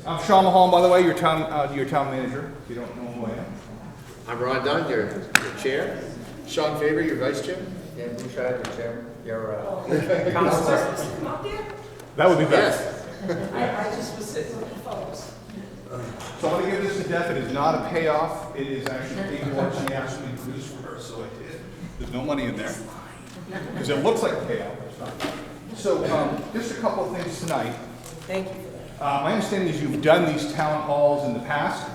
I'm Sean Mahone, by the way, your town manager, if you don't know who I am. I'm Ron Dunn, your chair. Sean Faber, your vice chair. Dan Bouchard, your chairman, your counselor. That would be best. I just was sitting with the photos. So I'm gonna give this to Def. It is not a payoff. It is actually paperwork she asked me to produce for her, so I did. There's no money in there. Because it looks like a payoff, but it's not. So just a couple of things tonight. Thank you for that. My understanding is you've done these town halls in the past.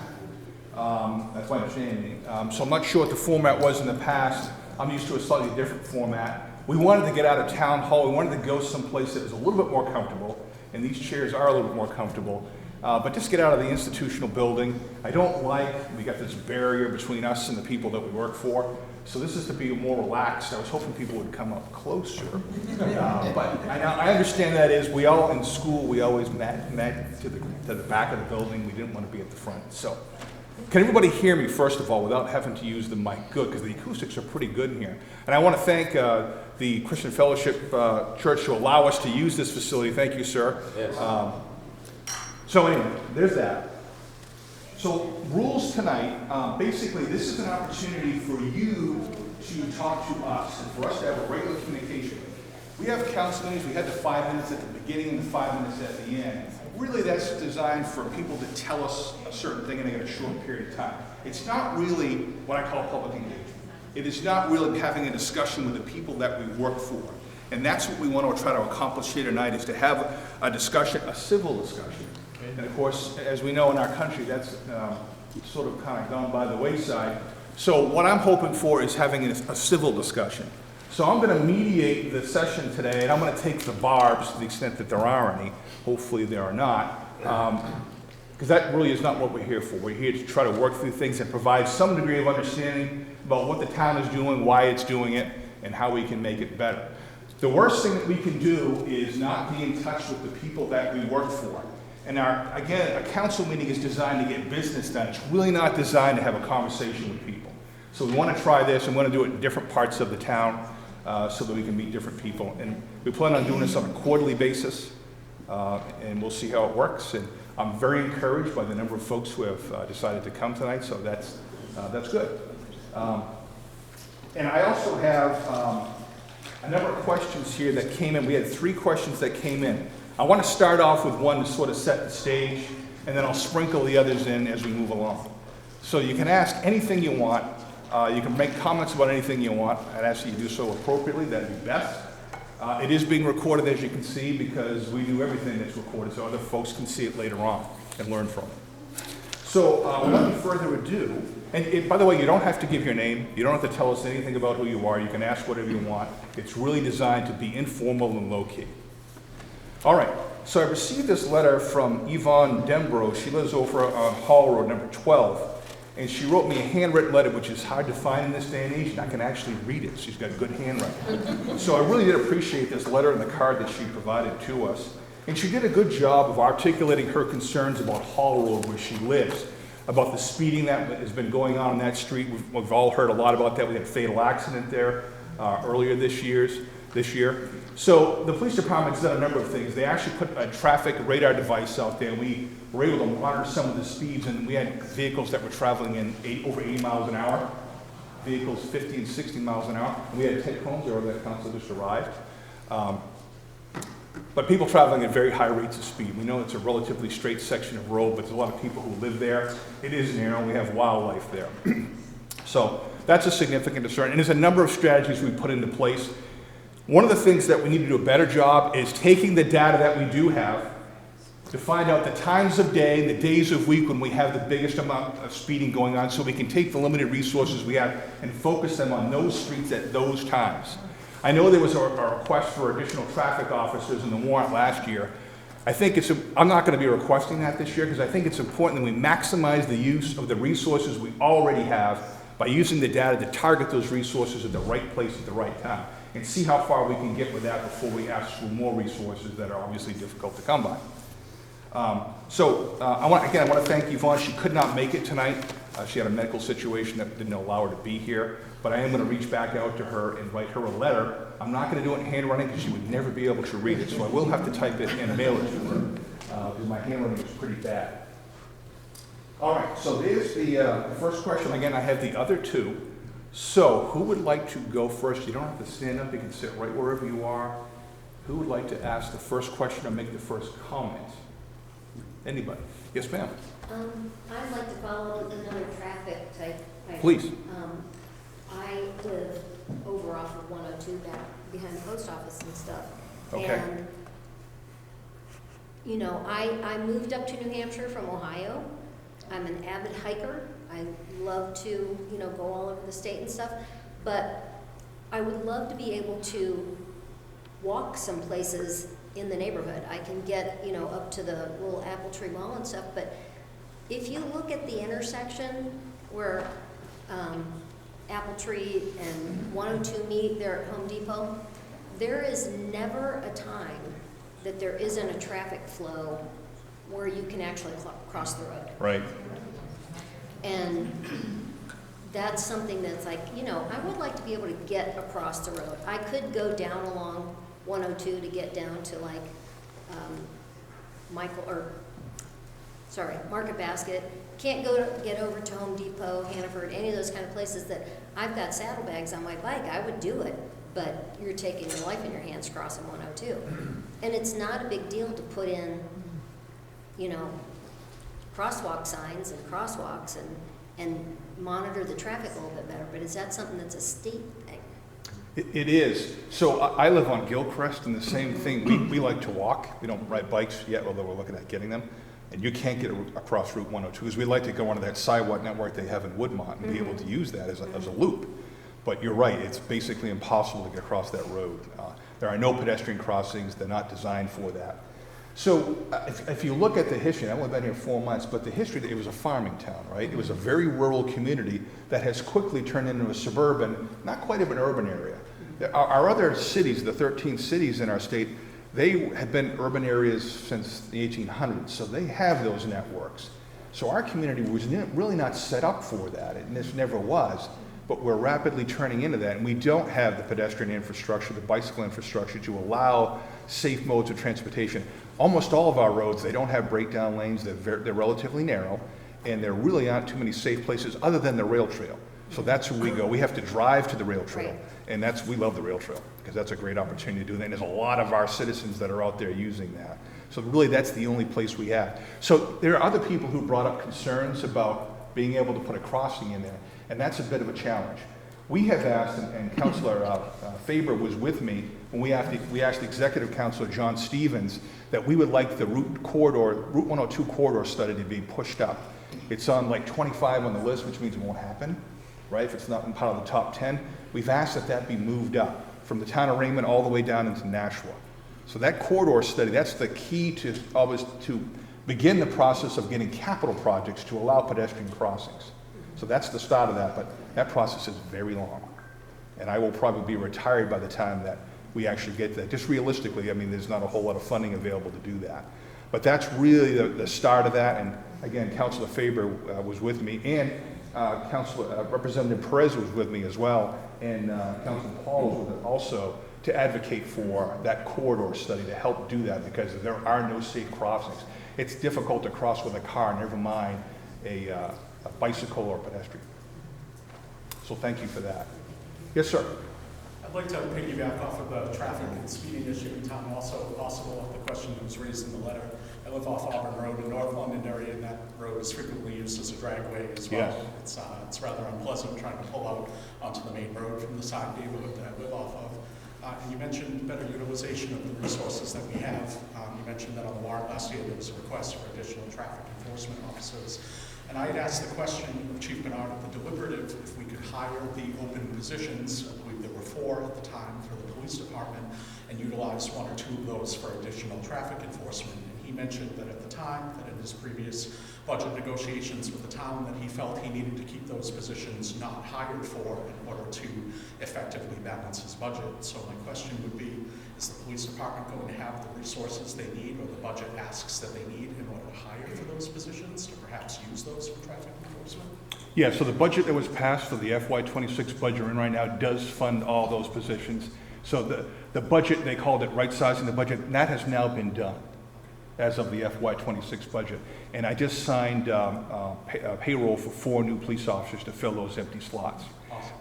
That's my understanding. So I'm not sure what the format was in the past. I'm used to a slightly different format. We wanted to get out of town hall. We wanted to go someplace that was a little bit more comfortable, and these chairs are a little bit more comfortable. But just get out of the institutional building. I don't like, we got this barrier between us and the people that we work for. So this is to be more relaxed. I was hoping people would come up closer. But I understand that is, we all in school, we always met to the back of the building. We didn't want to be at the front. So can everybody hear me, first of all, without having to use the mic? Good, because the acoustics are pretty good in here. And I want to thank the Christian Fellowship Church to allow us to use this facility. Thank you, sir. Yes. So anyway, there's that. So rules tonight, basically this is an opportunity for you to talk to us and for us to have a regular communication. We have council meetings, we had the 5 minutes at the beginning and the 5 minutes at the end. Really that's designed for people to tell us a certain thing in a short period of time. It's not really what I call public engagement. It is not really having a discussion with the people that we work for. And that's what we want to try to accomplish here tonight, is to have a discussion, a civil discussion. And of course, as we know in our country, that's sort of kind of gone by the wayside. So what I'm hoping for is having a civil discussion. So I'm going to mediate the session today, and I'm going to take the barbs to the extent that there are any. Hopefully there are not. Because that really is not what we're here for. We're here to try to work through things and provide some degree of understanding about what the town is doing, why it's doing it, and how we can make it better. The worst thing that we can do is not be in touch with the people that we work for. And again, a council meeting is designed to get business done. It's really not designed to have a conversation with people. So we want to try this and want to do it in different parts of the town so that we can meet different people. And we plan on doing this on a quarterly basis, and we'll see how it works. And I'm very encouraged by the number of folks who have decided to come tonight, so that's good. And I also have a number of questions here that came in. We had 3 questions that came in. I want to start off with one to sort of set the stage, and then I'll sprinkle the others in as we move along. So you can ask anything you want. You can make comments about anything you want. I'd ask you to do so appropriately. That'd be best. It is being recorded, as you can see, because we do everything that's recorded, so other folks can see it later on and learn from it. So without any further ado, and by the way, you don't have to give your name. You don't have to tell us anything about who you are. You can ask whatever you want. It's really designed to be informal and low-key. All right, so I received this letter from Yvonne Dembro. She lives over on Hall Road, number 12. And she wrote me a handwritten letter, which is hard to find in this day and age, and I can actually read it. She's got good handwriting. So I really did appreciate this letter and the card that she provided to us. And she did a good job of articulating her concerns about Hall Road, where she lives, about the speeding that has been going on that street. We've all heard a lot about that. We had a fatal accident there earlier this year. So the police department has done a number of things. They actually put a traffic radar device out there. We were able to monitor some of the speeds, and we had vehicles that were traveling in over 80 miles an hour, vehicles 50 and 60 miles an hour. And we had Ted Combs there that council just arrived. But people traveling at very high rates of speed. We know it's a relatively straight section of road, but there's a lot of people who live there. It is narrow, we have wildlife there. So that's a significant concern. And there's a number of strategies we put into place. One of the things that we need to do a better job is taking the data that we do have to find out the times of day, the days of week when we have the biggest amount of speeding going on, so we can take the limited resources we have and focus them on those streets at those times. I know there was a request for additional traffic officers in the warrant last year. I think I'm not going to be requesting that this year, because I think it's important that we maximize the use of the resources we already have by using the data to target those resources at the right place at the right time, and see how far we can get with that before we ask for more resources that are obviously difficult to come by. I want to thank Yvonne. She could not make it tonight. She had a medical situation that didn't allow her to be here, but I am going to reach back out to her and write her a letter. I'm not going to do it in handwriting because she would never be able to read it, so I will have to type it and mail it to her. because my handwriting is pretty bad. All right, so there's the first question. Again, I have the other two. So who would like to go first? You don't have to stand up, you can sit right wherever you are. Who would like to ask the first question or make the first comment? Anybody? Yes, ma'am. I'd like to follow another traffic type question. Please. I live over off of 102 back behind the post office and stuff. Okay. And, you know, I moved up to New Hampshire from Ohio. I'm an avid hiker. I love to, you know, go all over the state and stuff. But I would love to be able to walk some places in the neighborhood. I can get, you know, up to the little apple tree mall and stuff, but if you look at the intersection where Apple Tree and 102 meet there at Home Depot, there is never a time that there isn't a traffic flow where you can actually cross the road. Right. And that's something that's like, you know, I would like to be able to get across the road. I could go down along 102 to get down to like Market Basket. Can't get over to Home Depot, Hannaford, any of those kind of places that I've got saddlebags on my bike. I would do it, but you're taking your life in your hands crossing 102. And it's not a big deal to put in, you know, crosswalk signs and crosswalks and monitor the traffic a little bit better, but is that something that's a state thing? It is. So I live on Gilcrest, and the same thing. We like to walk. We don't ride bikes yet, although we're looking at getting them. And you can't get across Route 102 because we like to go onto that sidewalk network they have in Woodmont and be able to use that as a loop. But you're right, it's basically impossible to get across that road. There are no pedestrian crossings. They're not designed for that. So if you look at the history, I've only been here 4 months, but the history, it was a farming town, right? It was a very rural community that has quickly turned into a suburban, not quite of an urban area. Our other cities, the 13 cities in our state, they have been urban areas since the 1800s, so they have those networks. So our community was really not set up for that, and this never was, but we're rapidly turning into that, and we don't have the pedestrian infrastructure, the bicycle infrastructure to allow safe modes of transportation. Almost all of our roads, they don't have breakdown lanes, they're relatively narrow, and there really aren't too many safe places other than the rail trail. So that's where we go. We have to drive to the rail trail, and we love the rail trail, because that's a great opportunity to do that, and there's a lot of our citizens that are out there using that. So really, that's the only place we have. So there are other people who brought up concerns about being able to put a crossing in there, and that's a bit of a challenge. We have asked, and Councilor Faber was with me, when we asked Executive Councilor John Stevens that we would like the Route 102 corridor study to be pushed up. It's on like 25 on the list, which means it won't happen, right? If it's not in part of the top 10. We've asked that that be moved up from the town of Raymond all the way down into Nashua. So that corridor study, that's the key to always to begin the process of getting capital projects to allow pedestrian crossings. So that's the start of that, but that process is very long. And I will probably be retired by the time that we actually get that. Just realistically, I mean, there's not a whole lot of funding available to do that. But that's really the start of that. And again, Councilor Faber was with me, and Representative Perez was with me as well, and Councilor Paul was with us also to advocate for that corridor study to help do that, because there are no safe crossings. It's difficult to cross with a car, never mind a bicycle or pedestrian. So thank you for that. Yes, sir. I'd like to piggyback off of the traffic and speeding issue in town, also possible the question that was raised in the letter. I live off Auburn Road in North London area, and that road is frequently used as a dragway as well. Yes. It's rather unpleasant trying to pull out onto the main road from the side neighborhood that I live off of. And you mentioned better utilization of the resources that we have. You mentioned that on the warrant last year there was a request for additional traffic enforcement officers. And I had asked the question of Chief Bernard at the deliberative if we could hire the open positions. I believe there were 4 at the time for the police department, and utilize 1 or 2 of those for additional traffic enforcement. And he mentioned that at the time, that in his previous budget negotiations with the town, that he felt he needed to keep those positions not hired for in order to effectively balance his budget. So my question would be, is the police department going to have the resources they need, or the budget asks that they need, in order to hire for those positions, to perhaps use those for traffic enforcement? Yeah, so the budget that was passed for the FY26 budget we're in right now does fund all those positions. So the budget, they called it right sizing the budget, and that has now been done. as of the FY26 budget. And I just signed payroll for 4 new police officers to fill those empty slots.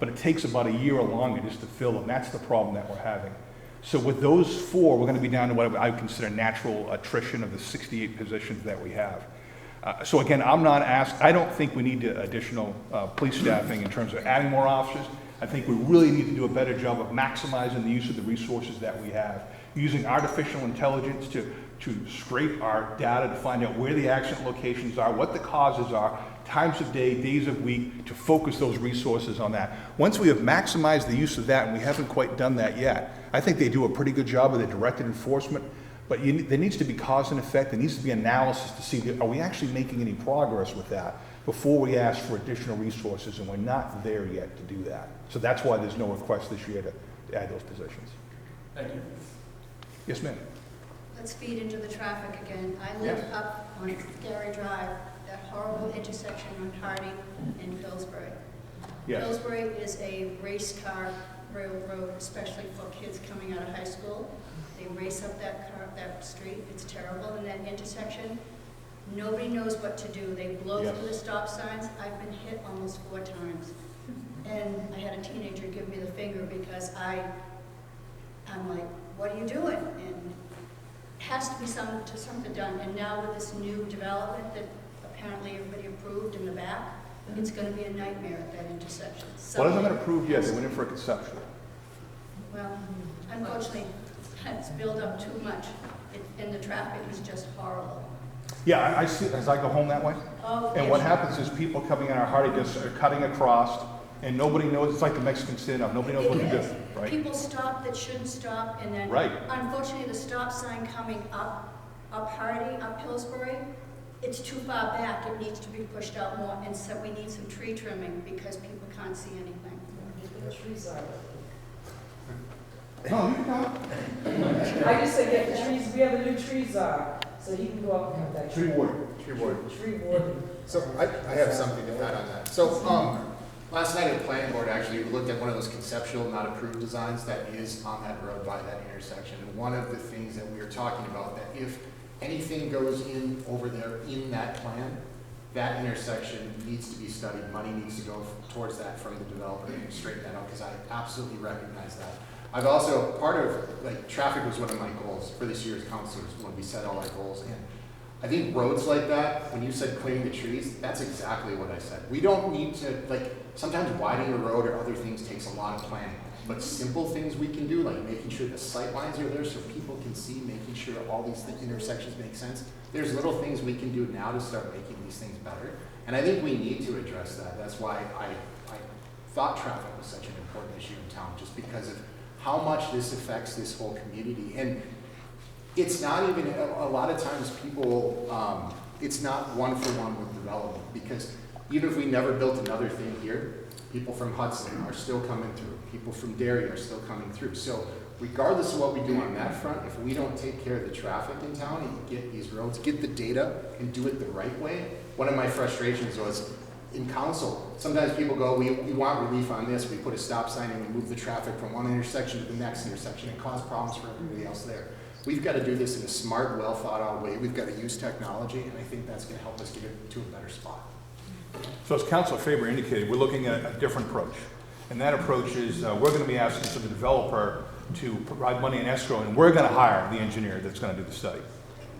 But it takes about a year or longer just to fill them. That's the problem that we're having. So with those 4, we're going to be down to what I would consider natural attrition of the 68 positions that we have. So again, I don't think we need additional police staffing in terms of adding more officers. I think we really need to do a better job of maximizing the use of the resources that we have, using artificial intelligence to scrape our data to find out where the accident locations are, what the causes are, times of day, days of week, to focus those resources on that. Once we have maximized the use of that, and we haven't quite done that yet, I think they do a pretty good job of the directed enforcement, but there needs to be cause and effect. There needs to be analysis to see, are we actually making any progress with that before we ask for additional resources, and we're not there yet to do that. So that's why there's no request this year to add those positions. Thank you. Yes, ma'am. Let's feed into the traffic again. I live up on Gary Drive, that horrible intersection on Harding and Pillsbury. Yes. Pillsbury is a race car railroad, especially for kids coming out of high school. They race up that street. It's terrible. And that intersection, nobody knows what to do. They blow through the stop signs. I've been hit almost 4 times. And I had a teenager give me the finger because I'm like, what are you doing? And it has to be something done. And now with this new development that apparently everybody approved in the back, it's going to be a nightmare at that intersection. Well, it hasn't been approved yet. They went in for a conceptual. Well, unfortunately, it's built up too much, and the traffic is just horrible. Yeah, I see it as I go home that way. Oh, And what happens is people coming in our Hardy just are cutting across, and nobody knows. It's like the Mexican standoff. Nobody knows what to do, right? People stop that shouldn't stop, and then unfortunately the stop sign coming up Hardy, up Pillsbury, it's too far back. It needs to be pushed out more, and so we need some tree trimming because people can't see anything. The trees are. No, you can go. I just said get the trees, we have the new trees so he can go up and cut that Tree tree. warden. Tree warden. Tree warden. So I have something to add on that. So last night at the planning board, actually, we looked at one of those conceptual, not approved designs that is on that road by that intersection. And one of the things that we were talking about, that if anything goes in over there in that plan, that intersection needs to be studied. Money needs to go towards that from the developer and straighten that out, because I absolutely recognize that. I've also, part of, like, traffic was one of my goals for this year's councilors when we set all our goals. And I think roads like that, when you said clearing the trees, that's exactly what I said. We don't need to, like, sometimes widening a road or other things takes a lot of planning. But simple things we can do, like making sure the sight lines are there so people can see, making sure all these intersections make sense. There's little things we can do now to start making these things better. And I think we need to address that. That's why I thought traffic was such an important issue in town, just because of how much this affects this whole community. And it's not even, a lot of times people, it's not one-for-one with development, because even if we never built another thing here, people from Hudson are still coming through. People from Derry are still coming through. So regardless of what we do on that front, if we don't take care of the traffic in town and get these roads, get the data and do it the right way. One of my frustrations was in council, sometimes people go, we want relief on this, we put a stop sign and we move the traffic from one intersection to the next intersection and cause problems for everybody else there. We've got to do this in a smart, well thought out way. We've got to use technology, and I think that's going to help us get it to a better spot. So as Councilor Faber indicated, we're looking at a different approach. And that approach is we're going to be asking for the developer to provide money in escrow, and we're going to hire the engineer that's going to do the study.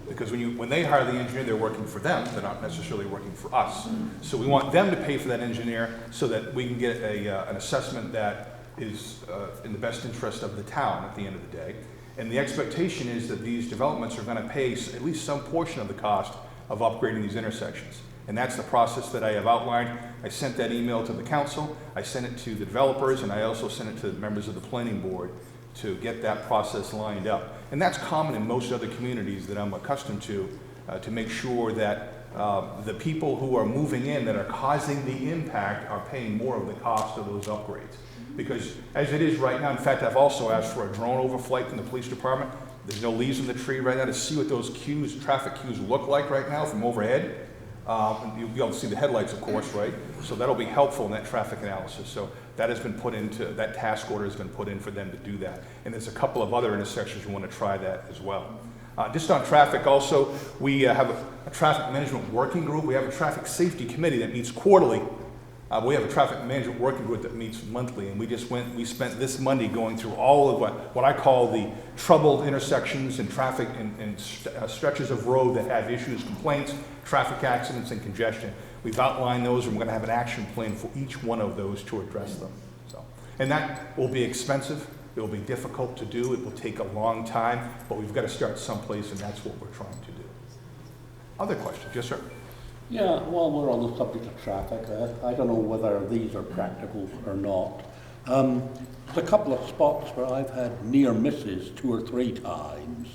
Because when they hire the engineer, they're working for them. They're not necessarily working for us. So we want them to pay for that engineer so that we can get an assessment that is in the best interest of the town at the end of the day. And the expectation is that these developments are going to pay at least some portion of the cost of upgrading these intersections. And that's the process that I have outlined. I sent that email to the council, I sent it to the developers, and I also sent it to the members of the planning board to get that process lined up. And that's common in most other communities that I'm accustomed to make sure that the people who are moving in that are causing the impact are paying more of the cost of those upgrades. Because as it is right now, in fact, I've also asked for a drone overflight from the police department. There's no leaves in the tree right now to see what those cues, traffic cues look like right now from overhead. And you'll be able to see the headlights, of course, right? So that'll be helpful in that traffic analysis. So that has been put into, that task order has been put in for them to do that. And there's a couple of other intersections we want to try that as well. Just on traffic also, we have a traffic management working group. We have a traffic safety committee that meets quarterly. We have a traffic management working group that meets monthly, and we spent this Monday going through all of what I call the troubled intersections and traffic and stretches of road that have issues, complaints, traffic accidents, and congestion. We've outlined those, and we're going to have an action plan for each one of those to address them. So, and that will be expensive. It will be difficult to do. It will take a long time, but we've got to start someplace, and that's what we're trying to do. Other questions? Yes, sir. Yeah, while we're on the subject of traffic, I don't know whether these are practical or not. There's a couple of spots where I've had near misses 2 or 3 times.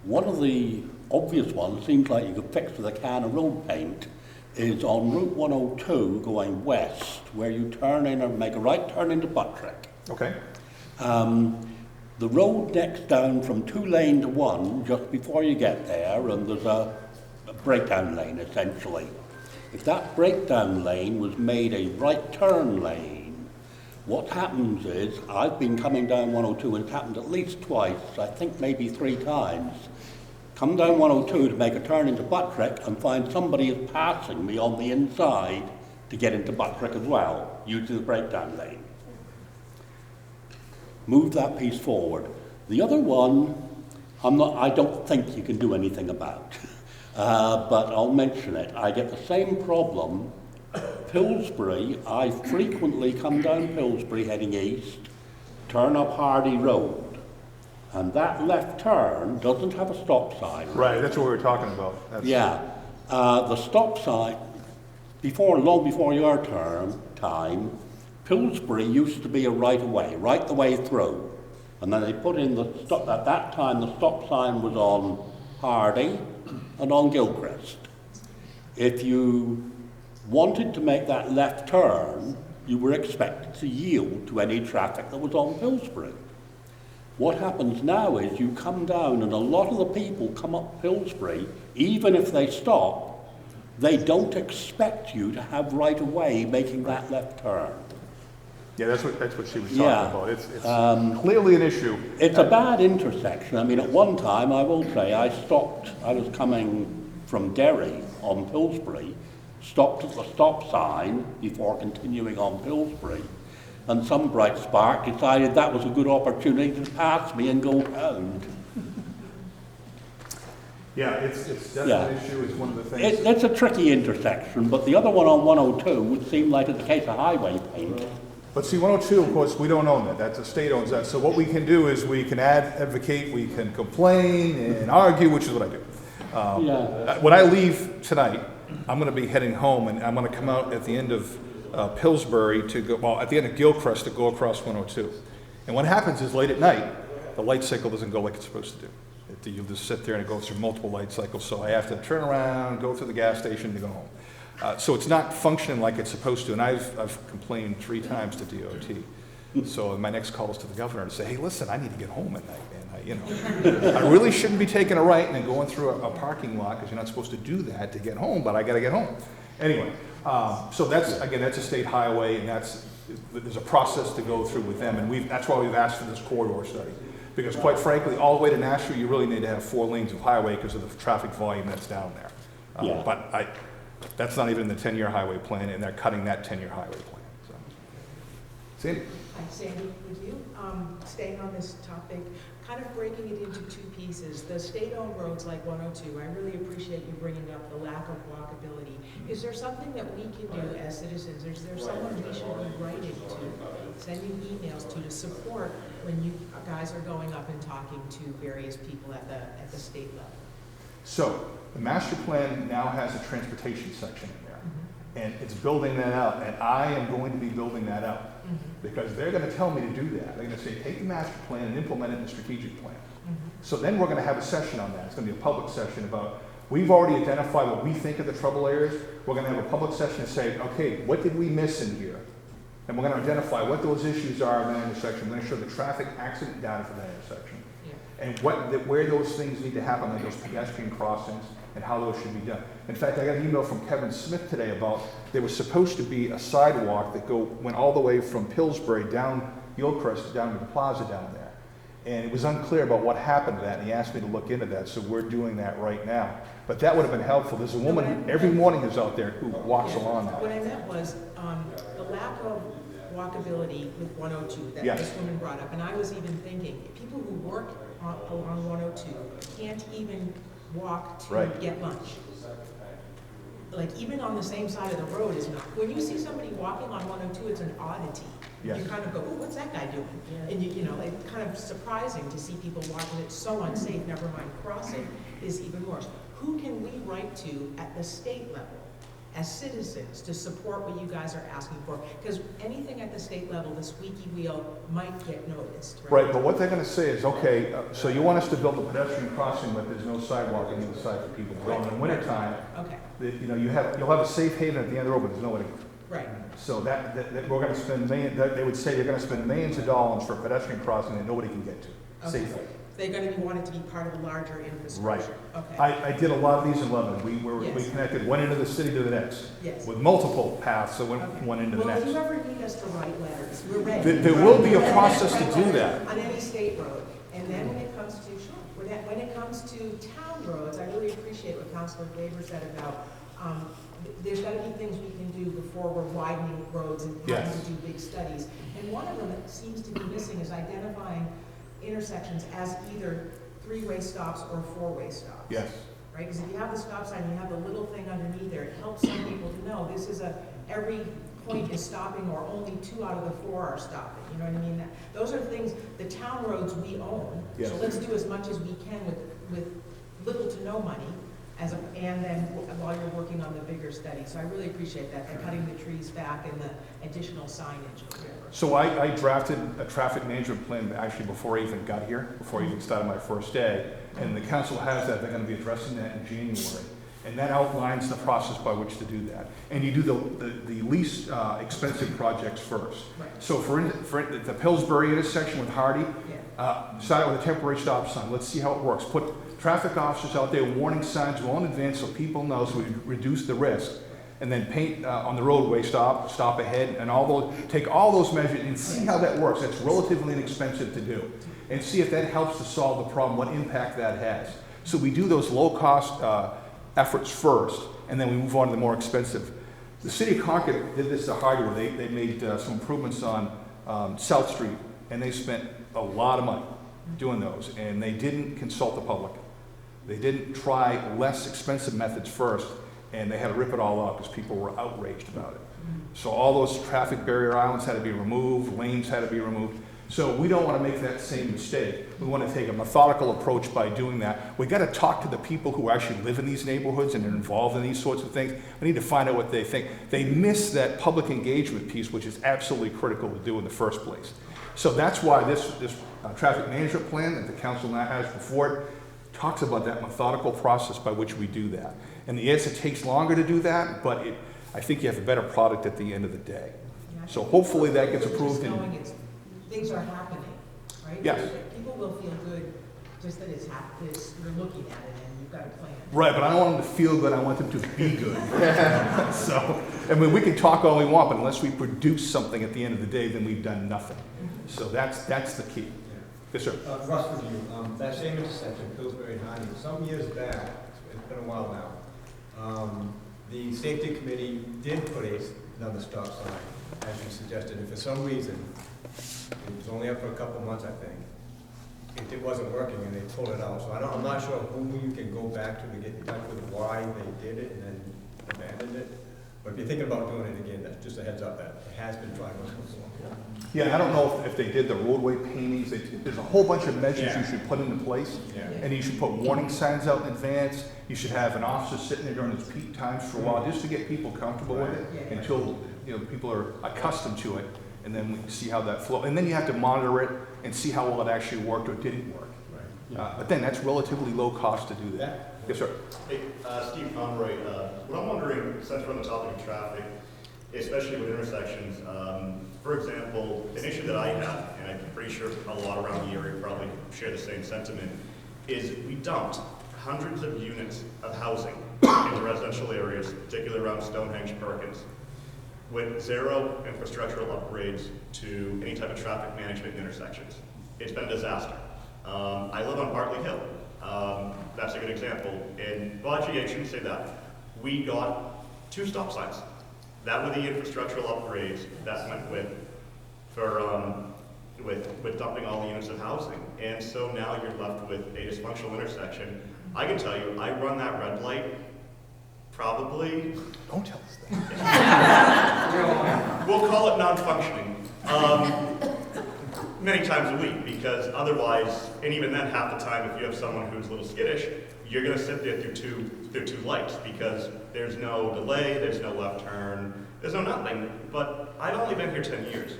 One of the obvious ones, seems like you could fix with a can of road paint, is on Route 102 going west, where you turn in or make a right turn into Buttrick. Okay. The road necks down from 2 lane to 1 just before you get there, and there's a breakdown lane essentially. If that breakdown lane was made a right turn lane, what happens is, I've been coming down 102 and it's happened at least twice, I think maybe 3 times. Come down 102 to make a turn into Buttrick and find somebody is passing me on the inside to get into Buttrick as well, using the breakdown lane. Move that piece forward. The other one, I don't think you can do anything about. But I'll mention it. I get the same problem. Pillsbury, I frequently come down Pillsbury heading east, turn up Hardy Road, and that left turn doesn't have a stop sign. Right, that's what we were talking about. The stop sign, long before your time, Pillsbury used to be a right-of-way, right the way through. And then they put in at that time the stop sign was on Hardy and on Gilchrist. If you wanted to make that left turn, you were expected to yield to any traffic that was on Pillsbury. What happens now is you come down and a lot of the people come up Pillsbury, even if they stop, they don't expect you to have right of way making that left turn. Yeah, that's what she was talking about. It's clearly an issue. It's a bad intersection. I mean, at one time, I will say, I was coming from Derry on Pillsbury, stopped at the stop sign before continuing on Pillsbury, and some bright spark decided that was a good opportunity to pass me and go round. Yeah, it's definitely an issue. It's one of the things. It's a tricky intersection, but the other one on 102 would seem like it's a case of highway paint. But see, 102, of course, we don't own that. That's the state owns that. So what we can do is we can advocate, we can complain and argue, which is what I do. When I leave tonight, I'm going to be heading home, and I'm going to come out at the end of Pillsbury to go, well, at the end of Gilchrist to go across 102. And what happens is late at night, the light cycle doesn't go like it's supposed to do. You just sit there and it goes through multiple light cycles. So I have to turn around, go through the gas station to go home. So it's not functioning like it's supposed to, and I've complained 3 times to DOT. So my next call is to the governor to say, hey, listen, I need to get home at night, and I really shouldn't be taking a right and then going through a parking lot, because you're not supposed to do that to get home, but I got to get home. Anyway, so that's a state highway, and there's a process to go through with them, and that's why we've asked for this corridor study. Because quite frankly, all the way to Nashua, you really need to have 4 lanes of highway because of the traffic volume that's down there. But that's not even in the 10-year highway plan, and they're cutting that 10-year highway plan. So. Sandy? Hi, Sandy, with you. Staying on this topic, kind of breaking it into 2 pieces. The state-owned roads like 102, I really appreciate you bringing up the lack of walkability. Is there something that we can do as citizens? Is there someone we should be writing to, sending emails to support when you guys are going up and talking to various people at the state level? So the master plan now has a transportation section in there, and it's building that out, and I am going to be building that out. Because they're going to tell me to do that. They're going to say, take the master plan and implement it in the strategic plan. So then we're going to have a session on that. It's going to be a public session about, we've already identified what we think are the trouble areas. We're going to have a public session to say, okay, what did we miss in here? And we're going to identify what those issues are in that intersection. We're going to show the traffic accident data for that intersection. And where those things need to happen, like those pedestrian crossings, and how those should be done. In fact, I got an email from Kevin Smith today about there was supposed to be a sidewalk that went all the way from Pillsbury down Gilchrist down to the plaza down there. And it was unclear about what happened to that, and he asked me to look into that, so we're doing that right now. But that would have been helpful. There's a woman who every morning is out there who walks along What that. I meant was, the lack of walkability with 102 that Yes. this woman brought up, and I was even thinking, people who work along 102 can't even walk to Right. get lunch. Like, even on the same side of the road is not, when you see somebody walking on 102, it's an oddity. Yes. You kind of go, oh, what's that guy doing? And you know, it's kind of surprising to see people walking, it's so unsafe, never mind crossing is even worse. Who can we write to at the state level as citizens to support what you guys are asking for? Because anything at the state level, the squeaky wheel might get noticed, right? Right, but what they're gonna say is, okay, so you want us to build a pedestrian crossing, but there's no sidewalk on either side for people to go. In the wintertime, Okay, you know, you'll have a safe haven at the end of the road, but there's nobody. right. So that we're gonna spend they would say you're gonna spend millions of dollars for a pedestrian crossing that nobody can get to Okay. safely. They're gonna be wanting to be part of a larger Right. infrastructure. Okay. I did a lot of these in Lebanon. We Yes. connected one end of the city to the next, Yes. with multiple paths that went Okay. one into the Well, if next. you ever need us to write letters, we're ready. There will be a We're process ready to write do letters that. On any state road. And then when it comes to, when it comes to town roads, I really appreciate what Councilor Faber said about, there's gotta be things we can do before we're widening roads and having Yes. to do big studies. And one of them that seems to be missing is identifying intersections as either three-way stops or four-way stops. Yes, Right, because if you have the stop sign, you have the little thing underneath there, it helps some people to know this is every point is stopping or only 2 out of the 4 are stopping, you know what I mean? Those are things, the town roads we own, Yes. so let's do as much as we can with little to no money and then while you're working on the bigger study. So I really appreciate that, the cutting the trees back and the additional signage or whatever. so I drafted a traffic management plan actually before I even got here, before I even started my first day. And the council has that, they're gonna be addressing that in January. And that outlines the process by which to do that. And you do the least expensive projects first. Right. So for the Pillsbury intersection with Hardy, Yeah. start with a temporary stop sign, let's see how it works. Put traffic officers out there, warning signs well in advance so people know, so we reduce the risk. And then paint on the roadway, stop ahead, and take all those measures and see how that works. That's relatively inexpensive to do. And see if that helps to solve the problem, what impact that has. So we do those low-cost efforts first, and then we move on to the more expensive. The city of Concord did this the hard way. They made some improvements on South Street, and they spent a lot of money doing those, and they didn't consult the public. They didn't try less expensive methods first, and they had to rip it all out because people were outraged about it. So all those traffic barrier islands had to be removed, lanes had to be removed. So we don't want to make that same mistake. We want to take a methodical approach by doing that. We got to talk to the people who actually live in these neighborhoods and are involved in these sorts of things. We need to find out what they think. They miss that public engagement piece, which is absolutely critical to do in the first place. So that's why this traffic management plan that the council now has before it talks about that methodical process by which we do that. And yes, it takes longer to do that, but I think you have a better product at the end of the day. So hopefully that gets approved. Things are happening, right? Yes. People will feel good just that it's happening, you're looking at it and you've got a plan. Right, but I don't want them to feel good, I want them to be good. So, I mean, we can talk all we want, but unless we produce something at the end of the day, then we've done nothing. So that's the key. Yes, sir. Russ, with you, that same intersection, Pillsbury and Hardy, some years back, it's been a while now, the safety committee did put another stop sign, as you suggested, and for some reason, it was only up for a couple months, I think. It wasn't working and they pulled it out, so I'm not sure who you can go back to get in touch with why they did it and then abandoned it. But if you're thinking about doing it again, that's just a heads up that it has been tried once before. Yeah, I don't know if they did the roadway paintings, there's a whole bunch of measures you should put into place. Yeah. And you should put warning signs out in advance, you should have an officer sitting there during those peak times for a while, just to get people comfortable with it, until, people are accustomed to it, and then we see how that flows. And then you have to monitor it and see how well it actually worked or didn't work. But then that's relatively low cost to do that. Yes, sir. Hey, Steve Conroy, what I'm wondering, since we're on the topic of traffic, especially with intersections, for example, an issue that I have, and I'm pretty sure a lot around the area probably share the same sentiment, is we dumped hundreds of units of housing in the residential areas, particularly around Stonehenge, Perkins, with zero infrastructural upgrades to any type of traffic management intersections. It's been a disaster. I live on Bartley Hill. That's a good example. And, well, actually, I shouldn't say that. We got 2 stop signs. That were the infrastructural upgrades that went with dumping all the units of housing. And so now you're left with a dysfunctional intersection. I can tell you, I run that red light probably, Don't tell us that. we'll call it non-functioning, many times a week, because otherwise, and even then half the time, if you have someone who's a little skittish, you're gonna sit there through two lights, because there's no delay, there's no left turn, there's no nothing. But I've only been here 10 years.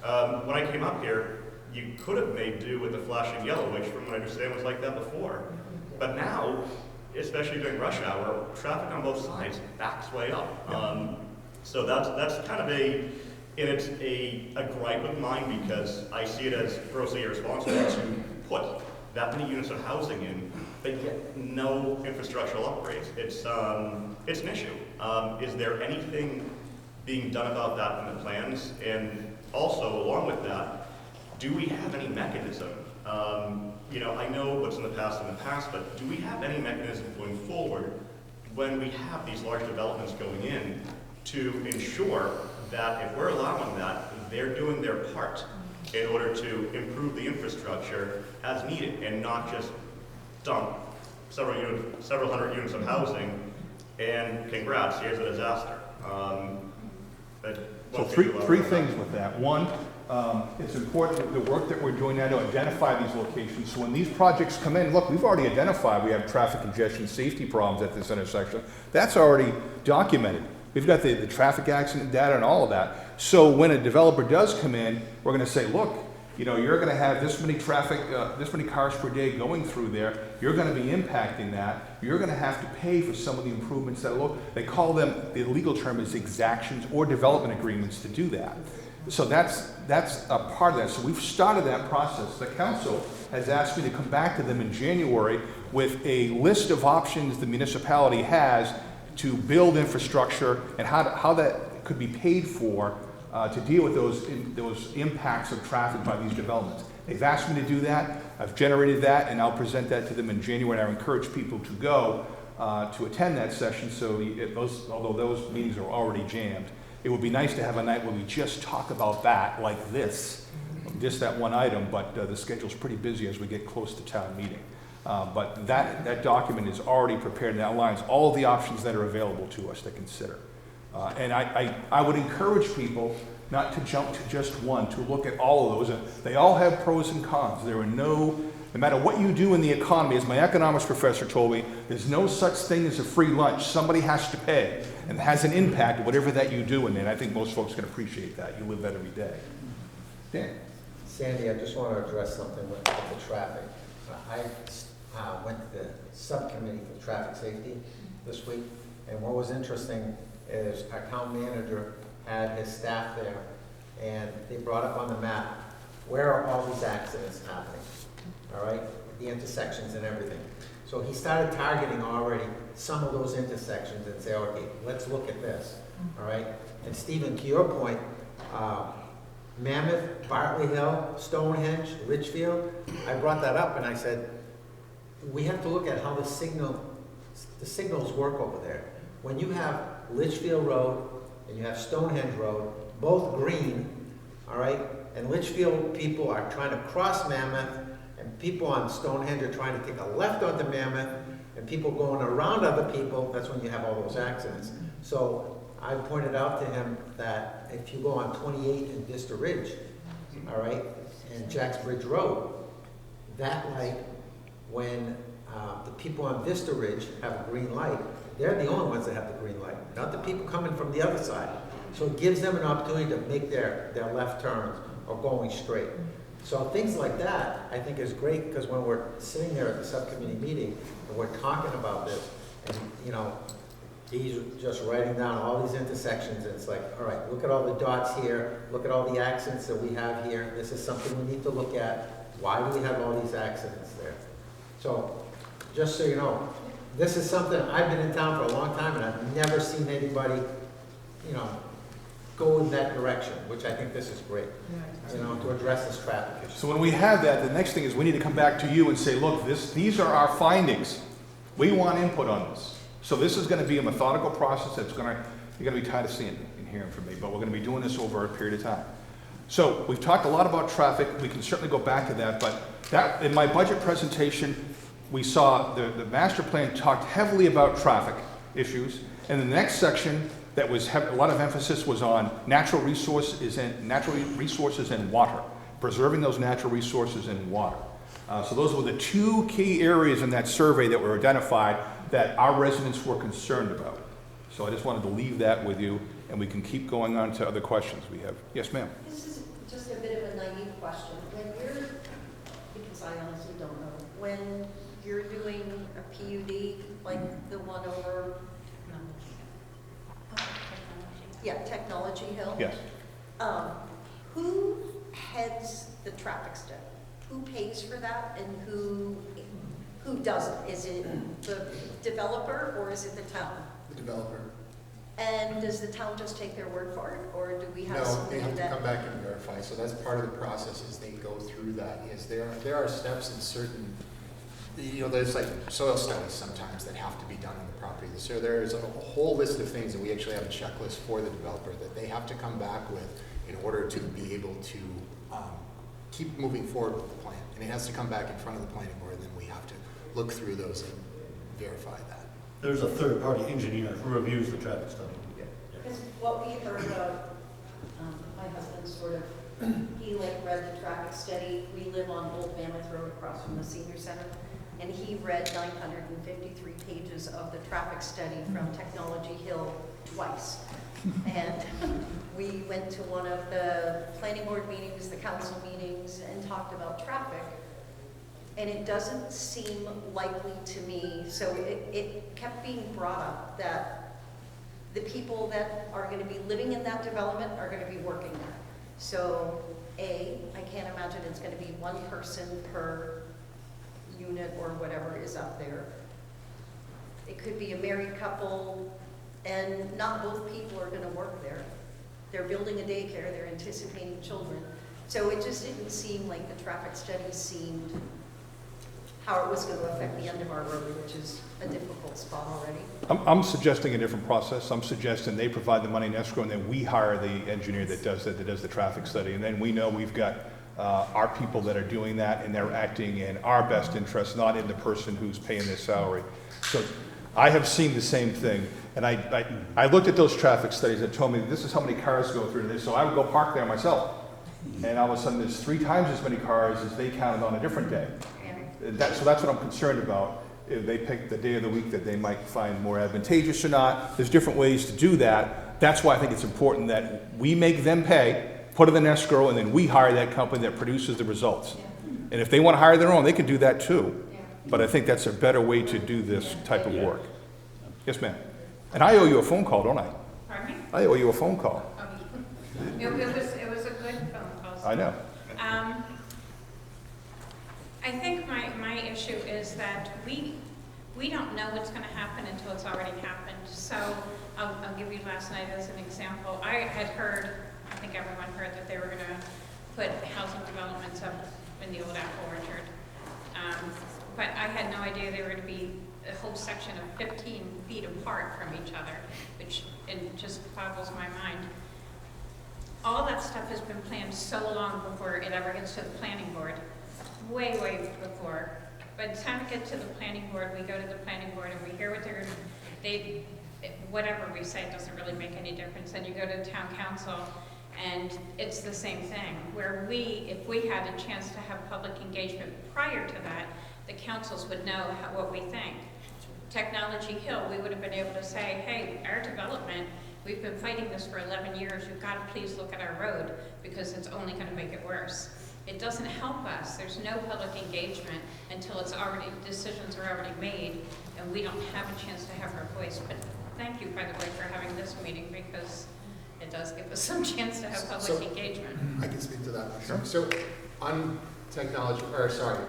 When I came up here, you could have made do with the flashing yellow, which from what I understand was like that before. But now, especially during rush hour, traffic on both sides backs way up. So that's kind of a gripe of mine, because I see it as grossly irresponsible to put that many units of housing in, but yet no infrastructural upgrades. It's an issue. Is there anything being done about that in the plans? And also, along with that, do we have any mechanism? I know what's in the past, but do we have any mechanism going forward when we have these large developments going in to ensure that if we're allowing that, they're doing their part in order to improve the infrastructure as needed, and not just dump several hundred units of housing and congrats, here's a disaster. So three things with that. One, it's important the work that we're doing now to identify these locations. So when these projects come in, look, we've already identified we have traffic congestion, safety problems at this intersection. That's already documented. We've got the traffic accident data and all of that. So when a developer does come in, we're going to say, look, you're going to have this many this many cars per day going through there. You're going to be impacting that. You're going to have to pay for some of the improvements that they call them, the legal term is exactions or development agreements to do that. So that's a part of that. So we've started that process. The council has asked me to come back to them in January with a list of options the municipality has to build infrastructure and how that could be paid for to deal with those impacts of traffic by these developments. They've asked me to do that. I've generated that, and I'll present that to them in January. And I encourage people to go to attend that session. So although those meetings are already jammed, it would be nice to have a night where we just talk about that, like this, just that one item. But the schedule's pretty busy as we get close to town meeting. But that document is already prepared and outlines all of the options that are available to us to consider. And I would encourage people not to jump to just one, to look at all of those. They all have pros and cons. No matter what you do in the economy, as my economics professor told me, there's no such thing as a free lunch. Somebody has to pay, and it has an impact, whatever that you do. And I think most folks can appreciate that. You live that every day. Dan? Sandy, I just want to address something with the traffic. I went to the subcommittee for traffic safety this week, and what was interesting is our town manager had his staff there, and they brought up on the map, where are all these accidents happening, all right? The intersections and everything. So he started targeting already some of those intersections and say, okay, let's look at this, all right? And Stephen, to your point, Mammoth, Bartley Hill, Stonehenge, Litchfield, I brought that up and I said, we have to look at how the signals work over there. When you have Litchfield Road and you have Stonehenge Road, both green, all right? And Litchfield people are trying to cross Mammoth, and people on Stonehenge are trying to take a left onto Mammoth, and people going around other people. That's when you have all those accidents. So I pointed out to him that if you go on 28 in Vista Ridge, all right, and Jacks Bridge Road, that light, when the people on Vista Ridge have a green light, they're the only ones that have the green light, not the people coming from the other side. So it gives them an opportunity to make their left turns or going straight. So things like that, I think, is great, because when we're sitting there at the subcommittee meeting and we're talking about this, and he's just writing down all these intersections, and it's like, all right, look at all the dots here, look at all the accidents that we have here. This is something we need to look at. Why do we have all these accidents there? So, just so you know, this is something, I've been in town for a long time, and I've never seen anybody, go in that direction, which I think this is great, you know, to address this traffic issue. So when we have that, the next thing is we need to come back to you and say, look, these are our findings. We want input on this. So this is gonna be a methodical process that's you're gonna be tired of seeing and hearing from me, but we're gonna be doing this over a period of time. So we've talked a lot about traffic. We can certainly go back to that, but that, in my budget presentation, we saw the master plan talked heavily about traffic issues. And the next section that was a lot of emphasis was on natural resources and water, preserving those natural resources and water. So those were the two key areas in that survey that were identified that our residents were concerned about. So I just wanted to leave that with you, and we can keep going on to other questions we have. Yes, ma'am. This is just a bit of a naive question. When you're, because I honestly don't know, when you're doing a PUD, like the one over, Technology Hill? Yes. Who heads the traffic study? Who pays for that and who doesn't? Is it the developer or is it the town? The developer. And does the town just take their word for it, or do we have No, they something have to that? come back and verify, so that's part of the process, is they go through that, is there are steps in certain, you know, there's like soil studies sometimes that have to be done on the property. So there's a whole list of things, and we actually have a checklist for the developer that they have to come back with in order to be able to keep moving forward with the plan. And it has to come back in front of the planning board, and then we have to look through those and verify that. There's a third-party engineer who reviews the traffic study. Because what we heard about, my husband sort of, he read the traffic study. We live on Old Mammoth Road across from the senior center. And he read 953 pages of the traffic study from Technology Hill twice. And we went to one of the planning board meetings, the council meetings, and talked about traffic. And it doesn't seem likely to me, so it kept being brought up that the people that are going to be living in that development are going to be working there. So I can't imagine it's going to be one person per unit or whatever is up there. It could be a married couple, and not both people are going to work there. They're building a daycare, they're anticipating children. So it just didn't seem like the traffic study seemed how it was going to affect the end of our road, which is a difficult spot already. I'm suggesting a different process. I'm suggesting they provide the money in escrow, and then we hire the engineer that does the traffic study. And then we know we've got our people that are doing that, and they're acting in our best interest, not in the person who's paying their salary. So I have seen the same thing. And I looked at those traffic studies that told me this is how many cars go through this. So I would go park there myself. And all of a sudden there's 3 times as many cars as they counted on a different day. So that's what I'm concerned about. If they pick the day of the week that they might find more advantageous or not, there's different ways to do that. That's why I think it's important that we make them pay, put it in escrow, and then we hire that company that produces the results. And if they want to hire their own, they can do that too. But I think that's a better way to do this type of work. Yes, ma'am. And I owe you a phone call, don't I? Pardon me? I owe you a phone call. It was a good phone call. I know. I think my issue is that we don't know what's going to happen until it's already happened. So I'll give you last night as an example. I had heard, I think everyone heard, that they were going to put housing developments up in the old apple orchard. But I had no idea they were going to be a whole section of 15 feet apart from each other, which it just boggles my mind. All that stuff has been planned so long before it ever gets to the planning board. Way before. By the time we get to the planning board, we go to the planning board and we hear what whatever we say doesn't really make any difference. Then you go to the town council and it's the same thing. Where if we had a chance to have public engagement prior to that, the councils would know what we think. Technology Hill, we would have been able to say, hey, our development, we've been fighting this for 11 years. You've got to please look at our road because it's only going to make it worse. It doesn't help us. There's no public engagement until decisions are already made and we don't have a chance to have our voice. But thank you, by the way, for having this meeting because it does give us some chance to have public engagement. I can speak to that. Sure. So on technology,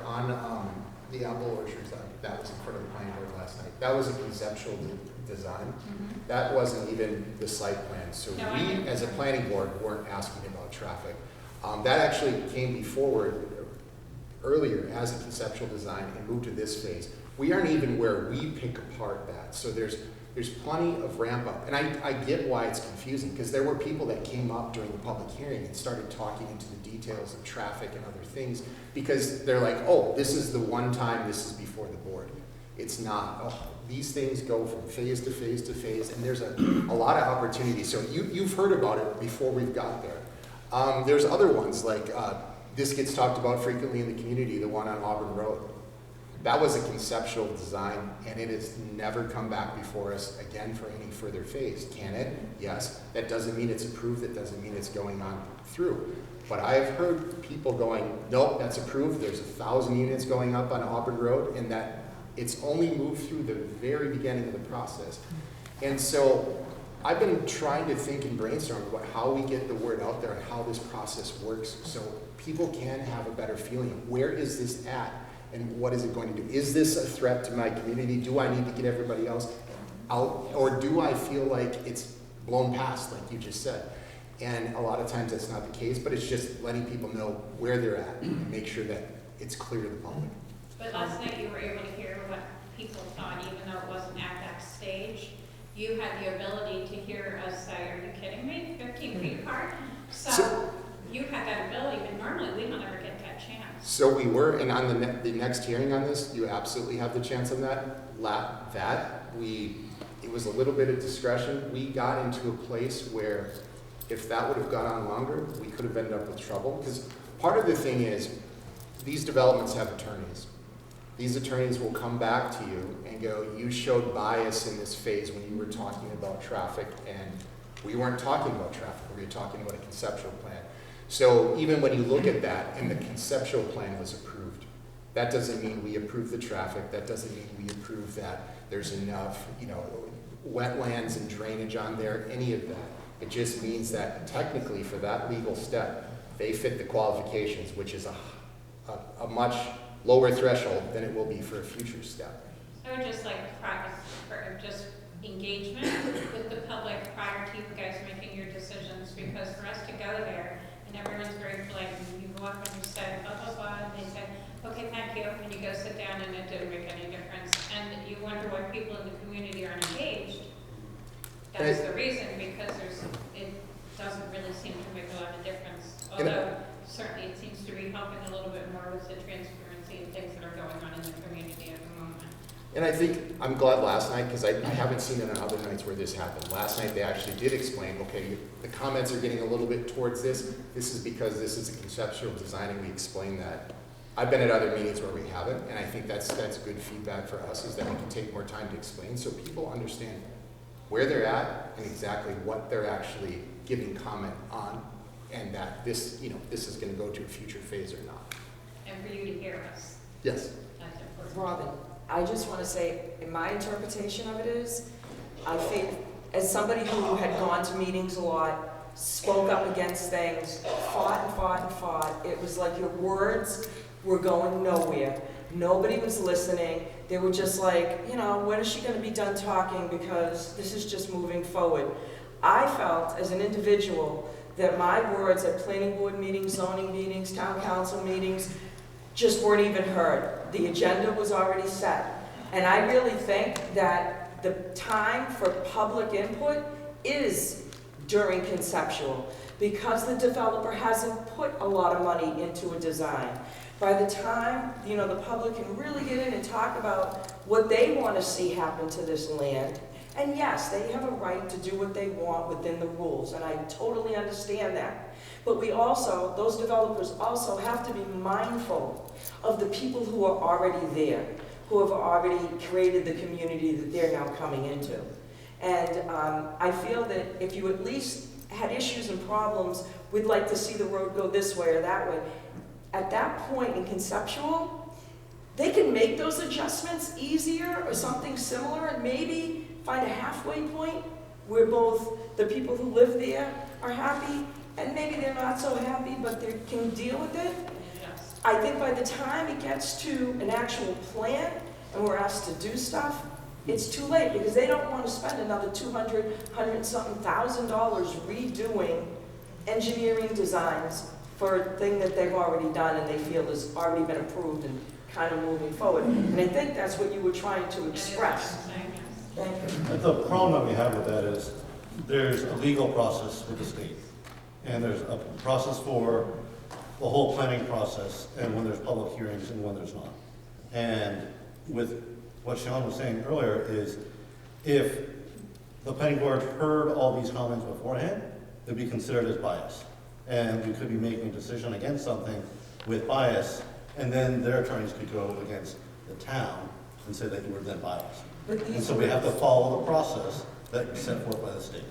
on the apple orchard side, that was in front of the planning board last night. That was a conceptual design. That wasn't even the site plan. So No, I we, know. as a planning board, weren't asking about traffic. That actually came forward earlier as a conceptual design and moved to this phase. We aren't even where we pick apart that. So there's plenty of ramp up. And I get why it's confusing, because there were people that came up during the public hearing and started talking into the details of traffic and other things, because they're like, oh, this is the one time this is before the board. It's not. Oh, these things go from phase to phase to phase, and there's a lot of opportunity. So you've heard about it before we've got there. There's other ones, like this gets talked about frequently in the community, the one on Auburn Road. That was a conceptual design, and it has never come back before us again for any further phase. Can it? Yes. That doesn't mean it's approved. That doesn't mean it's going on through. But I've heard people going, nope, that's approved. There's 1,000 units going up on Auburn Road, and that it's only moved through the very beginning of the process. And so I've been trying to think and brainstorm about how we get the word out there and how this process works so people can have a better feeling of where is this at and what is it going to do. Is this a threat to my community? Do I need to get everybody else out? Or do I feel like it's blown past, like you just said? And a lot of times that's not the case, but it's just letting people know where they're at and make sure that it's clear to the public. But last night you were able to hear what people thought, even though it wasn't at that stage. You had the ability to hear us say, are you kidding me? 15 feet apart? So you had that ability, but normally we don't ever get that chance. So we were, and on the next hearing on this, you absolutely have the chance on that. It was a little bit of discretion. We got into a place where if that would have gone on longer, we could have ended up with trouble. Because part of the thing is, these developments have attorneys. These attorneys will come back to you and go, you showed bias in this phase when you were talking about traffic, and we weren't talking about traffic, we were talking about a conceptual plan. So even when you look at that, and the conceptual plan was approved, that doesn't mean we approve the traffic, that doesn't mean we approve that there's enough, wetlands and drainage on there, any of that. It just means that technically for that legal step, they fit the qualifications, which is a much lower threshold than it will be for a future step. I would just like to practice for just engagement with the public prior to you guys making your decisions, because for us to go there and everyone's very polite, and you go up and you say blah blah blah, and they say okay, thank you, and you go sit down and it didn't make any difference, and you wonder why people in the community aren't engaged. That's the reason, because it doesn't really seem to make a lot of difference. Although certainly it seems to be helping a little bit more with the transparency and things that are going on in the community at the moment. And I think, I'm glad last night, because I haven't seen it on other nights where this happened. Last night they actually did explain, okay, the comments are getting a little bit towards this. This is because this is a conceptual design, and we explain that. I've been at other meetings where we haven't, and I think that's good feedback for us, is that we can take more time to explain so people understand where they're at and exactly what they're actually giving comment on, and that this is going to go to a future phase or not. And for you to hear us. Yes. That's important. Robin, I just want to say, in my interpretation of it is, I think, as somebody who had gone to meetings a lot, spoke up against things, fought and fought and fought, it was like your words were going nowhere. Nobody was listening. They were just like, when is she going to be done talking, because this is just moving forward. I felt, as an individual, that my words at planning board meetings, zoning meetings, town council meetings, just weren't even heard. The agenda was already set. And I really think that the time for public input is during conceptual, because the developer hasn't put a lot of money into a design. By the time, the public can really get in and talk about what they want to see happen to this land. And yes, they have a right to do what they want within the rules, and I totally understand that. But those developers also have to be mindful of the people who are already there, who have already created the community that they're now coming into. And I feel that if you at least had issues and problems, we'd like to see the road go this way or that way. At that point in conceptual, they can make those adjustments easier or something similar, and maybe find a halfway point where both the people who live there are happy, and maybe they're not so happy, but they can deal with it. I think by the time it gets to an actual plan, and we're asked to do stuff, it's too late, because they don't want to spend another $200 and something thousand redoing engineering designs for a thing that they've already done and they feel has already been approved and kind of moving forward. And I think that's what you were trying to express. Thank you. The problem that we have with that is there's a legal process with the state. And there's a process for the whole planning process, and when there's public hearings and when there's not. And with what Sean was saying earlier is, if the planning board heard all these comments beforehand, it'd be considered as bias. And we could be making a decision against something with bias, and then their attorneys could go against the town and say that you were then biased. And so we have to follow the process that is set forth by the state.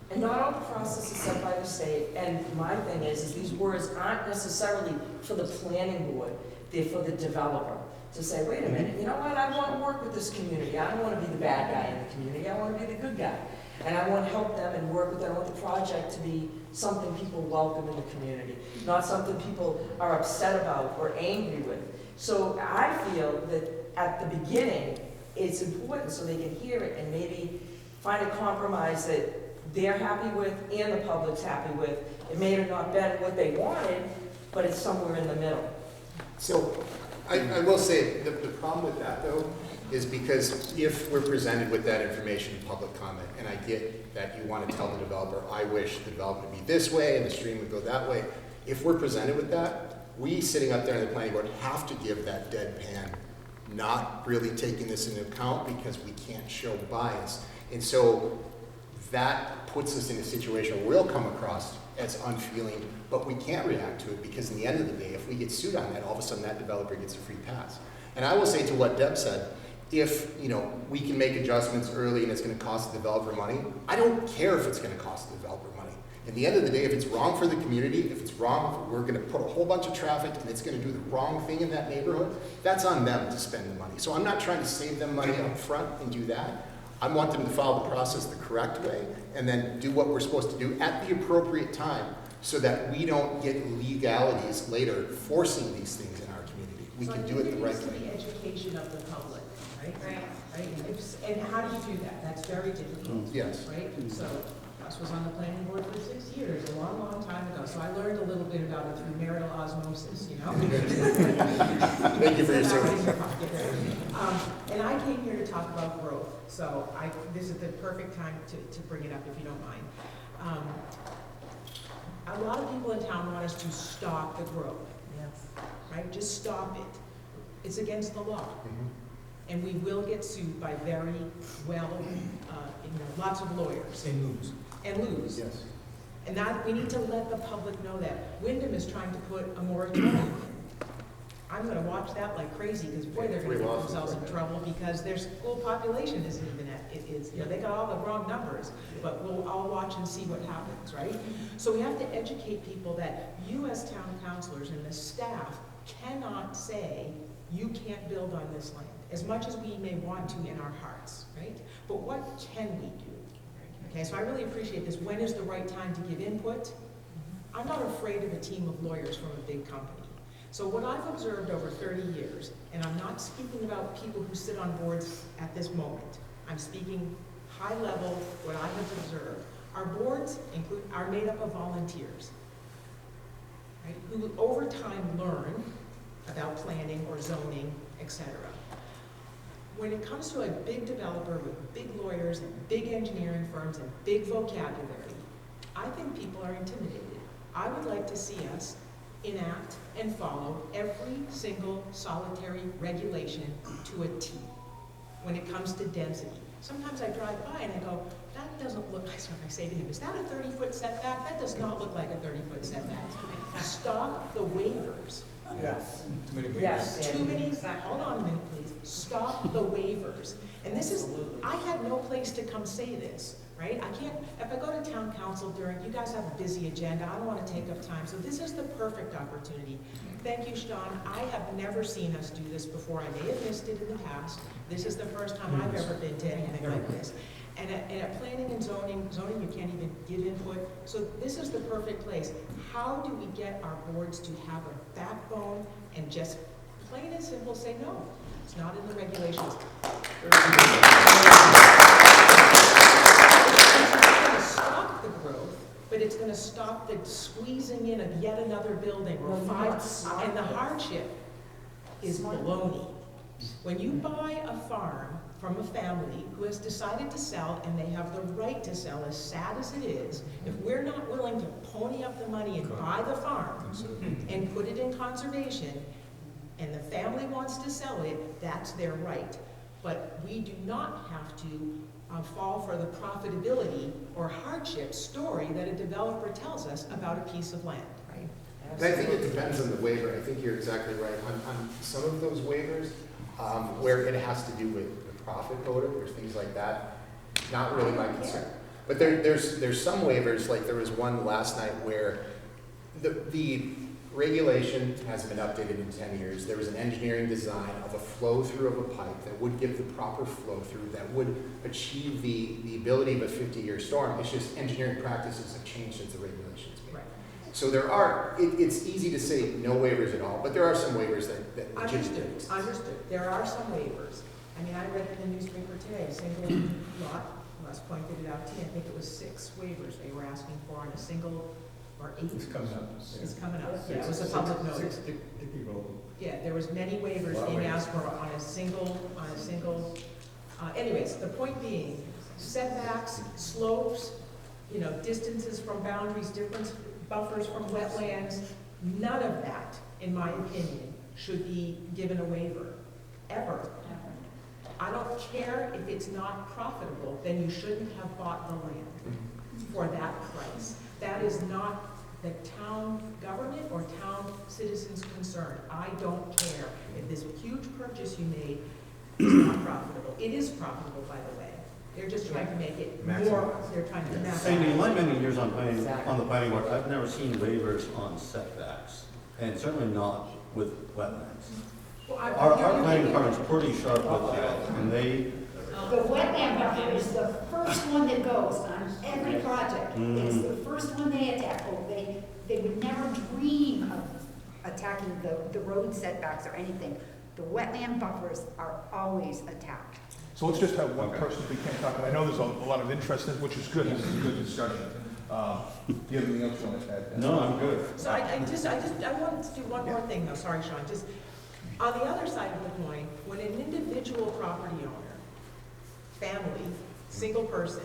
And not all the process is set by the state, and my thing is these words aren't necessarily for the planning board, they're for the developer. To say, wait a minute, you know what, I want to work with this community, I don't want to be the bad guy in the community, I want to be the good guy. And I want to help them and work with them, I want the project to be something people welcome in the community, not something people are upset about or angry with. So I feel that at the beginning, it's important so they can hear it and maybe find a compromise that they're happy with and the public's happy with. It may have not been what they wanted, but it's somewhere in the middle. So I will say the problem with that though is because if we're presented with that information in public comment, and I get that you want to tell the developer, I wish the development would be this way and the stream would go that way. If we're presented with that, we sitting up there in the planning board have to give that deadpan, not really taking this into account because we can't show bias. And so that puts us in a situation where we'll come across as unfeeling, but we can't react to it because in the end of the day, if we get sued on that, all of a sudden that developer gets a free pass. And I will say to what Deb said, if we can make adjustments early and it's going to cost the developer money, I don't care if it's going to cost the developer money. At the end of the day, if it's wrong for the community, if it's wrong, if we're going to put a whole bunch of traffic and it's going to do the wrong thing in that neighborhood, that's on them to spend the money. So I'm not trying to save them money up front and do that. I want them to follow the process the correct way and then do what we're supposed to do at the appropriate time so that we don't get legalities later forcing these things in our community. We can do it the right way. The education of the public, right? Right. And how do you do that? That's very difficult. Yes. Right? So Russ was on the planning board for 6 years, a long, long time ago. So I learned a little bit about it through marital osmosis, Thank you for your service. And I came here to talk about growth. So this is the perfect time to bring it up if you don't mind. A lot of people in town want us to stop the growth. Yes. Right? Just stop it. It's against the law. Mm-hmm. And we will get sued by very well, lots of lawyers. And lose. Yes. And that, we need to let the public know that. Wyndham is trying to put a moratorium in. I'm gonna watch that like crazy, because boy, they're gonna get themselves in trouble, because their school population isn't even at, they got all the wrong numbers, but we'll all watch and see what happens, right? So we have to educate people that you as town councilors and the staff cannot say, you can't build on this land, as much as we may want to in our hearts, right? But what can we do? Okay, so I really appreciate this. When is the right time to give input? I'm not afraid of a team of lawyers from a big company. So what I've observed over 30 years, and I'm not speaking about people who sit on boards at this moment, I'm speaking high level, what I have observed. Our boards are made up of volunteers, right, who over time learn about planning or zoning, etc. When it comes to a big developer with big lawyers and big engineering firms and big vocabulary, I think people are intimidated. I would like to see us enact and follow every single solitary regulation to a T when it comes to density. Sometimes I drive by and I go, that doesn't look like, I say to him, is that a 30-foot setback? That does not look like a 30-foot setback. Stop the waivers. Yes. Yes. Too many, hold on a minute, please. Stop the waivers. And this is, I had no place to come say this, right? I can't, if I go to town council during, you guys have a busy agenda, I don't want to take up time. So this is the perfect opportunity. Thank you, Sean. I have never seen us do this before. I may have missed it in the past. This is the first time I've ever been to anything like this. And at planning and zoning, you can't even give input. So this is the perfect place. How do we get our boards to have a backbone and just plain and simple say no? It's not in the regulations. Stop the growth, but it's gonna stop the squeezing in of yet another building or and the hardship is baloney. When you buy a farm from a family who has decided to sell, and they have the right to sell, as sad as it is, if we're not willing to pony up the money and buy the farm and put it in conservation, and the family wants to sell it, that's their right. But we do not have to fall for the profitability or hardship story that a developer tells us about a piece of land. Right. And I think it depends on the waiver. I think you're exactly right. On some of those waivers, where it has to do with the profit motive or things like that, not really my concern. But there's some waivers, like there was one last night where the regulation hasn't been updated in 10 years. There was an engineering design of a flow through of a pipe that would give the proper flow through, that would achieve the ability of a 50-year storm. It's just engineering practices have changed since the regulations made. Right. So there are, it's easy to say no waivers at all, but there are some waivers that legitimately exist. Understood. There are some waivers. I mean, I read in the newspaper today, a single lot, Les pointed it out to you, I think it was 6 waivers they were asking for on a single, or 8. It's coming up. It's coming up, yeah, it was a public notice. Yeah, there was many waivers being asked for on a single, anyways, the point being, setbacks, slopes, you know, distances from boundaries, different buffers from wetlands, none of that, in my opinion, should be given a waiver, ever. I don't care if it's not profitable, then you shouldn't have bought the land for that price. That is not the town government or town citizens' concern. I don't care if this huge purchase you made is not profitable. It is profitable, by the way. They're just trying to make it more, they're trying to maximize. Sandy, in my many years on the planning board, I've never seen waivers on setbacks, and certainly not with wetlands. Well, Our planning department's pretty sharp with that, and they, The wetland buffer is the first one that goes on every project. It's the first one they attack. They would never dream of attacking the road setbacks or anything. The wetland buffers are always attacked. So let's just have one person we can't talk about. I know there's a lot of interest in it, which is good. This is a good discussion. Do you have anything else you want to add? no, I'm good. So I wanted to do one more thing though, sorry, Sean, just, on the other side of the coin, when an individual property owner, family, single person,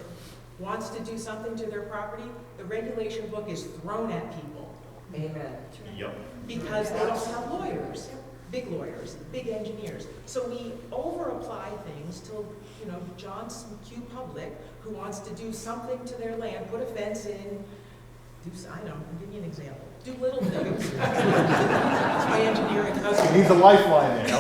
wants to do something to their property, the regulation book is thrown at people. Amen. Yep. Because they don't have lawyers, big engineers. So we over-apply things till, you know, John Q. Public, who wants to do something to their land, put a fence in, I know, I'll give you an example. Do little things. That's my engineering cousin. He needs a lifeline there.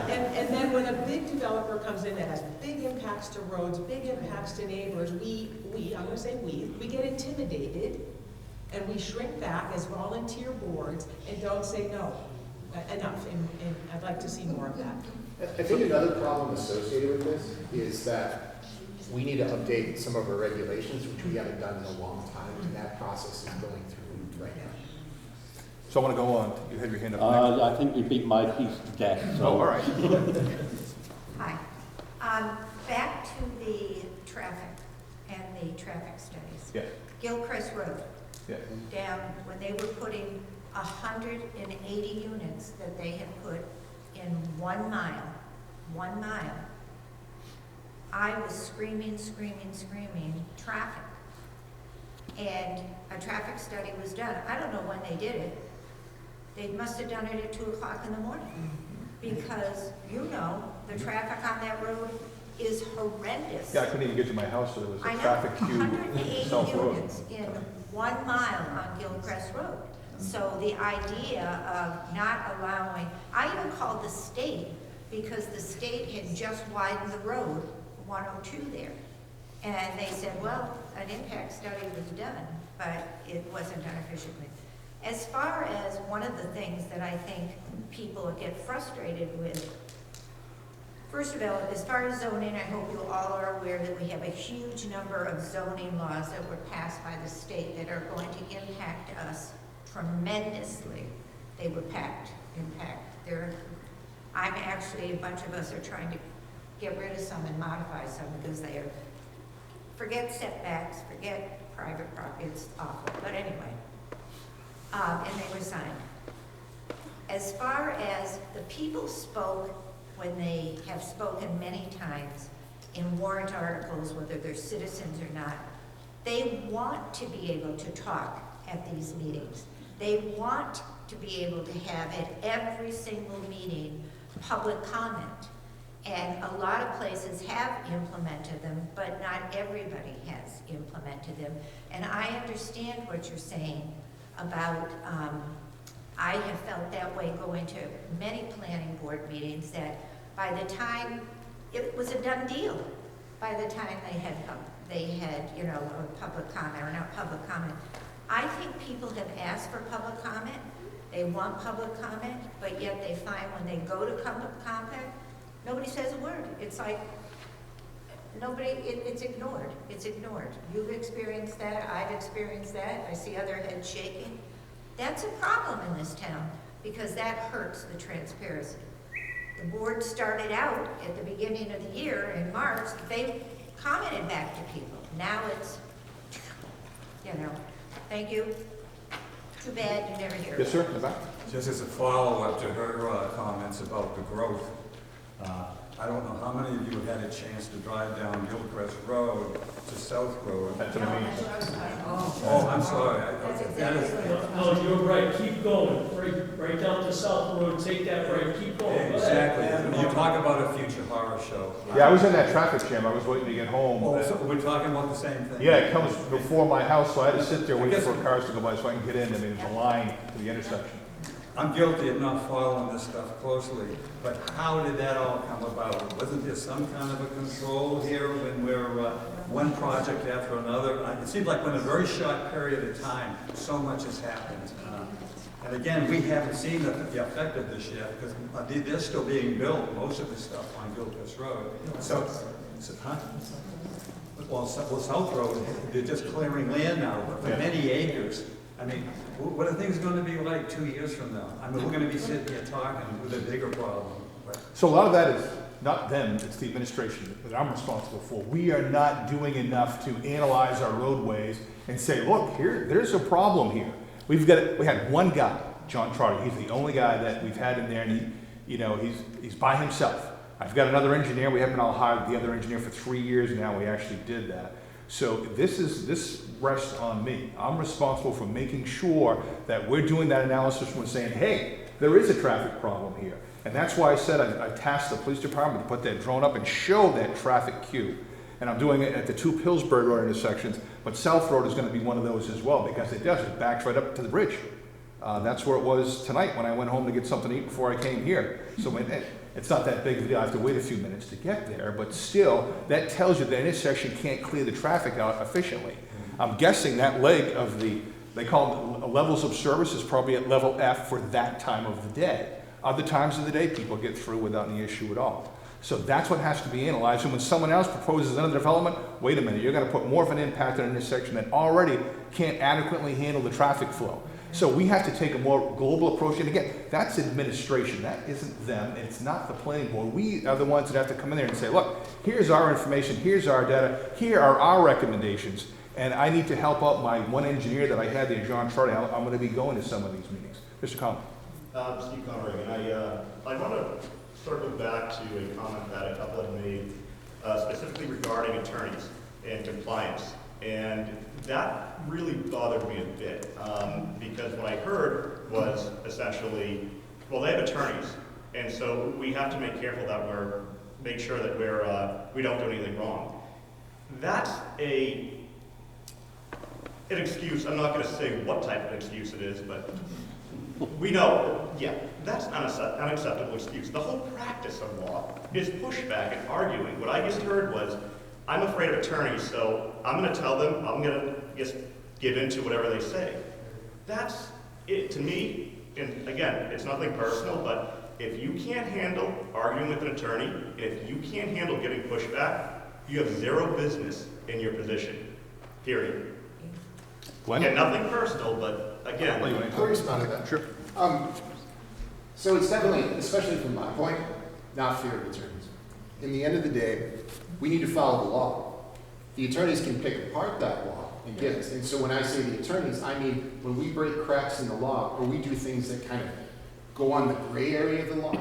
And then when a big developer comes in that has big impacts to roads, big impacts to neighbors, I'm gonna say we get intimidated and we shrink back as volunteer boards and don't say no, enough, and I'd like to see more of that. I think another problem associated with this is that we need to update some of our regulations, which we haven't done in a long time, and that process is going through right now. So I want to go on. You had your hand up next. I think you beat my piece to death, so. Oh, all right. Hi. Back to the traffic and the traffic studies. Yeah. Gilchrist Road. Yeah. Down, when they were putting 180 units that they had put in 1 mile, I was screaming, traffic. And a traffic study was done. I don't know when they did it. They must have done it at 2 o'clock in the morning. Because, you know, the traffic on that road is horrendous. Yeah, I couldn't even get to my house, so there was a I know, traffic queue 180 South Road. units in 1 mile on Gilchrist Road. So the idea of not allowing, I even called the state because the state had just widened the road, 102 there. And they said, well, an impact study was done, but it wasn't done efficiently. As far as one of the things that I think people get frustrated with, first of all, as far as zoning, I hope you all are aware that we have a huge number of zoning laws that were passed by the state that are going to impact us tremendously. They will impact. I'm actually, a bunch of us are trying to get rid of some and modify some because they are, forget setbacks, forget private property, it's awful, but anyway. And they were signed. As far as the people spoke when they have spoken many times in warrant articles, whether they're citizens or not, they want to be able to talk at these meetings. They want to be able to have at every single meeting public comment. And a lot of places have implemented them, but not everybody has implemented them. And I understand what you're saying about, I have felt that way going to many planning board meetings, that by the time, it was a done deal. By the time they had, you know, a public comment, or not public comment. I think people have asked for public comment, they want public comment, but yet they find when they go to public comment, nobody says a word. It's like, nobody, it's ignored, it's ignored. You've experienced that, I've experienced that, I see other heads shaking. That's a problem in this town, because that hurts the transparency. The board started out at the beginning of the year, in March, they commented back to people. Now it's, you know, thank you. Too bad you never hear it. Yes, sir, in the back. Just as a follow-up to her comments about the growth, I don't know how many of you have had a chance to drive down Gilchrist Road to South Road. That's what I mean. Oh, I'm sorry. That is, No, you're right, keep going, right down to South Road, take that right, keep going. exactly. You talk about a future horror show. Yeah, I was in that traffic jam. I was waiting to get home. Oh, so we're talking about the same thing? Yeah, it comes before my house, so I had to sit there waiting for cars to go by so I can get in. I mean, there's a line to the intersection. I'm guilty of not following this stuff closely, but how did that all come about? Wasn't there some kind of a control here when we're one project after another? It seems like in a very short period of time, so much has happened. And again, we haven't seen the effect of this yet, because they're still being built, most of the stuff on Gilchrist Road. So, huh? Well, South Road, they're just clearing land now for many acres. I mean, what are things going to be like 2 years from now? I mean, we're going to be sitting here talking with a bigger problem. But So a lot of that is not them, it's the administration that I'm responsible for. We are not doing enough to analyze our roadways and say, look, there's a problem here. We had one guy, John Trotter. He's the only guy that we've had in there, and he's by himself. I've got another engineer. We haven't all hired the other engineer for 3 years now. We actually did that. So this rests on me. I'm responsible for making sure that we're doing that analysis when we're saying, hey, there is a traffic problem here. And that's why I said I tasked the police department to put that drone up and show that traffic queue. And I'm doing it at the two Pillsbury Road intersections, but South Road is going to be one of those as well, because it backs right up to the bridge. That's where it was tonight when I went home to get something to eat before I came here. So it's not that big of a deal. I have to wait a few minutes to get there, but still, that tells you the intersection can't clear the traffic out efficiently. I'm guessing that leg of they call it levels of service, is probably at level F for that time of the day. Other times of the day, people get through without any issue at all. So that's what has to be analyzed. And when someone else proposes another development, wait a minute, you're going to put more of an impact on an intersection that already can't adequately handle the traffic flow. So we have to take a more global approach. And again, that's administration. That isn't them. It's not the planning board. We are the ones that have to come in there and say, look, here's our information. Here's our data. Here are our recommendations. And I need to help out my one engineer that I had there, John Trotter. I'm going to be going to some of these meetings. Mr. Conley. Steve Conroy, and I want to circle back to a comment that a couple have made, specifically regarding attorneys and compliance. And that really bothered me a bit, because what I heard was essentially, well, they have attorneys, and so we have to make careful that make sure that we don't do anything wrong. That's an excuse. I'm not going to say what type of excuse it is, but we know, yeah, that's an unacceptable excuse. The whole practice of law is pushback and arguing. What I just heard was, I'm afraid of attorneys, so I'm going to tell them, I'm going to just give in to whatever they say. That's it to me. And again, it's nothing personal, but if you can't handle arguing with an attorney, if you can't handle getting pushback, you have zero business in your position, period. Glenn? Again, nothing personal, but again. I'll respond to that. Sure. So it's definitely, especially from my point, not fear of attorneys. In the end of the day, we need to follow the law. The attorneys can pick apart that law and get us. And so when I say the attorneys, I mean when we break cracks in the law or we do things that kind of go on the gray area of the law,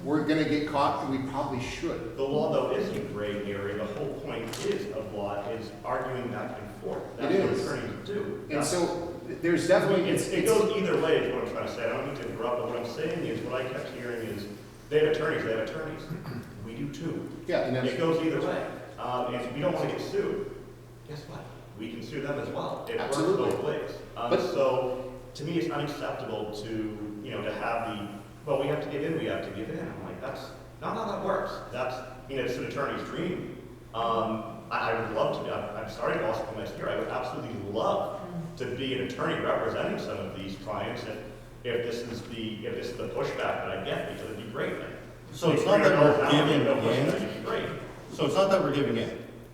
we're gonna get caught, and we probably should. The law, though, is a gray area. The whole point of law is arguing back and forth. That's It what is. attorneys do. And so there's definitely, It goes either way is what I'm trying to say. I don't mean to interrupt, but what I'm saying is, what I kept hearing is, they have attorneys. We do too. Yeah, and It goes either way. And if we don't want to get sued, guess what? We can sue them as well. It works Absolutely. both ways. So, to me, it's unacceptable to, to have well, we have to give in, I'm like, that's not how that works. That's, it's an attorney's dream. I would love to, I'm sorry to also come next year, I would absolutely love to be an attorney representing some of these clients if this is the pushback that I get, because it'd be great. So it's not that we're giving no pushback, in. it'd be great. So it's not that we're giving in.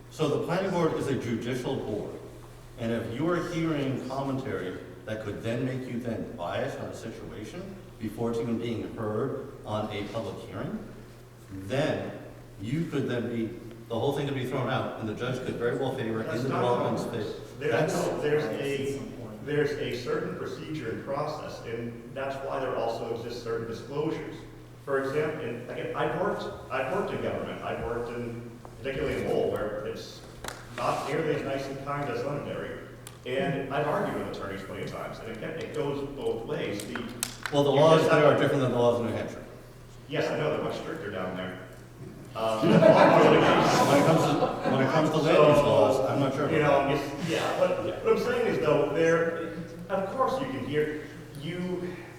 So the planning board is a judicial board. And if you are hearing commentary that could then make you then biased on a situation before it's even being heard on a public hearing, then you could then be, the whole thing could be thrown out and the judge could very well favor it in the development's favor. There's a certain procedure and process, and that's why there also exist certain disclosures. For example, and again, I've worked in government. I've worked particularly in Lowell, where it's not nearly as nice and kind as Londonderry. And I've argued with attorneys plenty of times, and again, it goes both ways. Well, the laws there are different than the laws in New Hampshire. Yes, I know, they're much stricter down there. When it comes to land use laws, I'm not sure. But what I'm saying is, though, of course you can hear,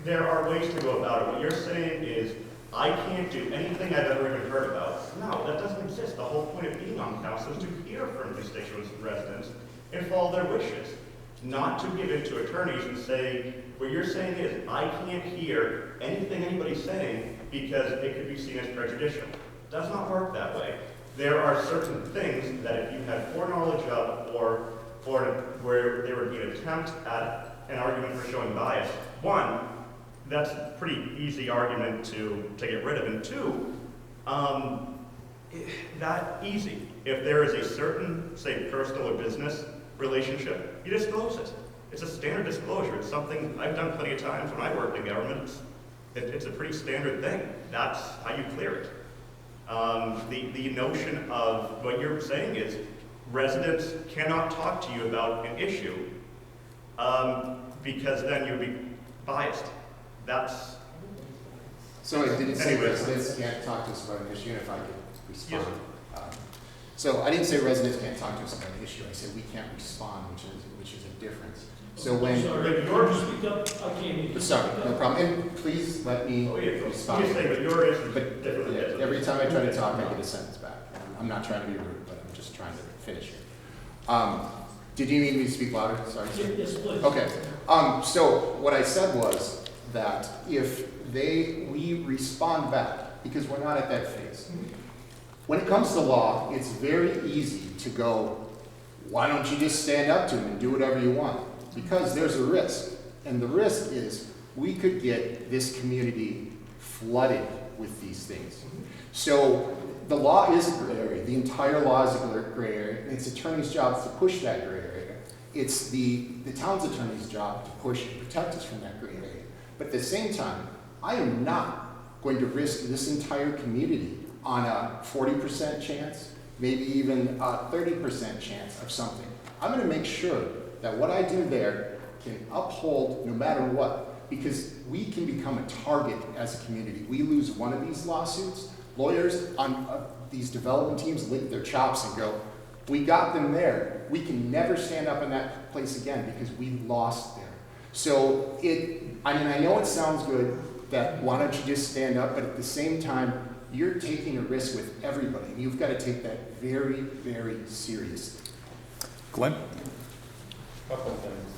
there are ways to go about it. What you're saying is, I can't do anything I've ever even heard about. No, that doesn't exist. The whole point of being on council is to hear from constituents and residents and follow their wishes, not to give in to attorneys and say, what you're saying is, I can't hear anything anybody's saying because it could be seen as prejudicial. It does not work that way. There are certain things that if you had foreknowledge of or where there would be an attempt at an argument for showing bias, one, that's a pretty easy argument to get rid of, and two, that easy. If there is a certain, say, personal or business relationship, you disclose it. It's a standard disclosure. It's something I've done plenty of times when I worked in government. It's a pretty standard thing. That's how you clear it. The notion of what you're saying is residents cannot talk to you about an issue because then you'd be biased. So it didn't say Anyways. residents can't talk to us about an issue, and if I could respond. So I didn't say residents can't talk to us about an issue, I said we can't respond, which is a difference. So when. Sorry, could you speak up? I can't hear you. Sorry, no problem, and please let me respond. You say, but your issue is But different. yeah, every time I try to talk, I get a sentence back. I'm not trying to be rude, but I'm just trying to finish here. Did you need me to speak louder? Sorry. Sir. Yes, please. Okay. So what I said was that if we respond back, because we're not at that phase. When it comes to law, it's very easy to go, why don't you just stand up to them and do whatever you want? Because there's a risk. And the risk is we could get this community flooded with these things. So the law is a gray area. The entire law is a gray area. And it's attorney's job to push that gray area. It's the town's attorney's job to push and protect us from that gray area. But at the same time, I am not going to risk this entire community on a 40% chance, maybe even a 30% chance of something. I'm going to make sure that what I do there can uphold no matter what, because we can become a target as a community. We lose one of these lawsuits, lawyers on these development teams lick their chops and go, we got them there. We can never stand up in that place again because we lost there. So I know it sounds good that why don't you just stand up, but at the same time, you're taking a risk with everybody. You've got to take that very, very seriously. Glenn? Couple of things.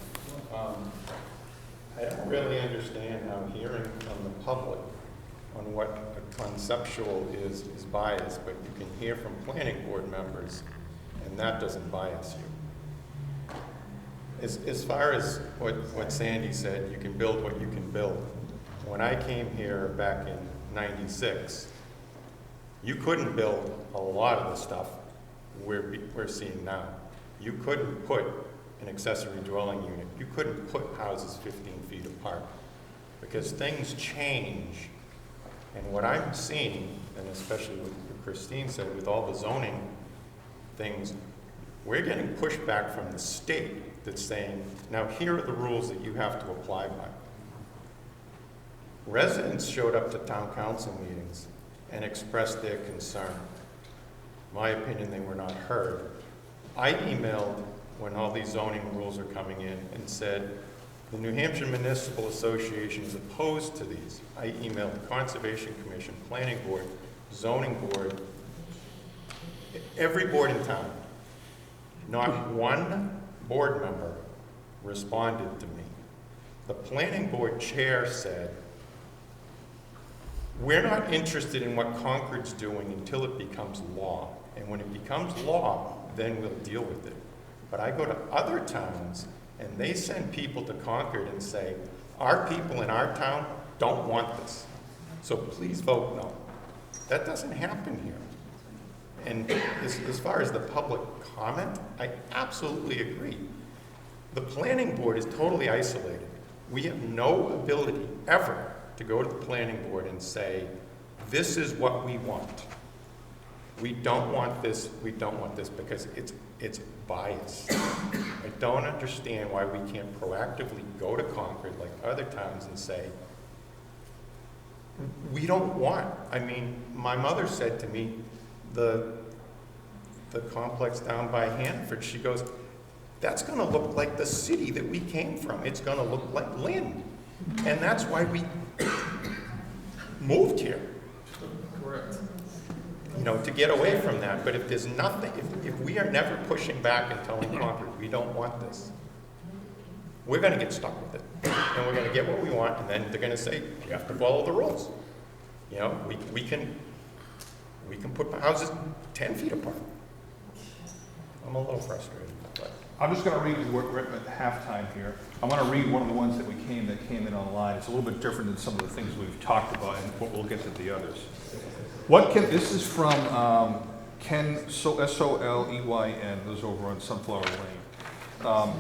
I don't really understand how hearing from the public on what a conceptual is biased, but you can hear from planning board members, and that doesn't bias you. As far as what Sandy said, you can build what you can build. when I came here back in '96, you couldn't build a lot of the stuff we're seeing now. You couldn't put an accessory dwelling unit. You couldn't put houses 15 feet apart because things change. And what I'm seeing, and especially what Christine said, with all the zoning things, we're getting pushback from the state that's saying, now here are the rules that you have to apply by. Residents showed up to town council meetings and expressed their concern. My opinion, they were not heard. I emailed when all these zoning rules are coming in and said, the New Hampshire Municipal Association is opposed to these. I emailed the Conservation Commission, Planning Board, Zoning Board, every board in town. Not one board member responded to me. The Planning Board chair said, we're not interested in what Concord's doing until it becomes law. And when it becomes law, then we'll deal with it. But I go to other towns and they send people to Concord and say, our people in our town don't want this. So please vote no. That doesn't happen here. And as far as the public comment, I absolutely agree. The planning board is totally isolated. We have no ability ever to go to the planning board and say, this is what we want. We don't want this, because it's biased. I don't understand why we can't proactively go to Concord like other towns and say, we don't want, I mean, my mother said to me, the complex down by Hanford, she goes, that's gonna look like the city that we came from. It's gonna look like Lynn. And that's why we moved here. Correct. You know, to get away from that. But if there's nothing, if we are never pushing back and telling Concord, we don't want this, we're gonna get stuck with it. And we're gonna get what we want, and then they're gonna say, you have to follow the rules. You know, we can put houses 10 feet apart. I'm a little frustrated. But. I'm just going to read, we're at halftime here. I'm going to read one of the ones that came in online. It's a little bit different than some of the things we've talked about, and we'll get to the others. This is from Ken, Soleyn, lives over on Sunflower Lane.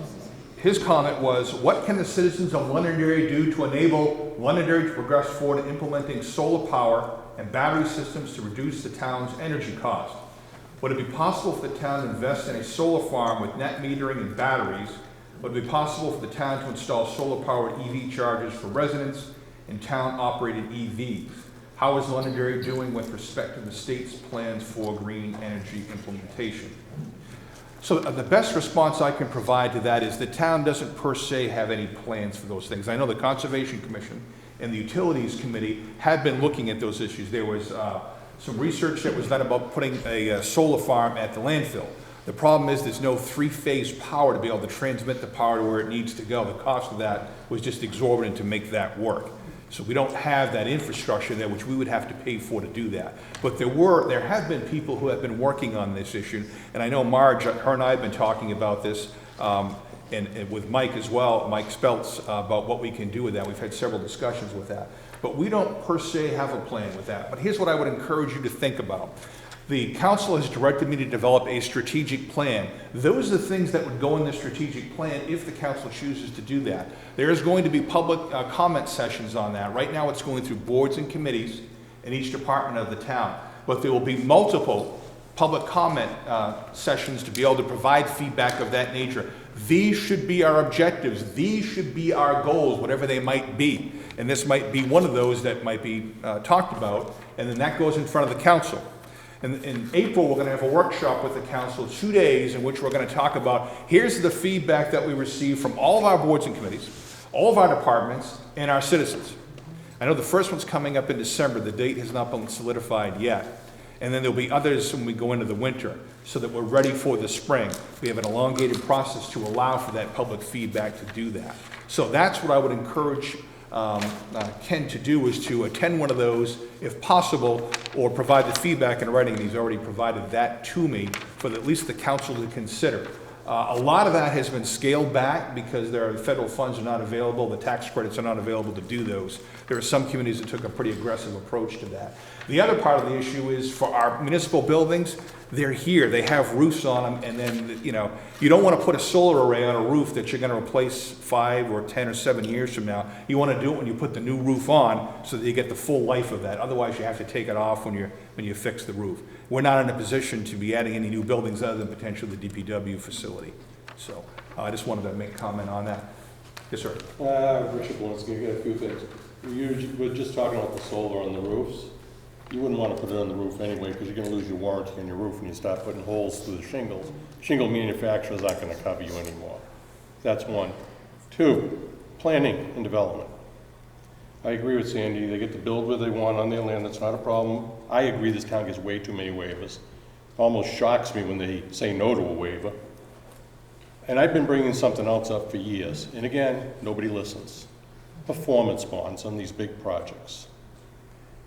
His comment was, what can the citizens of Londonderry do to enable Londonderry to progress forward in implementing solar power and battery systems to reduce the town's energy cost? Would it be possible for the town to invest in a solar farm with net metering and batteries? Would it be possible for the town to install solar-powered EV chargers for residents and town-operated EVs? How is Londonderry doing with respect to the state's plans for green energy implementation? So the best response I can provide to that is the town doesn't per se have any plans for those things. I know the Conservation Commission and the Utilities Committee had been looking at those issues. There was some research that was done about putting a solar farm at the landfill. The problem is there's no three-phase power to be able to transmit the power to where it needs to go. The cost of that was just exorbitant to make that work. So we don't have that infrastructure there, which we would have to pay for to do that. But there have been people who have been working on this issue, and I know Marge, her and I have been talking about this, and with Mike as well, Mike Speltz, about what we can do with that. We've had several discussions with that. But we don't per se have a plan with that. But here's what I would encourage you to think about. The council has directed me to develop a strategic plan. Those are the things that would go in the strategic plan if the council chooses to do that. There is going to be public comment sessions on that. Right now it's going through boards and committees in each department of the town. But there will be multiple public comment sessions to be able to provide feedback of that nature. These should be our objectives. These should be our goals, whatever they might be. And this might be one of those that might be talked about, and then that goes in front of the council. And in April, we're going to have a workshop with the council, 2 days, in which we're going to talk about, here's the feedback that we receive from all of our boards and committees, all of our departments, and our citizens. I know the first one's coming up in December. The date has not been solidified yet. And then there'll be others when we go into the winter, so that we're ready for the spring. We have an elongated process to allow for that public feedback to do that. So that's what I would encourage Ken to do, is to attend one of those if possible, or provide the feedback in writing. He's already provided that to me for at least the council to consider. A lot of that has been scaled back because the federal funds are not available, the tax credits are not available to do those. There are some communities that took a pretty aggressive approach to that. The other part of the issue is for our municipal buildings, they're here, they have roofs on them, and then, you know, you don't want to put a solar array on a roof that you're going to replace 5 or 10 or 7 years from now. You want to do it when you put the new roof on so that you get the full life of that. Otherwise, you have to take it off when you fix the roof. We're not in a position to be adding any new buildings other than potentially the DPW facility. So I just wanted to make a comment on that. Yes, sir. Richard Walensky, I got a few things. We're just talking about the solar on the roofs. You wouldn't want to put it on the roof anyway because you're going to lose your warranty on your roof when you start putting holes through the shingles. Shingle manufacturers aren't going to cover you anymore. That's one. 2, planning and development. I agree with Sandy. They get to build where they want on their land. That's not a problem. I agree this town gets way too many waivers. It almost shocks me when they say no to a waiver. And I've been bringing something else up for years. And again, nobody listens. Performance bonds on these big projects.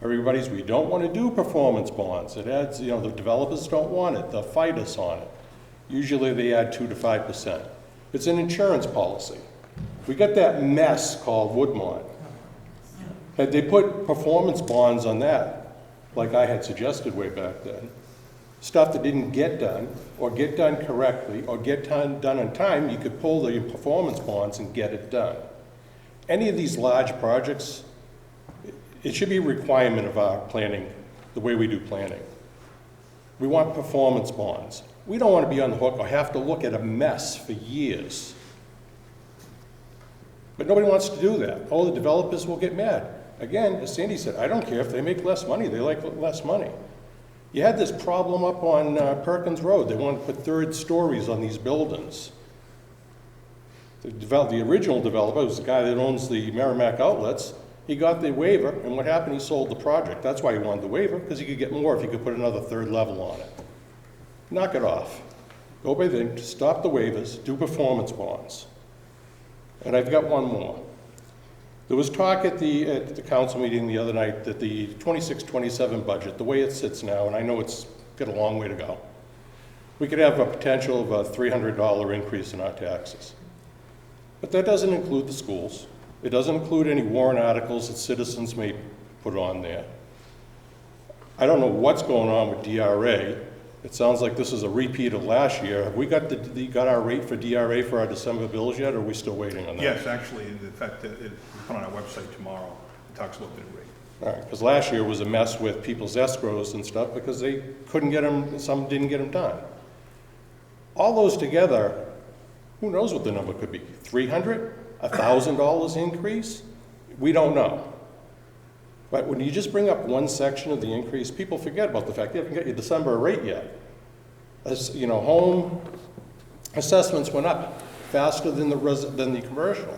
We don't want to do performance bonds. It adds, the developers don't want it. They'll fight us on it. Usually they add 2 to 5%. It's an insurance policy. We got that mess called Woodmont. Had they put performance bonds on that, like I had suggested way back then, stuff that didn't get done, or get done correctly, or get done on time, you could pull the performance bonds and get it done. Any of these large projects, it should be a requirement of our planning, the way we do planning. We want performance bonds. We don't want to be on the hook or have to look at a mess for years. But nobody wants to do that. Oh, the developers will get mad. Again, as Sandy said, I don't care if they make less money. They like less money. You had this problem up on Perkins Road. They wanted to put 3rd stories on these buildings. The original developer was the guy that owns the Merrimack Outlets. He got the waiver, and what happened? He sold the project. That's why he wanted the waiver, because he could get more if he could put another 3rd level on it. Knock it off. Go by then, stop the waivers, do performance bonds. And I've got one more. There was talk at the council meeting the other night that the 26-27 budget, the way it sits now, and I know it's got a long way to go, we could have a potential of a $300 increase in our taxes. But that doesn't include the schools. It doesn't include any warrant articles that citizens may put on there. I don't know what's going on with DRA. It sounds like this is a repeat of last year. Have we got our rate for DRA for our December bills yet, or are we still waiting on that? Yes, actually, in fact, it's put on our website tomorrow. It talks about the rate. All right, because last year was a mess with people's escrows and stuff because they couldn't get them, some didn't get them done. All those together, who knows what the number could be? $300? $1,000 increase? We don't know. But when you just bring up one section of the increase, people forget about the fact you haven't got your December rate yet. As you know, home assessments went up faster than the commercial.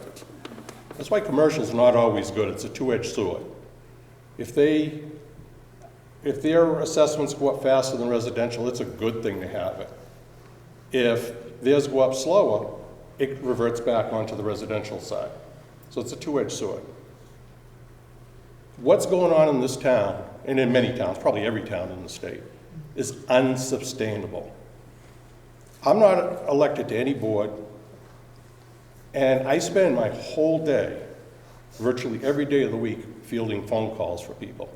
That's why commercial's not always good. It's a two-edged sword. If their assessments go up faster than residential, it's a good thing to have it. If theirs go up slower, it reverts back onto the residential side. So it's a two-edged sword. What's going on in this town, and in many towns, probably every town in the state, is unsustainable. I'm not elected to any board, and I spend my whole day, virtually every day of the week, fielding phone calls for people.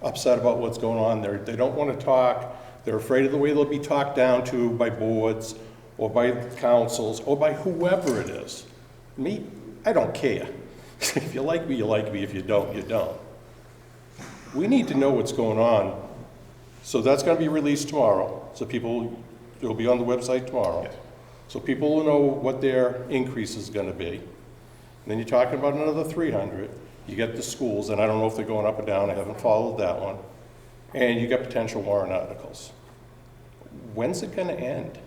Upset about what's going on there. They don't want to talk. They're afraid of the way they'll be talked down to by boards, or by councils, or by whoever it is. Me, I don't care. If you like me, you like me. If you don't, you don't. We need to know what's going on. So that's going to be released tomorrow. So people, it'll be on the website tomorrow. Yes. So people will know what their increase is going to be. And then you're talking about another 300. You get the schools, and I don't know if they're going up or down. I haven't followed that one. And you get potential warrant articles. When's it going to end?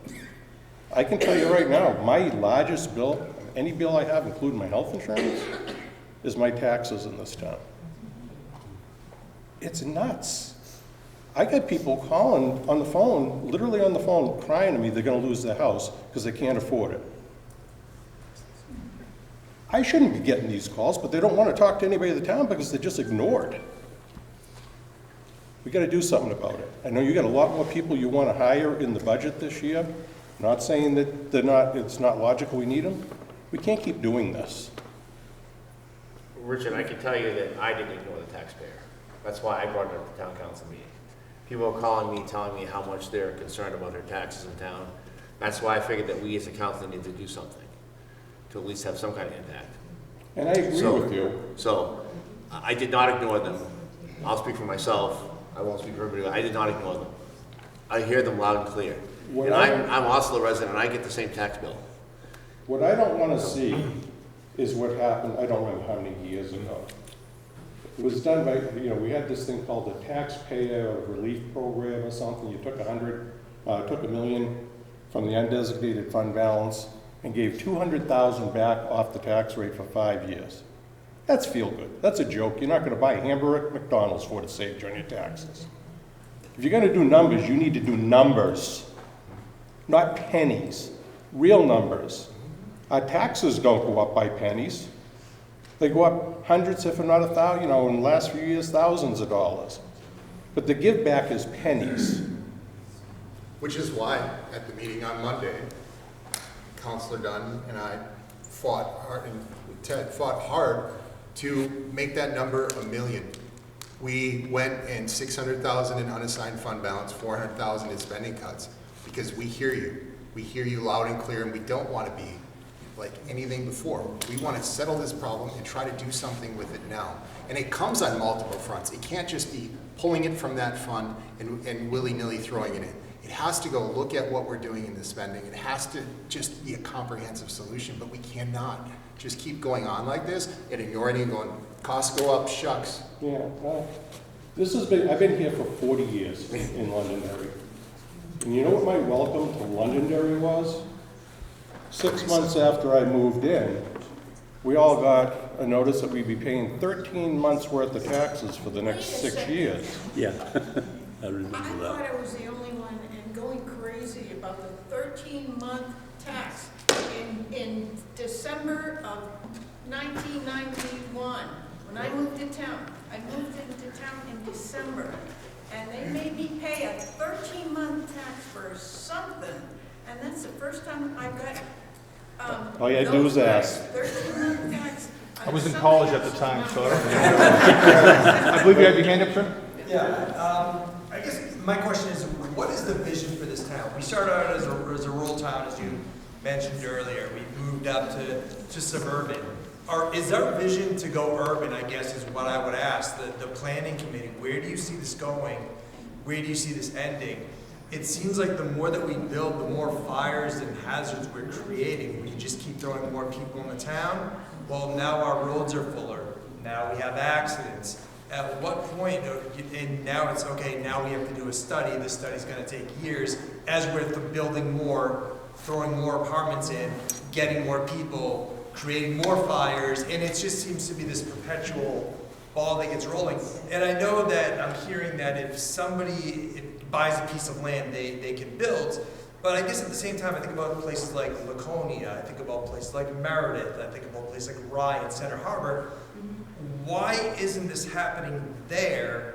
I can tell you right now, my largest bill, any bill I have, including my health insurance, is my taxes in this town. It's nuts. I get people calling on the phone, literally on the phone, crying to me they're going to lose their house because they can't afford it. I shouldn't be getting these calls, but they don't want to talk to anybody in the town because they're just ignored. We got to do something about it. I know you got a lot more people you want to hire in the budget this year. Not saying that they're not, it's not logical we need them. We can't keep doing this. Richard, I can tell you that I didn't ignore the taxpayer. That's why I brought it up at the town council meeting. People are calling me, telling me how much they're concerned about their taxes in town. That's why I figured that we as a council need to do something, to at least have some kind of impact. And I agree with you. So, I did not ignore them. I'll speak for myself. I won't speak for everybody. I did not ignore them. I hear them loud and clear. And I'm also a resident, and I get the same tax bill. What I don't want to see is what happened, I don't remember how many years ago. It was done by, we had this thing called the Taxpayer Relief Program or something. You took took $1 million from the undesignated fund balance and gave $200,000 back off the tax rate for 5 years. That's feel good. That's a joke. You're not going to buy a hamburger at McDonald's for to save on your taxes. If you're going to do numbers, you need to do numbers, not pennies, real numbers. Our taxes don't go up by pennies. They go up hundreds, if not in the last few years, thousands of dollars. But the give back is pennies. Which is why, at the meeting on Monday, Councilor Dunn and I fought hard, and Ted fought hard to make that number $1 million. We went in $600,000 in unassigned fund balance, $400,000 in spending cuts, because we hear you. We hear you loud and clear, and we don't want to be like anything before. We want to settle this problem and try to do something with it now. And it comes on multiple fronts. It can't just be pulling it from that fund and willy-nilly throwing it in. It has to go look at what we're doing in the spending. It has to just be a comprehensive solution, but we cannot just keep going on like this and ignoring it and going, costs go up, shucks. Yeah, well, I've been here for 40 years in Londonderry. And you know what my welcome to Londonderry was? 6 months after I moved in, we all got a notice that we'd be paying 13 months worth of taxes for the next 6 years. Yeah, I remember I that. thought I was the only one and going crazy about the 13-month tax. In December of 1991, when I moved to town, I moved into town in December, and they made me pay a 13-month tax for something, and that's the first time I got All you had to do was ask. 13-month tax. I was in college at the time, so I don't know. I believe you have your hand up, sir? Yeah, I guess my question is, what is the vision for this town? We started out as a rural town, as you mentioned earlier. We moved up to suburban. Is our vision to go urban, I guess, is what I would ask the planning committee. Where do you see this going? Where do you see this ending? It seems like the more that we build, the more fires and hazards we're creating. We just keep throwing more people in the town. Well, now our roads are fuller. Now we have accidents. At what point, and now it's okay, now we have to do a study. The study's going to take years. As we're building more, throwing more apartments in, getting more people, creating more fires, and it just seems to be this perpetual ball that gets rolling. And I know that I'm hearing that if somebody buys a piece of land, they can build. But I guess at the same time, I think about places like Laconia, I think about places like Meredith, I think about places like Rye and Center Harbor. Why isn't this happening there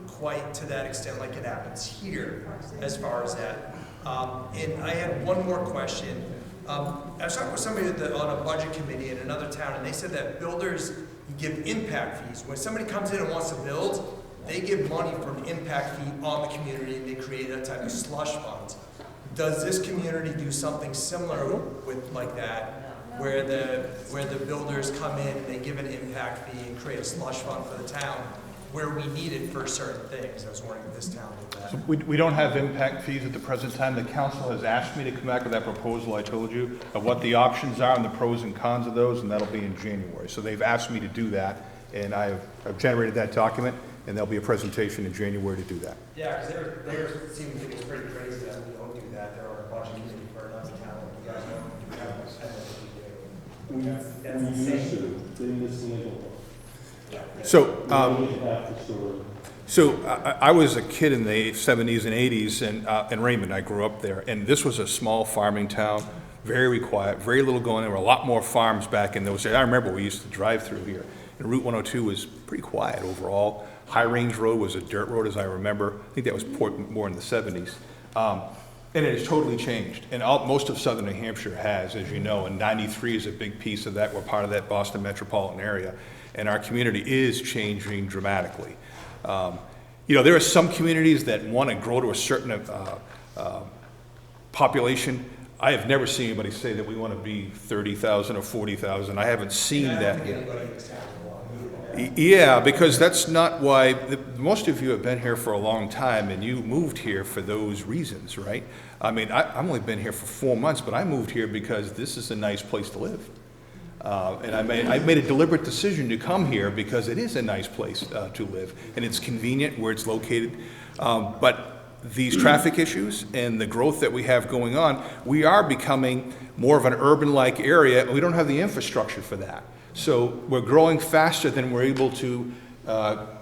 quite to that extent like it happens here as far as that? And I had one more question. I was talking with somebody on a budget committee in another town, and they said that builders give impact fees. When somebody comes in and wants to build, they give money for an impact fee on the community, and they create a type of slush fund. Does this community do something similar with like that, where the builders come in and they give an impact fee and create a slush fund for the town where we need it for certain things? I was wondering if this town did that. So we don't have impact fees at the present time. The council has asked me to come back with that proposal I told you of what the options are and the pros and cons of those, and that'll be in January. So they've asked me to do that, and I've generated that document, and there'll be a presentation in January to do that. Yeah, because they were seeming to think it's pretty crazy that we don't do that. There are a bunch of community for another town. You guys don't do that much spend that we do. That's insane. They mishandle So, I was a kid in the 70s and 80s in Raymond. I grew up there, and this was a small farming town, very quiet, very little going on. There were a lot more farms back in those days. I remember we used to drive through here, and Route 102 was pretty quiet overall. High Range Road was a dirt road, as I remember. I think that was more in the 70s. And it has totally changed, and most of southern New Hampshire has, as you know, and 93 is a big piece of that. We're part of that Boston metropolitan area, and our community is changing dramatically. You know, there are some communities that want to grow to a certain population. I have never seen anybody say that we want to be 30,000 or 40,000. I haven't seen that yet. Yeah, because that's not why, most of you have been here for a long time, and you moved here for those reasons, right? I mean, I've only been here for 4 months, but I moved here because this is a nice place to live. And I made a deliberate decision to come here because it is a nice place to live, and it's convenient where it's located. But these traffic issues and the growth that we have going on, we are becoming more of an urban-like area, and we don't have the infrastructure for that. So we're growing faster than we're able to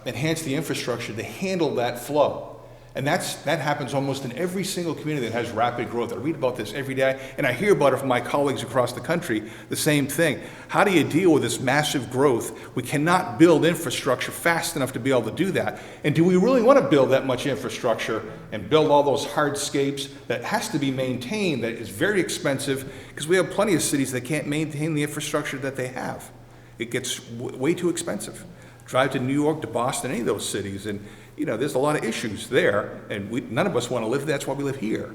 enhance the infrastructure to handle that flow. And that happens almost in every single community that has rapid growth. I read about this every day, and I hear about it from my colleagues across the country, the same thing. How do you deal with this massive growth? We cannot build infrastructure fast enough to be able to do that. And do we really want to build that much infrastructure and build all those hardscapes that has to be maintained, that is very expensive, because we have plenty of cities that can't maintain the infrastructure that they have. It gets way too expensive. Drive to New York, to Boston, any of those cities, and you know, there's a lot of issues there, and none of us want to live there. That's why we live here.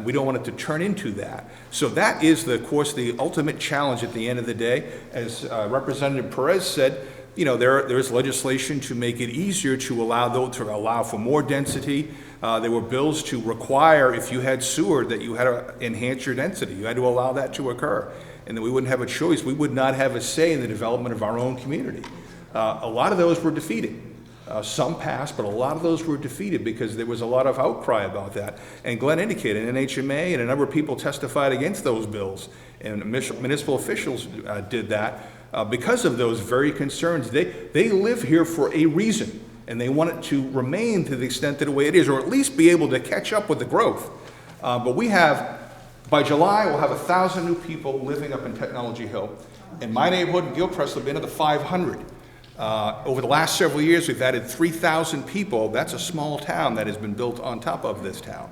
We don't want it to turn into that. So that is, of course, the ultimate challenge at the end of the day. As Representative Perez said, you know, there is legislation to make it easier to allow for more density. There were bills to require, if you had sewer, that you had to enhance your density. You had to allow that to occur, and that we wouldn't have a choice. We would not have a say in the development of our own community. A lot of those were defeated. Some passed, but a lot of those were defeated because there was a lot of outcry about that. And Glenn indicated, NHMA and a number of people testified against those bills, and municipal officials did that because of those very concerns. They live here for a reason, and they want it to remain to the extent that the way it is, or at least be able to catch up with the growth. But we have, by July, we'll have 1,000 new people living up in Technology Hill. In my neighborhood in Gilchrist, we've been to 500. Over the last several years, we've added 3,000 people. That's a small town that has been built on top of this town.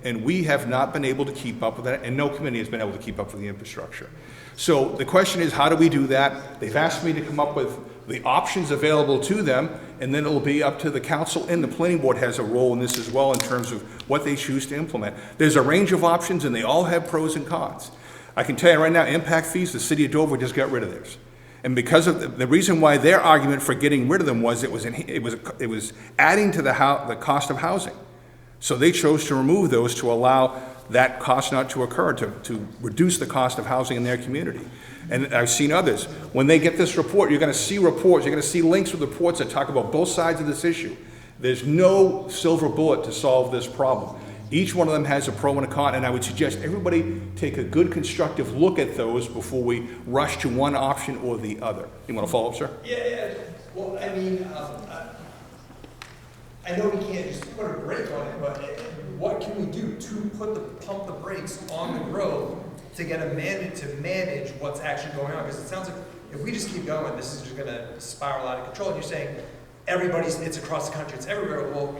And we have not been able to keep up with that, and no community has been able to keep up with the infrastructure. So the question is, how do we do that? They've asked me to come up with the options available to them, and then it'll be up to the council, and the planning board has a role in this as well in terms of what they choose to implement. There's a range of options, and they all have pros and cons. I can tell you right now, impact fees, the city of Dover just got rid of theirs. And because of the reason why their argument for getting rid of them was it was adding to the cost of housing. So they chose to remove those to allow that cost not to occur, to reduce the cost of housing in their community. And I've seen others. When they get this report, you're going to see reports, you're going to see links with reports that talk about both sides of this issue. There's no silver bullet to solve this problem. Each one of them has a pro and a con, and I would suggest everybody take a good constructive look at those before we rush to one option or the other. You want to follow up, sir? Yeah. Well, I mean, I know we can't just put a brake on it, but what can we do to pump the brakes on the growth to get to manage what's actually going on? Because it sounds like if we just keep going, this is just going to spiral out of control. And you're saying it's across the country, it's everywhere. Well,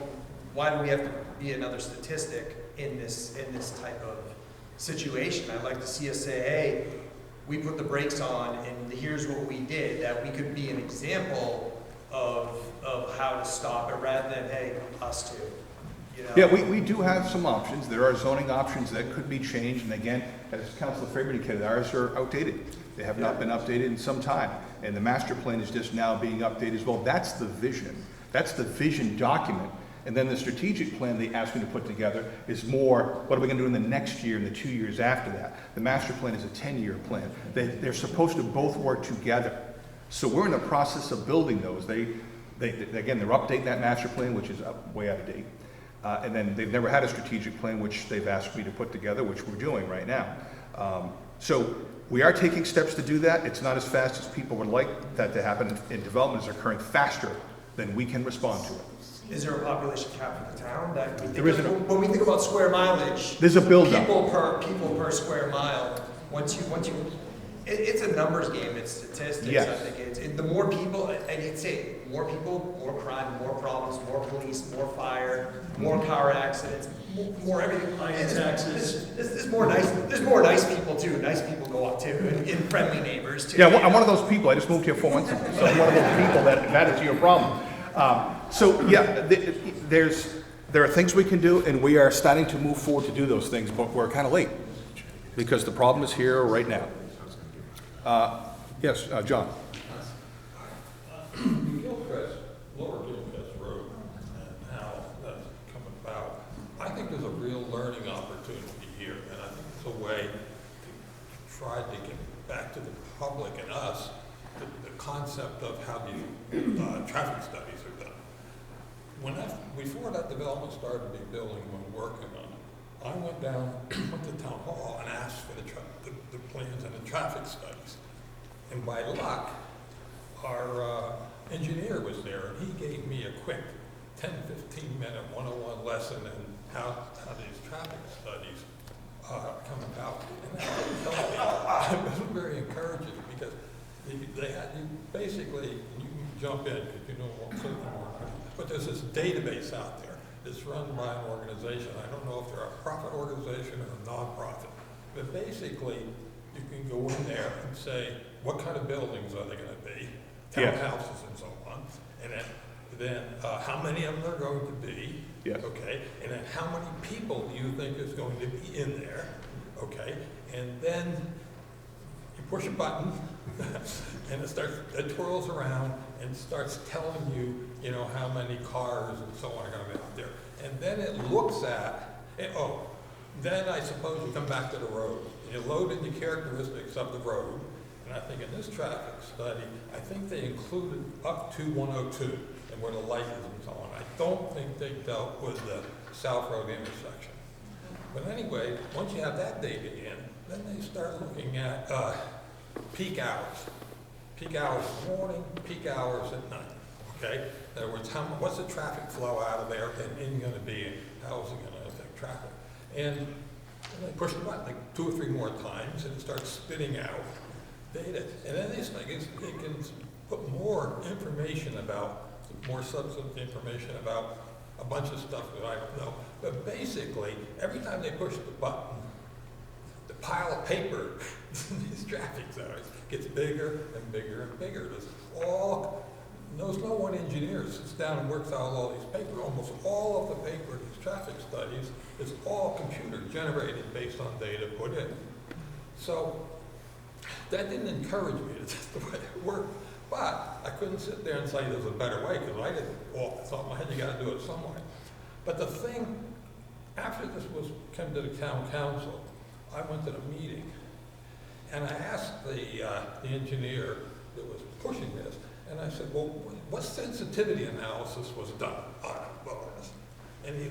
why do we have to be another statistic in this type of situation? I'd like to see us say, hey, we put the brakes on, and here's what we did. That we could be an example of how to stop it, rather than, hey, us too. You know? Yeah, we do have some options. There are zoning options that could be changed, and again, as Councilor Faber indicated, ours are outdated. They have not been updated in some time, and the master plan is just now being updated as well. That's the vision. That's the vision document. And then the strategic plan they asked me to put together is more, what are we going to do in the next year and the 2 years after that? The master plan is a 10-year plan. They're supposed to both work together. So we're in the process of building those. Again, they're updating that master plan, which is way out of date. And then they've never had a strategic plan, which they've asked me to put together, which we're doing right now. So we are taking steps to do that. It's not as fast as people would like that to happen, and development is occurring faster than we can respond to it. Is there a population cap for the town? There isn't. When we think about square mileage, there's a build-up. People per square mile. Once you it's a numbers game, it's statistics, Yes. I think the more people, and it's more people, more crime, more problems, more police, more fire, more car accidents, more everything. Higher taxes. There's more nice people too, nice people go up too, and friendly neighbors too. Yeah, I'm one of those people, I just moved here 4 months ago, so I'm one of those people that is your problem. There are things we can do, and we are starting to move forward to do those things, but we're kind of late, because the problem is here right now. Yes, John? Lower Gilchrist Road, and how that's come about. I think there's a real learning opportunity here, and I think it's a way to try to get back to the public and us the concept of how these traffic studies are done. Before that development started to be building and we were working on it, I went down to town hall and asked for the plans and the traffic studies. And by luck, our engineer was there, and he gave me a quick 10, 15-minute 101 lesson in how these traffic studies come about. And that really helped me. It was very encouraging, because they had you basically, you can jump in because you know what's in there, but there's this database out there. It's run by an organization. I don't know if they're a profit organization or a nonprofit, but basically you can go in there and say, what kind of buildings are they going to be? Townhouses and so on. And then how many of them are going to be? Yes. Okay. And then how many people do you think is going to be in there? Okay. And then you push a button and it twirls around and starts telling you, how many cars and so on are going to be out there. And then it looks at, then I suppose you come back to the road. And you load in the characteristics of the road. And I think in this traffic study, I think they included up to 102 and where the light is and so on. I don't think they dealt with the South Road intersection. But anyway, once you have that data in, then they start looking at peak hours. Peak hours in the morning, peak hours at night. Okay? In other words, what's the traffic flow out of there and going to be? How is it going to affect traffic? And they push the button like 2 or 3 more times, and it starts spitting out data. And then it can put more information more substantive information about a bunch of stuff that I don't know. But basically, every time they push the button, the pile of paper in these traffic centers gets bigger and bigger and bigger. There's no one engineer sits down and works out all these papers. Almost all of the paper in these traffic studies is all computer generated based on data put in. So that didn't encourage me. That's the way it worked. But I couldn't sit there and say there's a better way, because I didn't, off the top of my head, you got to do it some way. But the thing, after this came to the town council, I went to the meeting, and I asked the engineer that was pushing this, and I said, well, what sensitivity analysis was done on this? And he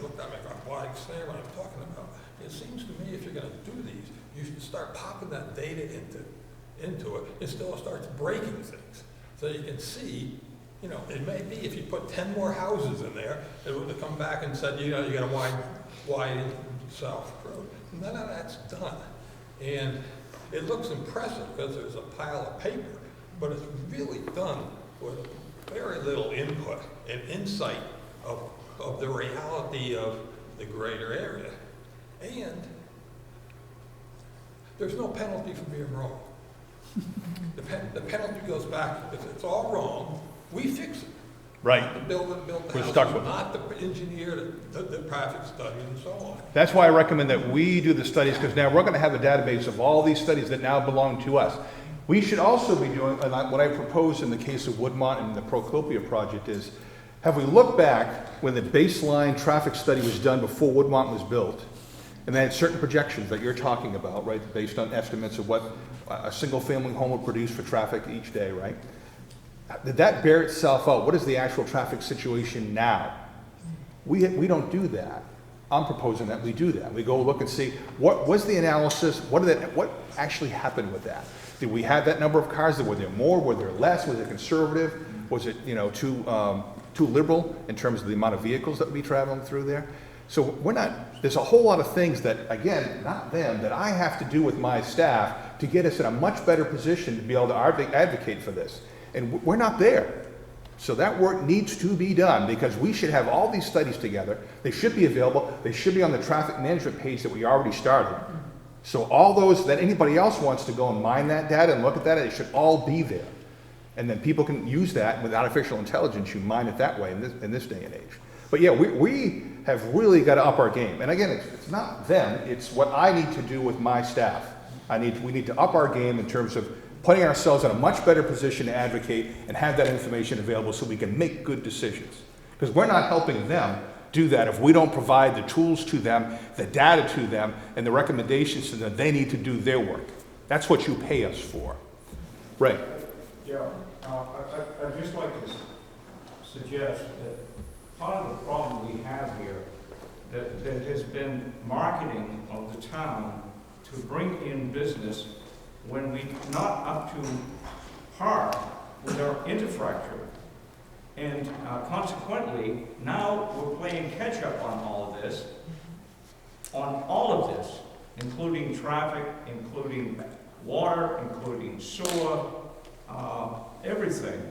looked at me like, well, I understand what I'm talking about. It seems to me if you're going to do these, you should start popping that data into it. It still starts breaking things. So you can see, it may be if you put 10 more houses in there, it would have come back and said, you got to widen South Road. None of that's done. And it looks impressive because there's a pile of paper, but it's really done with very little input and insight of the reality of the greater area. And there's no penalty for being wrong. The penalty goes back, if it's all wrong, we fix it. Right. The builder built the We're house, stuck with it. not the engineer, the traffic study and so on. That's why I recommend that we do the studies, because now we're going to have a database of all these studies that now belong to us. We should also be doing, and what I propose in the case of Woodmont and the Procopia project is, have we looked back when the baseline traffic study was done before Woodmont was built, and they had certain projections that you're talking about, right, based on estimates of what a single-family home would produce for traffic each day, right? Did that bear itself out? What is the actual traffic situation now? We don't do that. I'm proposing that we do that. We go look and see what was the analysis, what actually happened with that? Did we have that number of cars? Were there more? Were there less? Was it conservative? Was it too liberal in terms of the amount of vehicles that would be traveling through there? So there's a whole lot of things that, again, not them, that I have to do with my staff to get us in a much better position to be able to advocate for this. And we're not there. So that work needs to be done, because we should have all these studies together. They should be available. They should be on the traffic management page that we already started. So all those that anybody else wants to go and mine that data and look at that, it should all be there. And then people can use that with artificial intelligence. You mine it that way in this day and age. But yeah, we have really got to up our game. And again, it's not them. It's what I need to do with my staff. We need to up our game in terms of putting ourselves in a much better position to advocate and have that information available so we can make good decisions. Because we're not helping them do that if we don't provide the tools to them, the data to them, and the recommendations to them. They need to do their work. That's what you pay us for. Ray. Yeah, I'd just like to suggest that part of the problem we have here, that there has been marketing of the town to bring in business when we're not up to par with our infrastructure. And consequently, now we're playing catch up on all of this, including traffic, including water, including sewer, everything.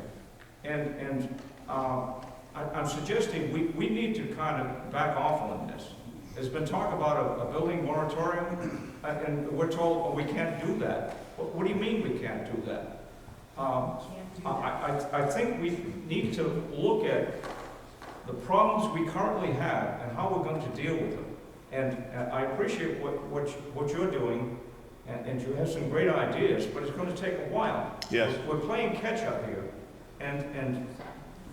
And I'm suggesting we need to kind of back off on this. There's been talk about a building moratorium, and we're told, oh, we can't do that. What do you mean we can't do that? I think we need to look at the problems we currently have and how we're going to deal with them. And I appreciate what you're doing, and you have some great ideas, but it's going to take a while. Yes. We're playing catch up here, and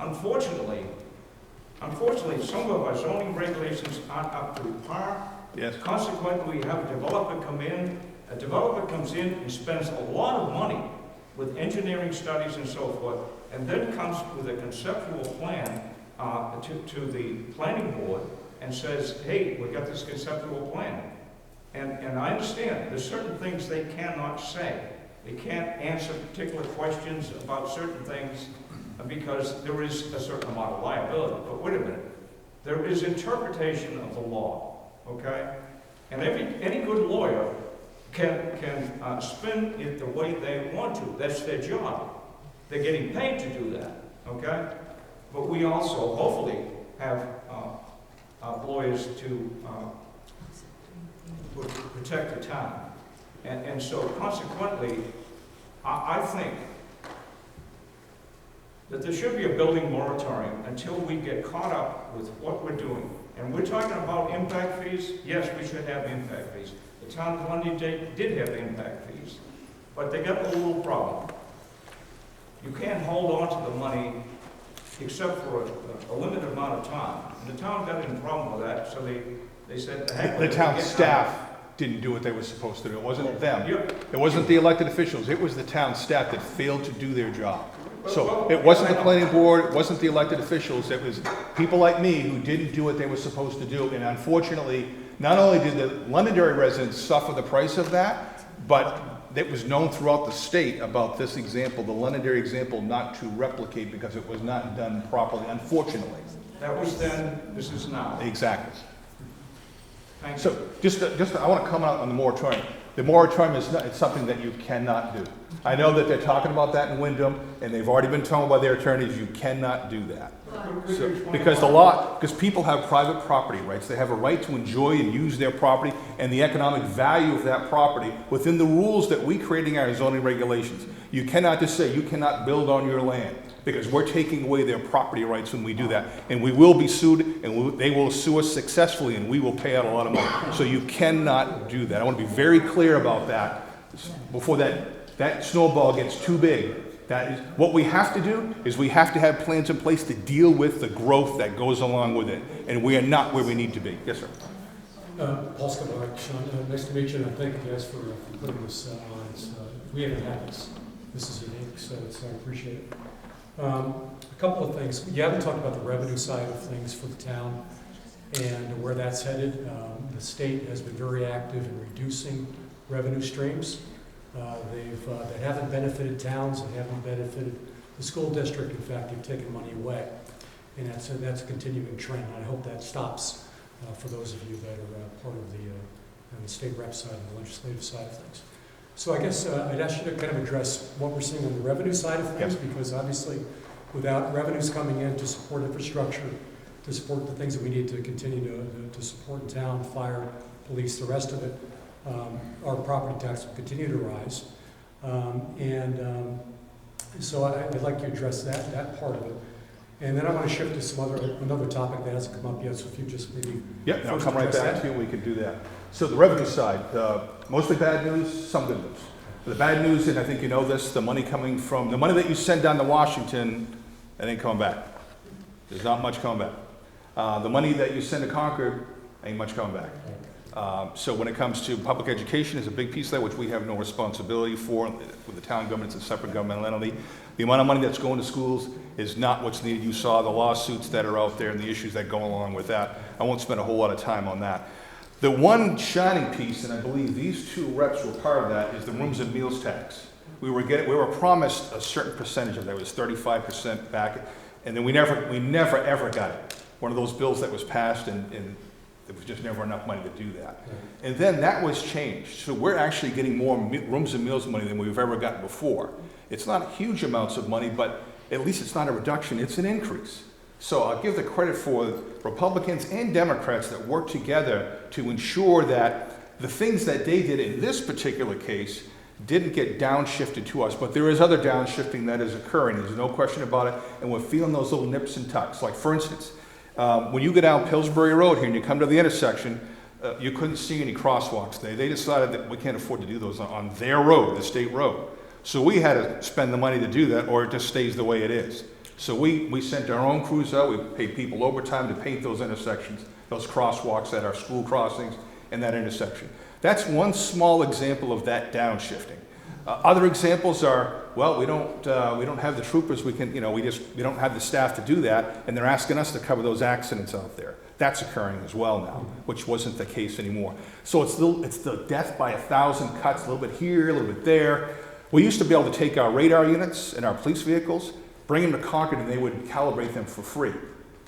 unfortunately, some of our zoning regulations aren't up to par. Yes. Consequently, we have a developer come in. A developer comes in and spends a lot of money with engineering studies and so forth, and then comes with a conceptual plan to the planning board and says, hey, we've got this conceptual plan. And I understand there's certain things they cannot say. They can't answer particular questions about certain things because there is a certain amount of liability. But wait a minute, there is interpretation of the law, okay? And any good lawyer can spin it the way they want to. That's their job. They're getting paid to do that, okay? But we also hopefully have lawyers to protect the town. And so consequently, I think that there should be a building moratorium until we get caught up with what we're doing. And we're talking about impact fees. Yes, we should have impact fees. The town of London did have impact fees, but they got a little problem. You can't hold on to the money except for a limited amount of time. And the town got in problem with that, so they said, the heck with it. The town staff didn't do what they were supposed to do. It wasn't them. It wasn't the elected officials. It was the town staff that failed to do their job. So it wasn't the planning board, it wasn't the elected officials, it was people like me who didn't do what they were supposed to do. And unfortunately, not only did the Londonderry residents suffer the price of that, but it was known throughout the state about this example, the Londonderry example, not to replicate because it was not done properly, unfortunately. That was then, this is now. Exactly. Thank you. So just I want to comment on the moratorium. The moratorium is not, it's something that you cannot do. I know that they're talking about that in Wyndham, and they've already been told by their attorneys, you cannot do that. So, because people have private property rights. They have a right to enjoy and use their property and the economic value of that property within the rules that we creating our zoning regulations. You cannot just say you cannot build on your land because we're taking away their property rights when we do that. And we will be sued, and they will sue us successfully, and we will pay out a lot of money. So you cannot do that. I want to be very clear about that before that snowball gets too big. That is, what we have to do is we have to have plans in place to deal with the growth that goes along with it. And we are not where we need to be. Yes, sir. Paul Skabak, Sean, nice to meet you, and thank you guys for putting this on. We haven't had this. This is unique, so I appreciate it. A couple of things. You haven't talked about the revenue side of things for the town and where that's headed. The state has been very active in reducing revenue streams. They haven't benefited towns, they haven't benefited the school district. In fact, they've taken money away. And that's a continuing trend. I hope that stops for those of you that are part of the state rep side and the legislative side of things. So I guess I'd ask you to kind of address what we're seeing on the revenue side of things, because obviously without revenues coming in to support infrastructure, to support the things that we need to continue to support in town, fire, police, the rest of it, our property tax will continue to rise. So I'd like you to address that part of it. And then I want to shift to another topic that hasn't come up yet, so if you just maybe. Yeah, I'll first come right address back that. to you, we can do that. So the revenue side, mostly bad news, some good news. The bad news, and I think you know this, the money that you send down to Washington, it ain't coming back. There's not much coming back. The money that you send to Concord, ain't much coming back. So when it comes to public education, is a big piece of that, which we have no responsibility for. With the town government, it's a separate governmental entity. The amount of money that's going to schools is not what's needed. You saw the lawsuits that are out there and the issues that go along with that. I won't spend a whole lot of time on that. The one shining piece, and I believe these two reps were part of that, is the rooms and meals tax. We were promised a certain percentage of that. It was 35% back, and then we never ever got it. One of those bills that was passed, and there was just never enough money to do that. And then that was changed. So we're actually getting more rooms and meals money than we've ever gotten before. It's not huge amounts of money, but at least it's not a reduction, it's an increase. So I'll give the credit for Republicans and Democrats that work together to ensure that the things that they did in this particular case didn't get downshifted to us, but there is other downshifting that is occurring, there's no question about it, and we're feeling those little nips and tucks. Like for instance, when you go down Pillsbury Road here and you come to the intersection, you couldn't see any crosswalks there. They decided that we can't afford to do those on their road, the state road. So we had to spend the money to do that, or it just stays the way it is. So we sent our own crews out, we paid people overtime to paint those intersections, those crosswalks at our school crossings and that intersection. That's one small example of that downshifting. Other examples are, well, we don't have the troopers, we don't have the staff to do that, and they're asking us to cover those accidents out there. That's occurring as well now, which wasn't the case anymore. So it's the death by 1,000 cuts, a little bit here, a little bit there. We used to be able to take our radar units and our police vehicles, bring them to Concord, and they would calibrate them for free.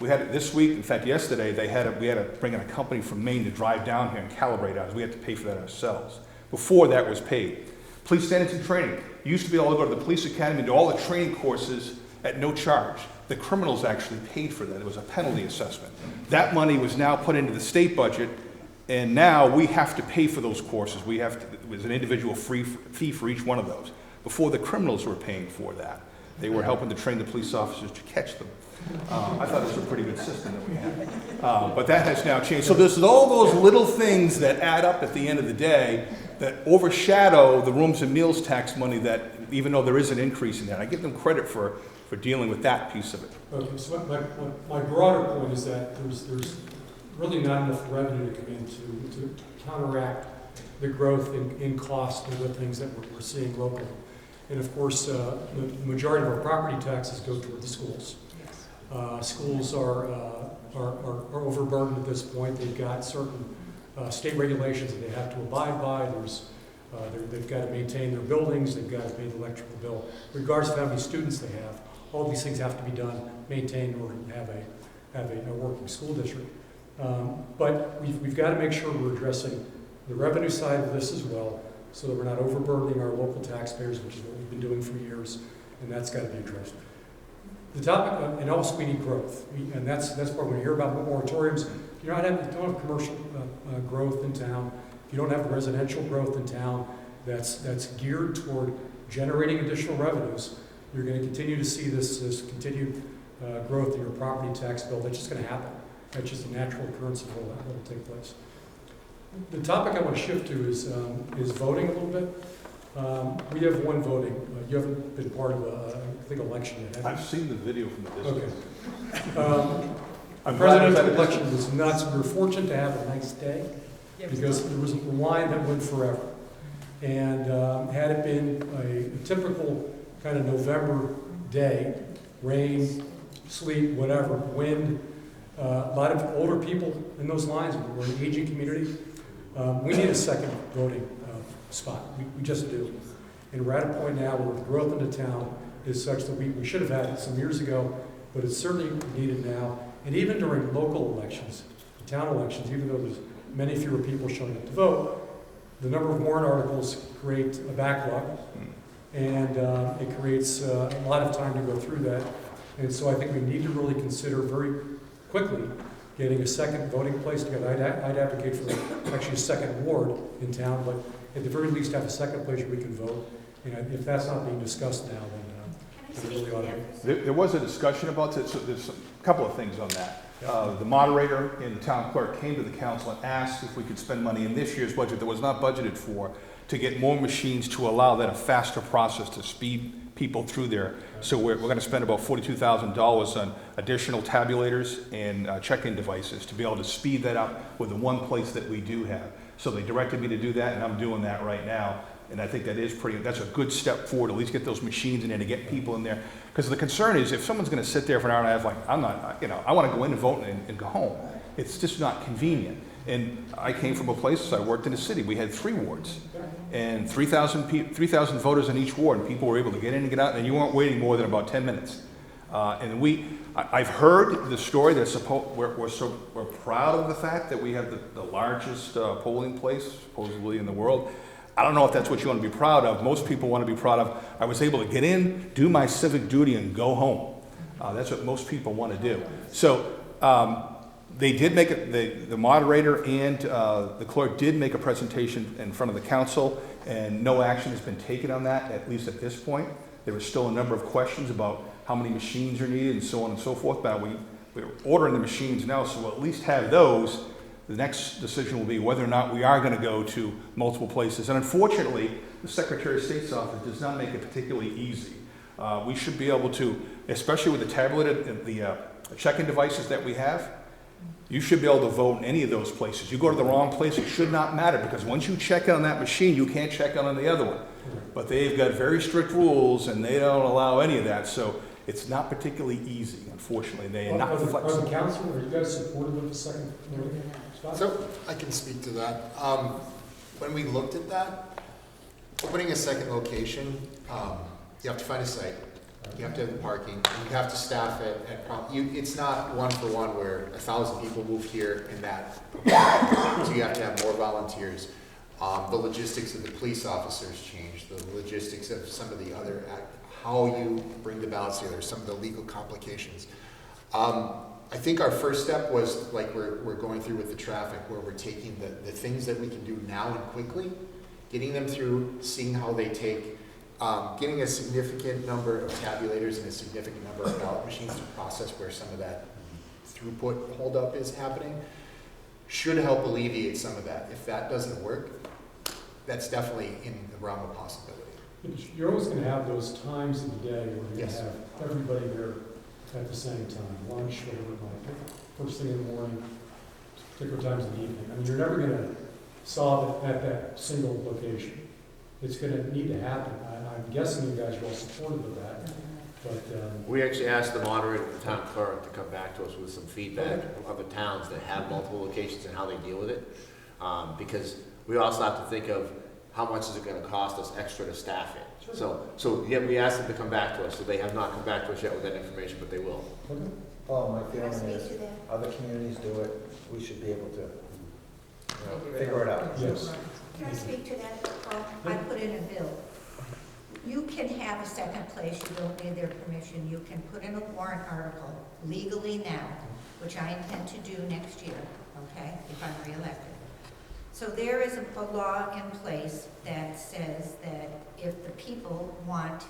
We had it this week, in fact yesterday, we had to bring in a company from Maine to drive down here and calibrate ours. We had to pay for that ourselves. Before that was paid. Police standards and training. You used to be able to go to the police academy and do all the training courses at no charge. The criminals actually paid for that. It was a penalty assessment. That money was now put into the state budget, and now we have to pay for those courses. It was an individual fee for each one of those. Before, the criminals were paying for that. They were helping to train the police officers to catch them. I thought it was a pretty good system that we had. But that has now changed. So there's all those little things that add up at the end of the day that overshadow the rooms and meals tax money, that even though there is an increase in that, I give them credit for dealing with that piece of it. Okay, so my broader point is that there's really not enough revenue to come in to counteract the growth in cost and the things that we're seeing locally. And of course, the majority of our property taxes go toward the schools. Schools are overburdened at this point. They've got certain state regulations that they have to abide by. They've got to maintain their buildings. They've got to pay the electrical bill. Regardless of how many students they have, all these things have to be done, maintained in order to have a working school district. But we've got to make sure we're addressing the revenue side of this as well, so that we're not overburdening our local taxpayers, which is what we've been doing for years, and that's got to be addressed. The topic, and also we need growth, and that's part when you hear about moratoriums. If you don't have commercial growth in town, if you don't have residential growth in town that's geared toward generating additional revenues, you're going to continue to see this continued growth in your property tax bill. That's just going to happen. That's just a natural occurrence of what will take place. The topic I want to shift to is voting a little bit. We have one voting. You haven't been part of I think election yet, have you? I've seen the video from the distance. Okay. Presidential election was nuts. We were fortunate to have a nice day because there was a line that went forever. And had it been a typical kind of November day, rain, sleet, whatever, wind, a lot of older people in those lines. We're an aging community. We need a second voting spot. We just do. And we're at a point now where the growth in the town is such that we should have had it some years ago, but it's certainly needed now. And even during local elections, town elections, even though there's many fewer people showing up to vote, The number of warrant articles create a backlog, and it creates a lot of time to go through that. And so I think we need to really consider very quickly getting a second voting place together. I'd advocate for actually a second ward in town, but at the very least have a second place where we can vote. And if that's not being discussed now, then it really ought to be. There was a discussion about this, so there's a couple of things on that. The moderator and the town clerk came to the council and asked if we could spend money in this year's budget that was not budgeted for to get more machines to allow that a faster process to speed people through there. So we're going to spend about $42,000 on additional tabulators and check-in devices to be able to speed that up with the one place that we do have. So they directed me to do that, and I'm doing that right now. And I think that's a good step forward, at least get those machines in there to get people in there. Because the concern is if someone's going to sit there for an hour and a half, like, I want to go in and vote and go home. It's just not convenient. And I came from a place, I worked in a city, we had 3 wards. And 3,000 voters in each ward, and people were able to get in and get out, and you weren't waiting more than about 10 minutes. I've heard the story that we're proud of the fact that we have the largest polling place, supposedly in the world. I don't know if that's what you want to be proud of. Most people want to be proud of, I was able to get in, do my civic duty, and go home. That's what most people want to do. So they did make it, the moderator and the clerk did make a presentation in front of the council, and no action has been taken on that, at least at this point. There was still a number of questions about how many machines are needed and so on and so forth. But we're ordering the machines now, so we'll at least have those. The next decision will be whether or not we are going to go to multiple places. And unfortunately, the Secretary of State's office does not make it particularly easy. We should be able to, especially with the tablet, the check-in devices that we have, you should be able to vote in any of those places. You go to the wrong place, it should not matter, because once you check in on that machine, you can't check in on the other one. But they've got very strict rules, and they don't allow any of that, so it's not particularly easy, unfortunately. They are not flexible. Are the council, are you guys supportive of the second spot? So I can speak to that. When we looked at that, opening a second location, you have to find a site, you have to have the parking, and you have to staff it at it's not one for one where 1,000 people move here and that. So you have to have more volunteers. The logistics of the police officers change, the logistics of some of the other, how you bring the ballots together, some of the legal complications. I think our first step was like we're going through with the traffic, where we're taking the things that we can do now and quickly, getting them through, seeing how they take, getting a significant number of tabulators and a significant number of ballot machines to process where some of that throughput holdup is happening, should help alleviate some of that. If that doesn't work, that's definitely in the realm of possibility. You're always going to have those times of the day where you're Yes. going to have everybody there at the same time, lunch, whatever it might be, first thing in the morning, particular times in the evening. I mean, you're never going to solve it at that single location. It's going to need to happen. I'm guessing you guys are all supportive of that. But we actually asked the moderator, the town clerk, to come back to us with some feedback of other towns that have multiple locations and how they deal with it. Because we also have to think of how much is it going to cost us extra to staff it. Sure. So yeah, we asked them to come back to us. So they have not come back to us yet with that information, but they will. okay. Oh, my feeling is, other communities do it, we should be able to, figure it out. Yes. Can I speak to that, Paul? I put in a bill. You can have a second place, you don't need their permission. You can put in a warrant article legally now, which I intend to do next year, okay, if I'm reelected. So there is a law in place that says that if the people want,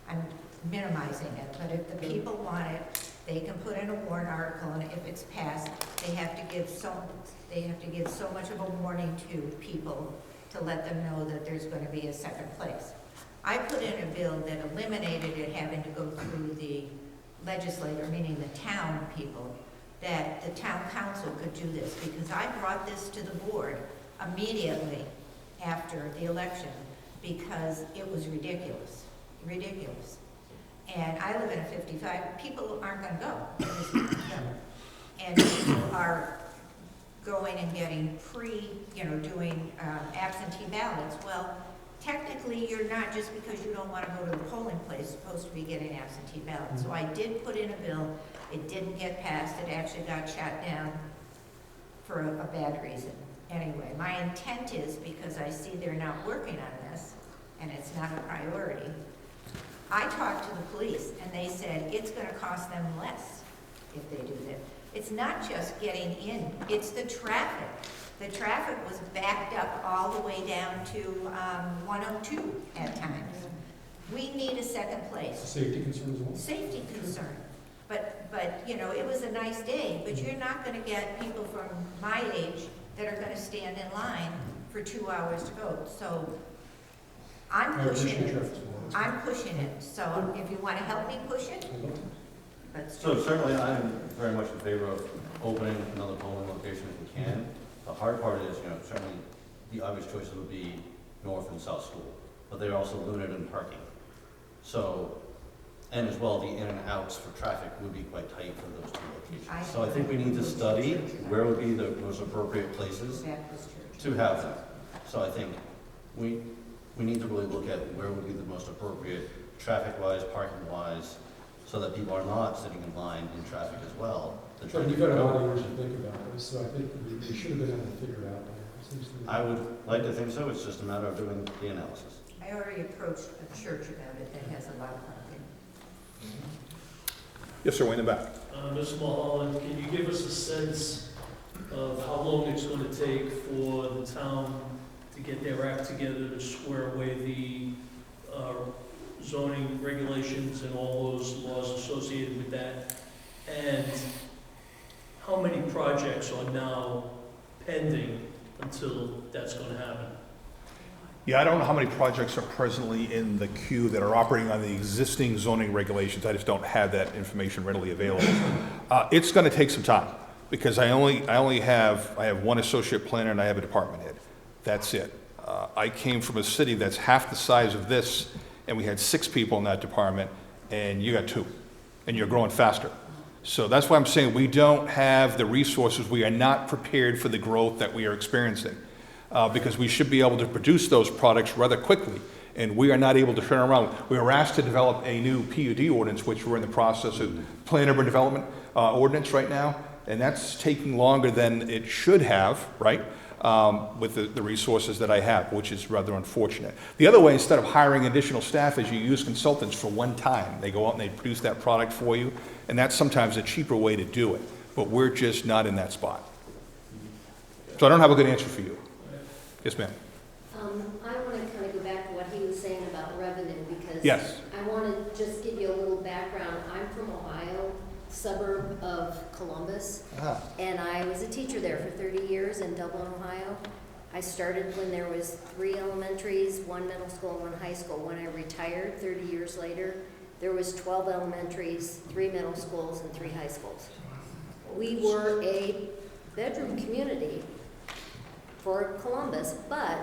I'm minimizing it, but if the people want it, they can put in a warrant article, and if it's passed, they have to give so much of a warning to people to let them know that there's going to be a second place. I put in a bill that eliminated it having to go through the legislator, meaning the town people, that the town council could do this, because I brought this to the board immediately after the election because it was ridiculous. And I live in a 55, people aren't going to go. And people are going and getting doing absentee ballots. Well, technically, you're not, just because you don't want to go to the polling place, supposed to be getting absentee ballots. So I did put in a bill. It didn't get passed. It actually got shot down for a bad reason. anyway, my intent is, because I see they're not working on this, and it's not a priority, I talked to the police, and they said it's gonna cost them less if they do that. It's not just getting in, it's the traffic. The traffic was backed up all the way down to 102 at times. We need a second place. Safety concerns as well? Safety concern. But, you know, it was a nice day, but you're not gonna get people from my age that are gonna stand in line for 2 hours to go. So I'm pushing it. I'm pushing it. So if you wanna help me push it, let's do it. So certainly I'm very much in favor of opening another polling location if we can. The hard part is, certainly the obvious choices would be North and South School, but they're also limited in parking. So, and as well, the in and outs for traffic would be quite tight for those two locations. So I think we need to study where would be the most appropriate places to have them. So I think we need to really look at where would be the most appropriate traffic-wise, parking-wise, so that people are not sitting in line in traffic as well. Sure, you've got a lot of years to think about this, so I think we should have been able to figure it out. I would like to think so, it's just a matter of doing the analysis. I already approached a church about it that has a lot of parking. Yes, sir, way in the back. Ms. Mulholland, can you give us a sense of how long it's going to take for the town to get their act together to square away the zoning regulations and all those laws associated with that? And how many projects are now pending until that's going to happen? Yeah, I don't know how many projects are presently in the queue that are operating on the existing zoning regulations. I just don't have that information readily available. It's going to take some time because I have one associate planner and I have a department head. That's it. I came from a city that's half the size of this, and we had 6 people in that department, and you got 2, and you're growing faster. So that's why I'm saying we don't have the resources. We are not prepared for the growth that we are experiencing. Because we should be able to produce those products rather quickly, and we are not able to turn around. We were asked to develop a new PUD ordinance, which we're in the process of plan urban development ordinance right now, and that's taking longer than it should have, right? With the resources that I have, which is rather unfortunate. The other way, instead of hiring additional staff, is you use consultants for one time. They go out and they produce that product for you, and that's sometimes a cheaper way to do it, but we're just not in that spot. So I don't have a good answer for you. Yes, ma'am. I want to kind of go back to what he was saying about revenue, because yes. I want to just give you a little background. I'm from Ohio, suburb of Columbus, and I was a teacher there for 30 years in Dublin, Ohio. I started when there was 3 elementaries, 1 middle school, and 1 high school. When I retired 30 years later, there was 12 elementaries, 3 middle schools, and 3 high schools. We were a bedroom community for Columbus, but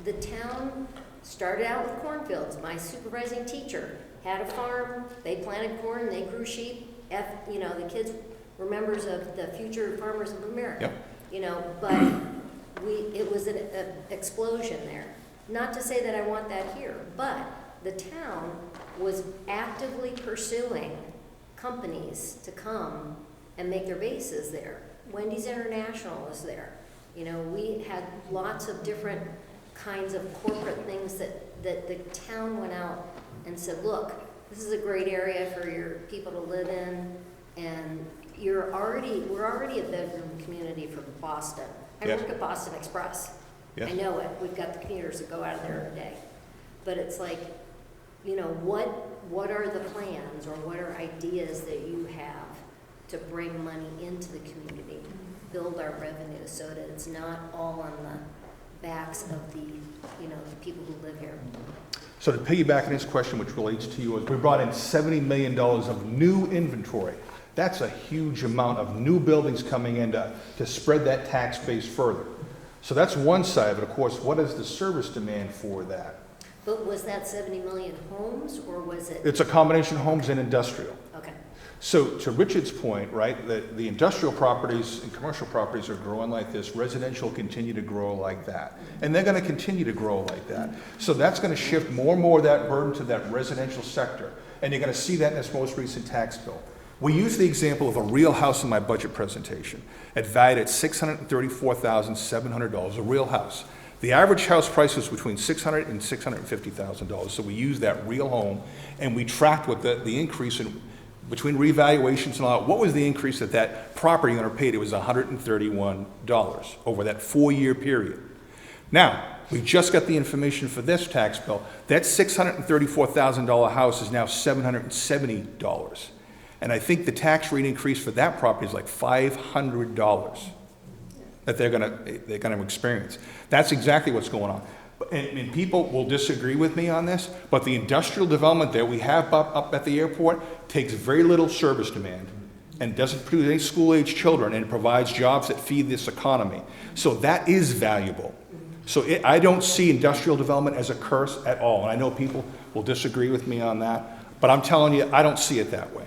the town started out with cornfields. My supervising teacher had a farm, they planted corn, they grew sheep. The kids were members of the Future Farmers of America. Yep. But it was an explosion there. Not to say that I want that here, but the town was actively pursuing companies to come and make their bases there. Wendy's International was there. We had lots of different kinds of corporate things that the town went out and said, look, this is a great area for your people to live in, and we're already a bedroom community for Boston. I work at Boston Express. Yes. I know it. We've got the commuters that go out of there every day. But it's like, what are the plans or what are ideas that you have to bring money into the community? Build our revenue so that it's not all on the backs of the people who live here. So to piggyback on his question, which relates to you, is we brought in $70 million of new inventory. That's a huge amount of new buildings coming in to spread that tax base further. So that's one side of it. Of course, what is the service demand for that? But was that 70 million homes, or was it? It's a combination of homes and industrial. Okay. So to Richard's point, right, the industrial properties and commercial properties are growing like this. Residential continue to grow like that. And they're going to continue to grow like that. So that's going to shift more and more of that burden to that residential sector. And you're going to see that in this most recent tax bill. We use the example of a real house in my budget presentation. It valued at $634,700, a real house. The average house price was between $600,000 and $650,000, so we used that real home, and we tracked what the increase in, between revaluations and all that, what was the increase that that property owner paid? It was $131 over that 4-year period. Now, we just got the information for this tax bill. That $634,000 house is now $770. And I think the tax rate increase for that property is like $500 that they're gonna experience. That's exactly what's going on. And people will disagree with me on this, but the industrial development that we have up at the airport takes very little service demand and doesn't produce any school-age children, and it provides jobs that feed this economy. So that is valuable. So I don't see industrial development as a curse at all. And I know people will disagree with me on that, but I'm telling you, I don't see it that way.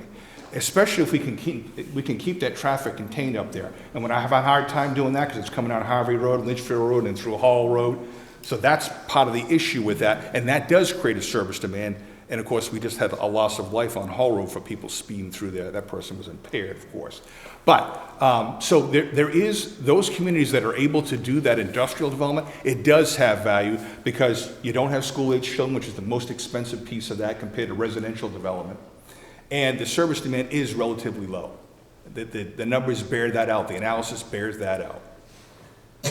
Especially if we can keep that traffic contained up there. And when I have a hard time doing that, because it's coming out Harvey Road, Litchfield Road, and through Hall Road. So that's part of the issue with that, and that does create a service demand. And of course, we just had a loss of life on Hall Road for people speeding through there. That person was impaired, of course. But, so there is those communities that are able to do that industrial development. It does have value because you don't have school-age children, which is the most expensive piece of that compared to residential development. And the service demand is relatively low. The numbers bear that out. The analysis bears that out.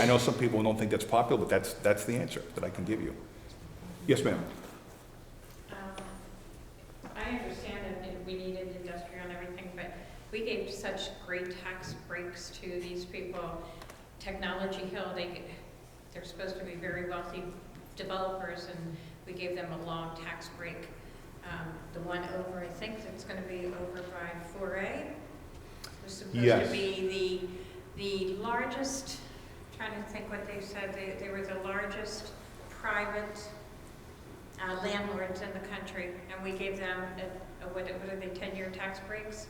I know some people don't think that's popular, but that's the answer that I can give you. Yes, ma'am. I understand that we needed industrial and everything, but we gave such great tax breaks to these people. Technology Hill, they're supposed to be very wealthy developers, and we gave them a long tax break. The one over, I think it's going to be over by 4A, was supposed to be the largest. Trying to think what they said. They were the largest private landlords in the country, and we gave them what are they, 10-year tax breaks?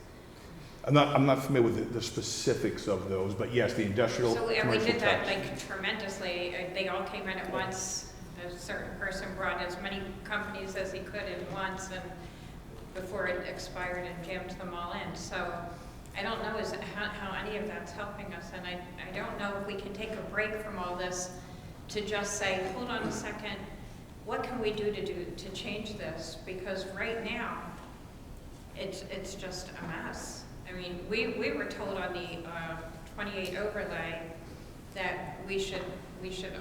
I'm not familiar with the specifics of those, but yes, the industrial So commercial we did that tax. like tremendously. They all came in at once. A certain person brought as many companies as he could at once, and before it expired, and jammed them all in. So I don't know how any of that's helping us, and I don't know if we can take a break from all this to just say, hold on a second, what can we do to change this? Because right now, it's just a mess. I mean, we were told on the 28 overlay that we should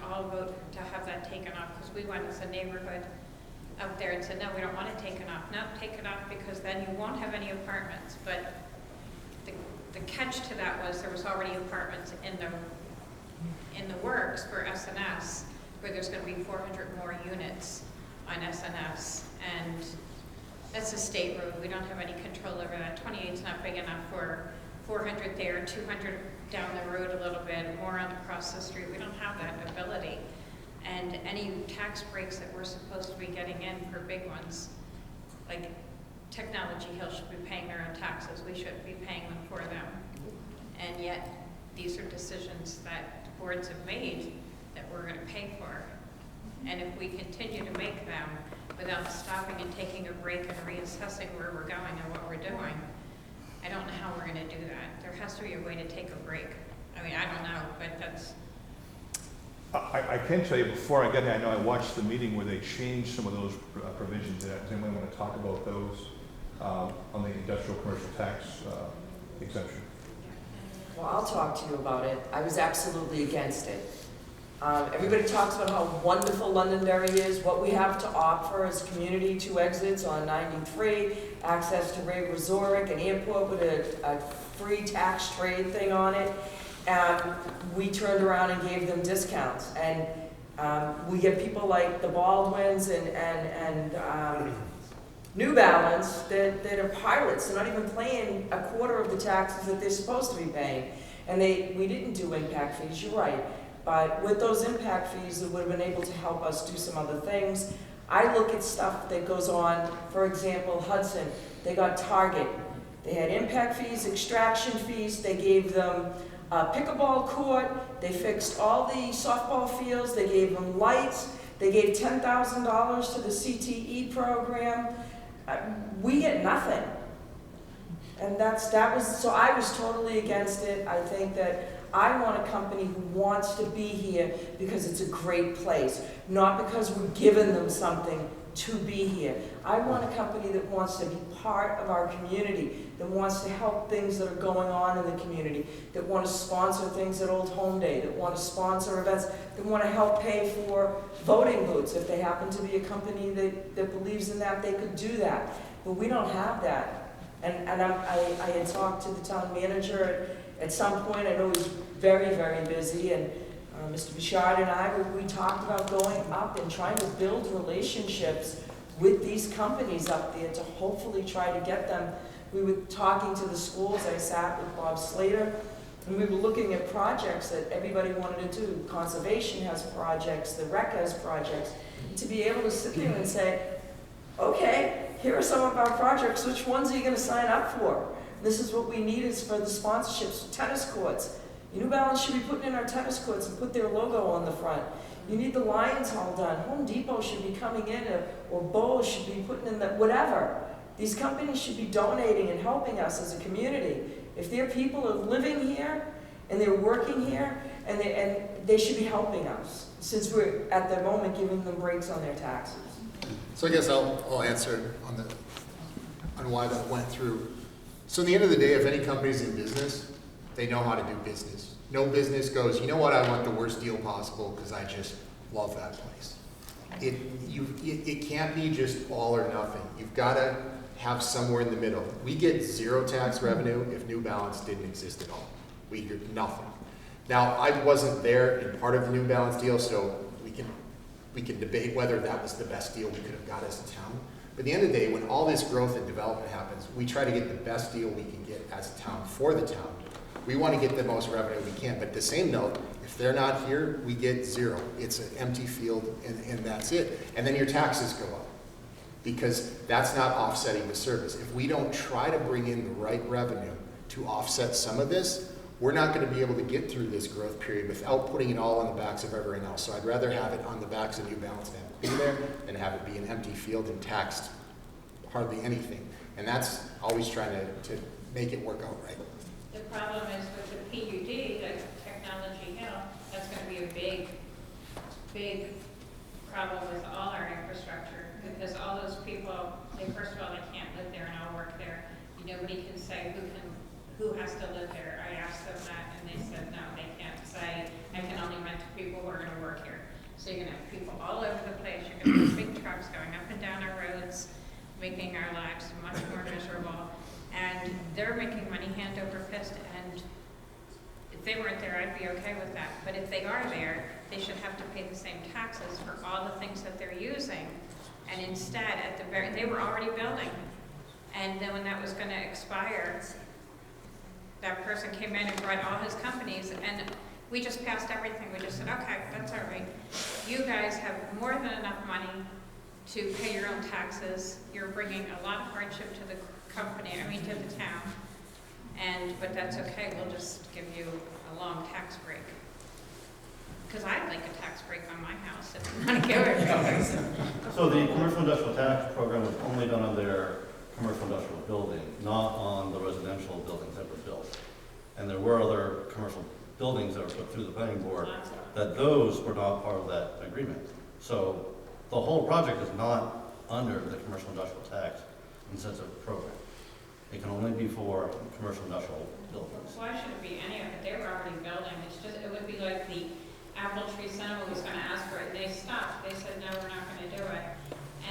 all vote to have that taken off, because we went as a neighborhood up there and said, no, we don't want it taken off. No, take it off, because then you won't have any apartments. But the catch to that was there was already apartments in the works for SNS, where there's going to be 400 more units on SNS, and that's a state road. We don't have any control over that. 28's not big enough for 400 there, 200 down the road a little bit, more on across the street. We don't have that ability. And any tax breaks that we're supposed to be getting in for big ones, like Technology Hill should be paying their own taxes. We shouldn't be paying them for them. And yet, these are decisions that boards have made that we're going to pay for. And if we continue to make them without stopping and taking a break and reassessing where we're going and what we're doing, I don't know how we're going to do that. There has to be a way to take a break. I mean, I don't know, but that's... I can tell you, before I get there, I know I watched the meeting where they changed some of those provisions. Does anyone want to talk about those on the industrial commercial tax exemption? Well, I'll talk to you about it. I was absolutely against it. Everybody talks about how wonderful Londonderry is, what we have to offer as community, 2 exits on 93, access to Ray Resorick, an airport with a free tax trade thing on it. We turned around and gave them discounts. And we get people like the Baldwins and New Balance that are pirates. They're not even paying a quarter of the taxes that they're supposed to be paying. And we didn't do impact fees, you're right. But with those impact fees, it would have been able to help us do some other things. I look at stuff that goes on, for example, Hudson, they got Target. They had impact fees, extraction fees, they gave them a pickleball court, they fixed all the softball fields, they gave them lights, they gave $10,000 to the CTE program. We get nothing. And so I was totally against it. I think that I want a company who wants to be here because it's a great place, not because we're giving them something to be here. I want a company that wants to be part of our community, that wants to help things that are going on in the community, that want to sponsor things at Old Home Day, that want to sponsor events, that want to help pay for voting booths. If they happen to be a company that believes in that, they could do that. But we don't have that. And I had talked to the town manager at some point. I know he's very, very busy, and Mr. Bouchard and I, we talked about going up and trying to build relationships with these companies up there to hopefully try to get them. We were talking to the schools. I sat with Bob Slater, and we were looking at projects that everybody wanted to do. Conservation has projects, the rec has projects. To be able to sit there and say, okay, here are some of our projects, which ones are you going to sign up for? This is what we need is for the sponsorships, tennis courts. New Balance should be putting in our tennis courts and put their logo on the front. You need the Lions Hall done. Home Depot should be coming in, or Bose should be putting in the, whatever. These companies should be donating and helping us as a community. If their people are living here and they're working here, and they should be helping us, since we're at the moment giving them breaks on their taxes. So I guess I'll answer on why that went through. So at the end of the day, if any company's in business, they know how to do business. No business goes, you know what, I want the worst deal possible because I just love that place. It can't be just all or nothing. You've got to have somewhere in the middle. We get zero tax revenue if New Balance didn't exist at all. We get nothing. Now, I wasn't there in part of the New Balance deal, so we can debate whether that was the best deal we could have got as a town. But at the end of the day, when all this growth and development happens, we try to get the best deal we can get as a town for the town. We want to get the most revenue we can, but at the same note, if they're not here, we get zero. It's an empty field, and that's it. And then your taxes go up, because that's not offsetting the service. If we don't try to bring in the right revenue to offset some of this, we're not going to be able to get through this growth period without putting it all on the backs of everyone else. So I'd rather have it on the backs of New Balance and have it be there than have it be an empty field and taxed hardly anything. And that's always trying to make it work out right. The problem is with the PUD, the Technology Hill, that's going to be a big, big problem with all our infrastructure, because all those people, first of all, they can't live there and all work there. Nobody can say who has to live there. I asked them that, and they said no, they can't say, I can only rent to people who are going to work here. So you're going to have people all over the place. You're going to have big trucks going up and down our roads, making our lives much more miserable. And they're making money hand over fist, and if they weren't there, I'd be okay with that. But if they are there, they should have to pay the same taxes for all the things that they're using. And instead, they were already building. And then when that was going to expire, that person came in and brought all his companies, and we just passed everything. We just said, okay, that's all right. You guys have more than enough money to pay your own taxes. You're bringing a lot of hardship to the company, to the town. But that's okay, we'll just give you a long tax break. Because I'd like a tax break on my house if you want to give it. So the commercial industrial tax program was only done on their commercial industrial building, not on the residential buildings that were built. And there were other commercial buildings that were put through the planning board that those were not part of that agreement. So the whole project is not under the commercial industrial tax incentive program. It can only be for commercial industrial buildings. Why should it be any of it? They were already building. It would be like the Apple Tree Cinema was going to ask for it. They stopped. They said, no, we're not going to do it.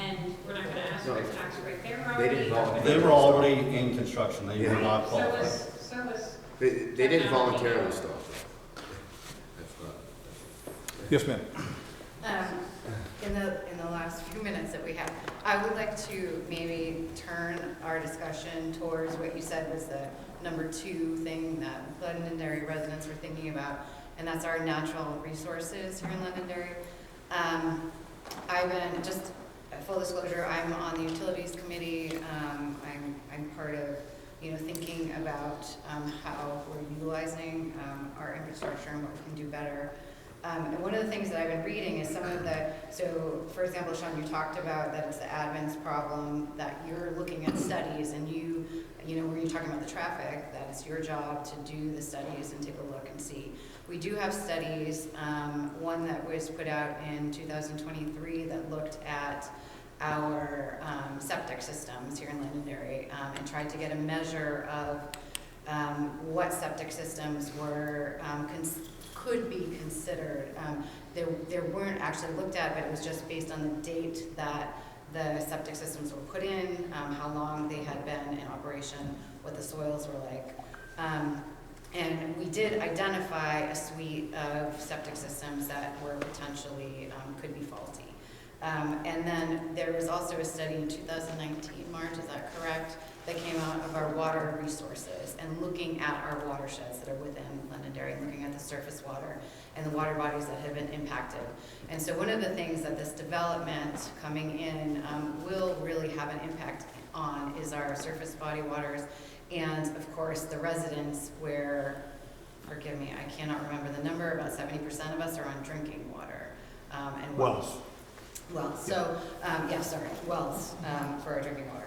And we're not going to ask for a tax break. They were already in construction. They were not qualified. They didn't voluntarily stop. Yes, ma'am. In the last few minutes that we have, I would like to maybe turn our discussion towards what you said was the number 2 thing that Londonderry residents were thinking about, and that's our natural resources here in Londonderry. I've been, just full disclosure, I'm on the utilities committee. I'm part of thinking about how we're utilizing our infrastructure and what we can do better. And one of the things that I've been reading is some of the, so for example, Sean, you talked about that it's the admin's problem, that you're looking at studies and you know, when you're talking about the traffic, that it's your job to do the studies and take a look and see. We do have studies, one that was put out in 2023 that looked at our septic systems here in Londonderry and tried to get a measure of what septic systems were could be considered. There weren't actually looked at, but it was just based on the date that the septic systems were put in, how long they had been in operation, what the soils were like. And we did identify a suite of septic systems that were potentially, could be faulty. And then there was also a study in 2019, March, is that correct? That came out of our water resources and looking at our watersheds that are within Londonderry, and looking at the surface water and the water bodies that have been impacted. And so one of the things that this development coming in will really have an impact on is our surface body waters, and of course the residents where, forgive me, I cannot remember the number, about 70% of us are on drinking water. And Wells. Well, so, wells for our drinking water.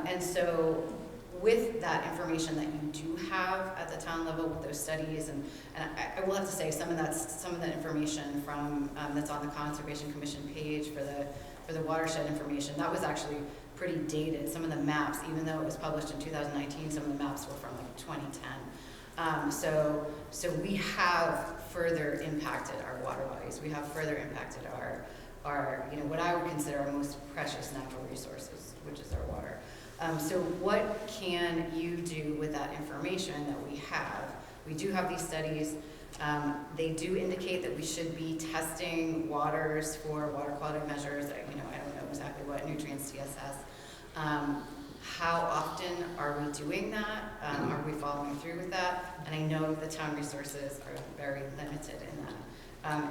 And so with that information that you do have at the town level with those studies, and I will have to say some of the information from that's on the Conservation Commission page for the watershed information, that was actually pretty dated. Some of the maps, even though it was published in 2019, some of the maps were from like 2010. So we have further impacted our water bodies. We have further impacted our what I would consider our most precious natural resources, which is our water. So what can you do with that information that we have? We do have these studies. They do indicate that we should be testing waters for water quality measures. I don't know exactly what nutrients, TSS. How often are we doing that? Are we following through with that? And I know the town resources are very limited in that.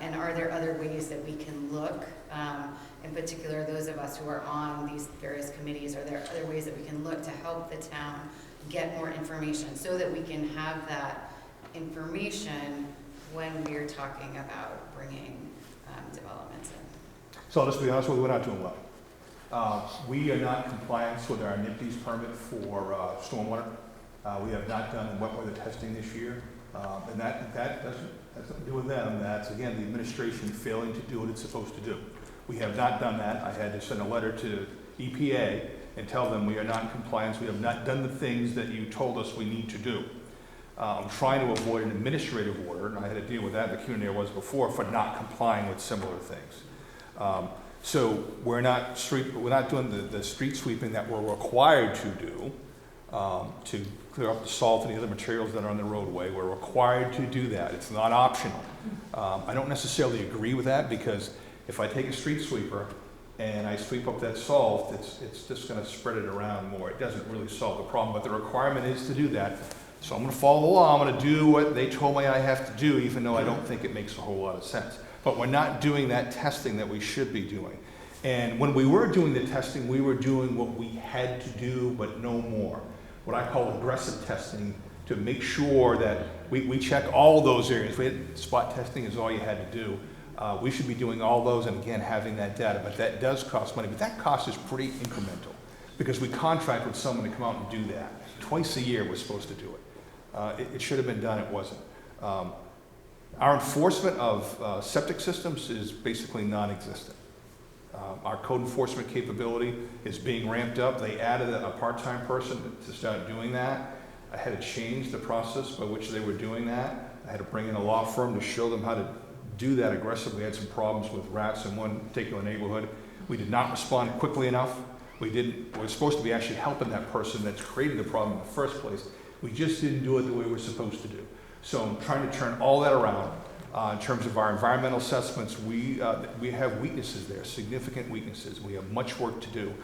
And are there other ways that we can look, in particular those of us who are on these various committees, are there other ways that we can look to help the town get more information so that we can have that information when we're talking about bringing developments in? So let's be honest with you, we're not doing well. We are not in compliance with our NIPD's permit for stormwater. We have not done wet weather testing this year, and that doesn't have nothing to do with them. That's, again, the administration failing to do what it's supposed to do. We have not done that. I had to send a letter to EPA and tell them we are not in compliance. We have not done the things that you told us we need to do. I'm trying to avoid an administrative order, and I had to deal with that in the community I was before for not complying with similar things. So we're not doing the street sweeping that we're required to do to clear up the salt and the other materials that are on the roadway. We're required to do that. It's not optional. I don't necessarily agree with that, because if I take a street sweeper and I sweep up that salt, it's just going to spread it around more. It doesn't really solve the problem, but the requirement is to do that. So I'm going to follow the law. I'm going to do what they told me I have to do, even though I don't think it makes a whole lot of sense. But we're not doing that testing that we should be doing. And when we were doing the testing, we were doing what we had to do, but no more. What I call aggressive testing, to make sure that we check all those areas. Spot testing is all you had to do. We should be doing all those, and again, having that data. But that does cost money. But that cost is pretty incremental, because we contract with someone to come out and do that. Twice a year we're supposed to do it. It should have been done, it wasn't. Our enforcement of septic systems is basically non-existent. Our code enforcement capability is being ramped up. They added a part-time person to start doing that. I had to change the process by which they were doing that. I had to bring in a law firm to show them how to do that aggressively. We had some problems with rats in one particular neighborhood. We did not respond quickly enough. We're supposed to be actually helping that person that's created the problem in the first place. We just didn't do it the way we're supposed to do. So I'm trying to turn all that around. In terms of our environmental assessments, we have weaknesses there, significant weaknesses. We have much work to do.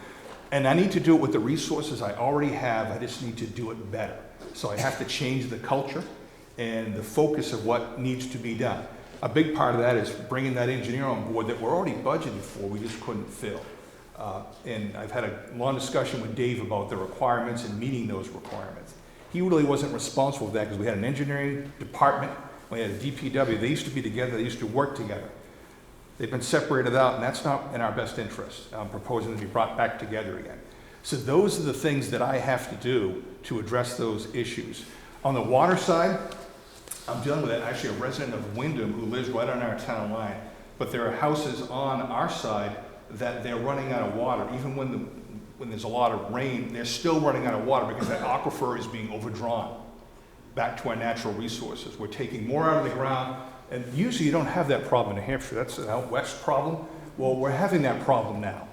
And I need to do it with the resources I already have. I just need to do it better. So I have to change the culture and the focus of what needs to be done. A big part of that is bringing that engineer on board that we're already budgeted for, we just couldn't fill. And I've had a long discussion with Dave about the requirements and meeting those requirements. He really wasn't responsible for that, because we had an engineering department when you had a DPW, they used to be together, they used to work together. They've been separated out, and that's not in our best interest. I'm proposing to be brought back together again. So those are the things that I have to do to address those issues. On the water side, I'm dealing with actually a resident of Wyndham who lives right on our town line, but there are houses on our side that they're running out of water. Even when there's a lot of rain, they're still running out of water because that aquifer is being overdrawn back to our natural resources. We're taking more out of the ground, and usually you don't have that problem in New Hampshire. That's an out west problem. Well, we're having that problem now.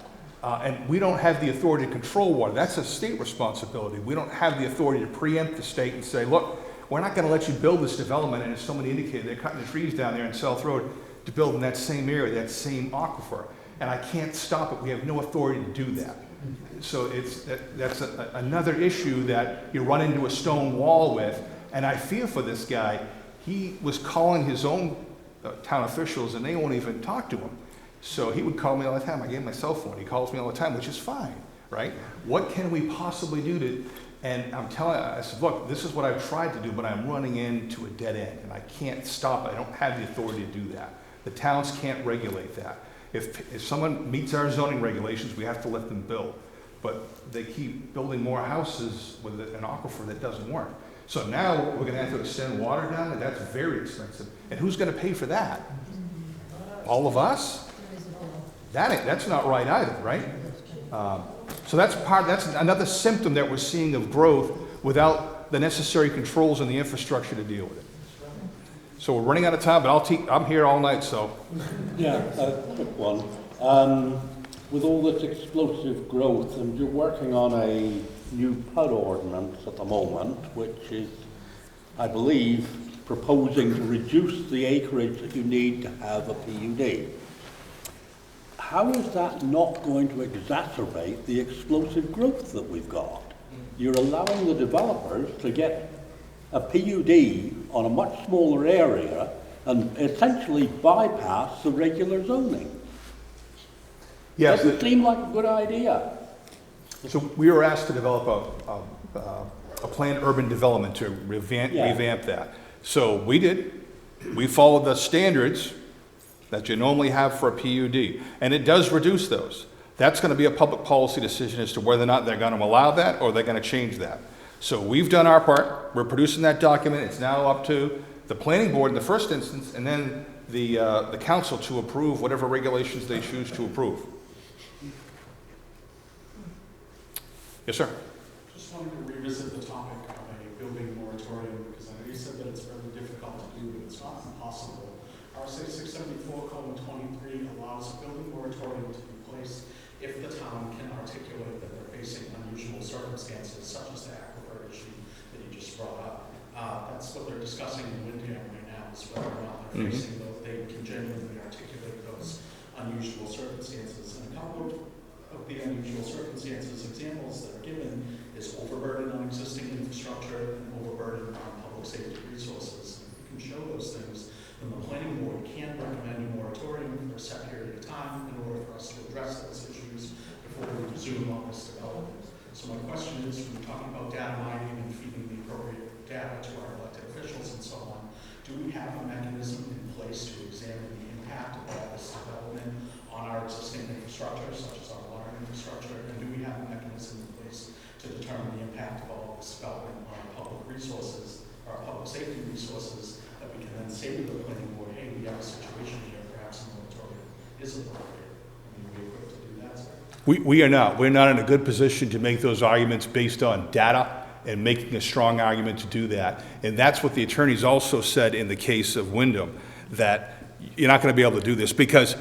And we don't have the authority to control water. That's a state responsibility. We don't have the authority to preempt the state and say, look, we're not going to let you build this development, and as somebody indicated, they're cutting the trees down there in South Road to build in that same area, that same aquifer. And I can't stop it. We have no authority to do that. So that's another issue that you run into a stone wall with. And I fear for this guy. He was calling his own town officials, and they won't even talk to him. So he would call me all the time. I gave him my cell phone. He calls me all the time, which is fine, right? What can we possibly do to, and I said, look, this is what I've tried to do, but I'm running into a dead end, and I can't stop it. I don't have the authority to do that. The towns can't regulate that. If someone meets our zoning regulations, we have to let them build. But they keep building more houses with an aquifer that doesn't work. So now we're gonna have to extend water down, and that's very expensive. And who's gonna pay for that? All of us? That's not right either, right? So that's another symptom that we're seeing of growth without the necessary controls and the infrastructure to deal with it. So we're running out of time, but I'm here all night, so. Yeah, a quick one. With all this explosive growth, and you're working on a new PUD ordinance at the moment, which is, I believe, proposing to reduce the acreage that you need to have a PUD. How is that not going to exacerbate the explosive growth that we've got? You're allowing the developers to get a PUD on a much smaller area and essentially bypass the regular zoning. Yes. Doesn't seem like a good idea. So we were asked to develop a planned urban development to revamp that. So we did. We followed the standards that you normally have for a PUD, and it does reduce those. That's going to be a public policy decision as to whether or not they're going to allow that or they're going to change that. So we've done our part. We're producing that document. It's now up to the planning board in the first instance, and then the council to approve whatever regulations they choose to approve. Yes, sir. Just wanted to revisit the topic of a building moratorium, because I know you said that it's very difficult to do, but it's not impossible. RSA 674:23 allows a building moratorium to be placed if the town can articulate that they're facing unusual circumstances, such as the aquifer issue that you just brought up. That's what they're discussing in Windham right now, is whether or not they're facing those, they can genuinely articulate those unusual circumstances. And a couple of the unusual circumstances examples that are given is overburden on existing infrastructure and overburden on public safety resources. If you can show those things, then the planning board can recommend a moratorium for a set period of time in order for us to address those issues before we resume on this development. So my question is, when we're talking about data mining and feeding the appropriate data to our elected officials and so on, do we have a mechanism in place to examine the impact of all this development on our existing infrastructure, such as our water infrastructure, and do we have a mechanism in place to determine the impact of all this development on our public resources, our public safety resources, that we can then say to the planning board, hey, we have a situation here, perhaps a moratorium is appropriate. I mean, are we equipped to do that, sir? We are not. We're not in a good position to make those arguments based on data and making a strong argument to do that. And that's what the attorneys also said in the case of Wyndham, that you're not going to be able to do this because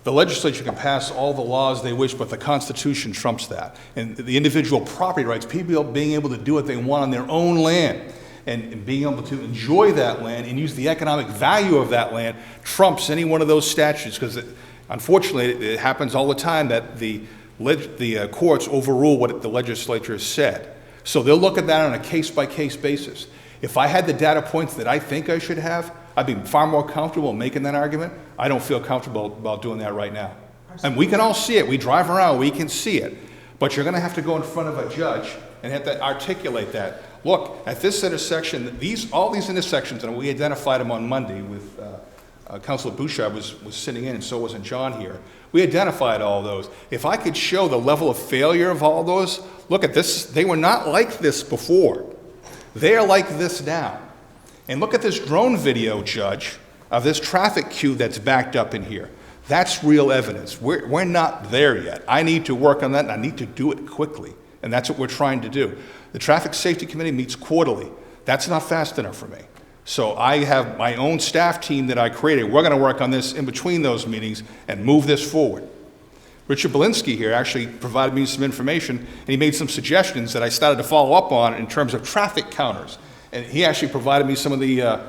the legislature can pass all the laws they wish, but the Constitution trumps that. And the individual property rights, people being able to do what they want on their own land and being able to enjoy that land and use the economic value of that land trumps any one of those statutes, because unfortunately it happens all the time that the courts overrule what the legislature has said. So they'll look at that on a case-by-case basis. If I had the data points that I think I should have, I'd be far more comfortable making that argument. I don't feel comfortable about doing that right now. And we can all see it. We drive around, we can see it. But you're gonna have to go in front of a judge and have to articulate that. Look, at this intersection, all these intersections, and we identified them on Monday with, Councilor Bouchard was sitting in, and so wasn't John here. We identified all those. If I could show the level of failure of all those, look at this, they were not like this before. They are like this now. And look at this drone video, Judge, of this traffic queue that's backed up in here. That's real evidence. We're not there yet. I need to work on that, and I need to do it quickly. And that's what we're trying to do. The Traffic Safety Committee meets quarterly. That's not fast enough for me. So I have my own staff team that I created. We're going to work on this in between those meetings and move this forward. Richard Belinsky here actually provided me some information, and he made some suggestions that I started to follow up on in terms of traffic counters. And he actually provided me some of the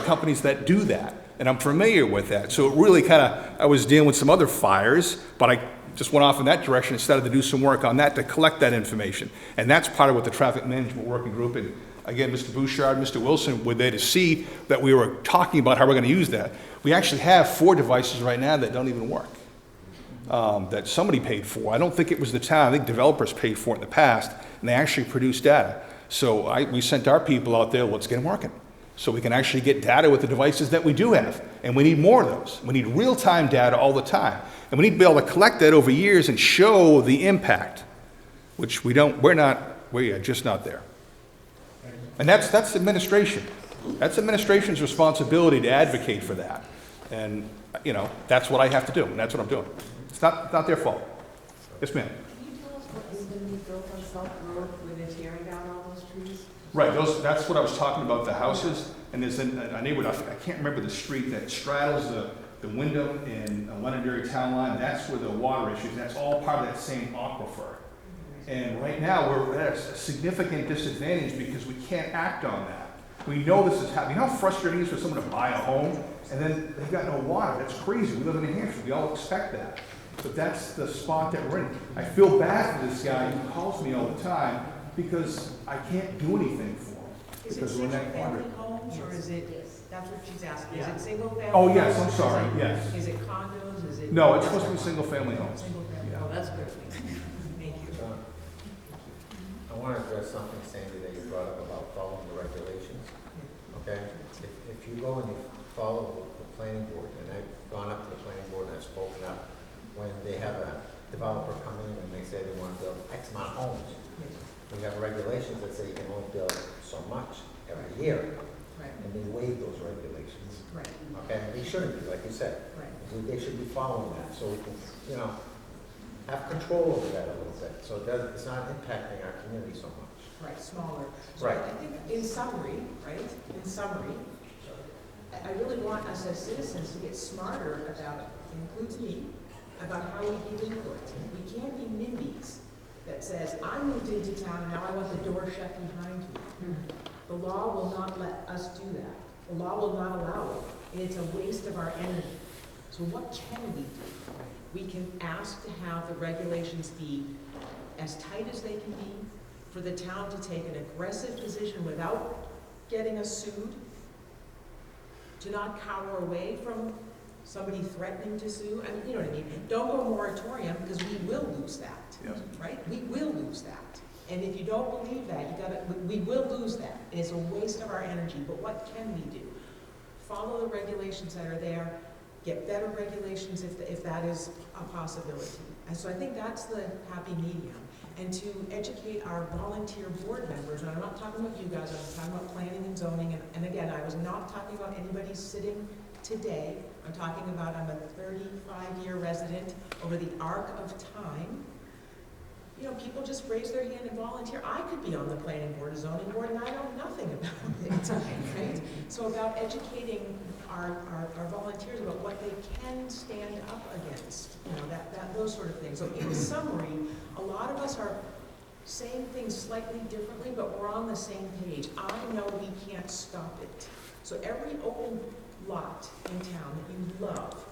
companies that do that. And I'm familiar with that. So it really kind of, I was dealing with some other fires, but I just went off in that direction and started to do some work on that to collect that information. And that's part of what the Traffic Management Working Group, and again, Mr. Bouchard, Mr. Wilson were there to see that we were talking about how we're going to use that. We actually have 4 devices right now that don't even work, that somebody paid for. I don't think it was the town. I think developers paid for it in the past, and they actually produced data. So we sent our people out there, let's get them working, so we can actually get data with the devices that we do have. And we need more of those. We need real-time data all the time. And we need to be able to collect that over years and show the impact, which we are just not there. And that's administration. That's administration's responsibility to advocate for that. And, you know, that's what I have to do, and that's what I'm doing. It's not their fault. Yes, ma'am. Can you tell us what is going to be built on South Road where they're tearing down all those trees? Right, that's what I was talking about, the houses. And there's a neighborhood, I can't remember the street, that straddles the Wyndham and Londonderry town line. That's where the water issues, that's all part of that same aquifer. And right now, we're at a significant disadvantage because we can't act on that. We know this is happening. You know how frustrating it is for someone to buy a home and then they've got no water? That's crazy. We live in New Hampshire. We all expect that. But that's the spot that we're in. I feel bad for this guy who calls me all the time because I can't do anything for him. Because we're in that quadrant. Homes, or is it, that's what she's asking, is it single family? Oh, yes, I'm homes? sorry, yes. Is it condos, is it? No, it's supposed to be single-family homes. Single family, Yeah. oh, that's good. Thank you. I want to address something, Sandy, that you brought up about following the regulations, okay? If you go and you follow the planning board, and I've gone up to the planning board and I've spoken up, when they have a developer come in and they say they want to build X amount of homes, we have regulations that say you can only build so much every year, and they waive those regulations. Right. Okay, and they shouldn't be, like you said. Right. They should be following that, so we can, you know, have control over that a little bit, so it's not impacting our community so much. Right, smaller. So Right. I think in summary, right, I really want us as citizens to get smarter about, includes me, about how we give input. We can't be NIMBYs that says, I moved into town and now I want the door shut behind me. The law will not let us do that. The law will not allow it, and it's a waste of our energy. So what can we do? We can ask to have the regulations be as tight as they can be, for the town to take an aggressive position without getting us sued, to not cower away from somebody threatening to sue. I mean, you know what I mean? Don't go moratorium, because we will lose that, Yes. right? We will lose that. And if you don't believe that, we will lose that. It's a waste of our energy, but what can we do? Follow the regulations that are there, get better regulations if that is a possibility. And so I think that's the happy medium. And to educate our volunteer board members, and I'm not talking about you guys, I'm talking about planning and zoning, and again, I was not talking about anybody sitting today. I'm talking about, I'm a 35-year resident over the arc of time. You know, people just raise their hand and volunteer. I could be on the planning board or zoning board and I know nothing about it, right? So about educating our volunteers about what they can stand up against, you know, those sort of things. So in summary, a lot of us are saying things slightly differently, but we're on the same page. I know we can't stop it. So every open lot in town that you love,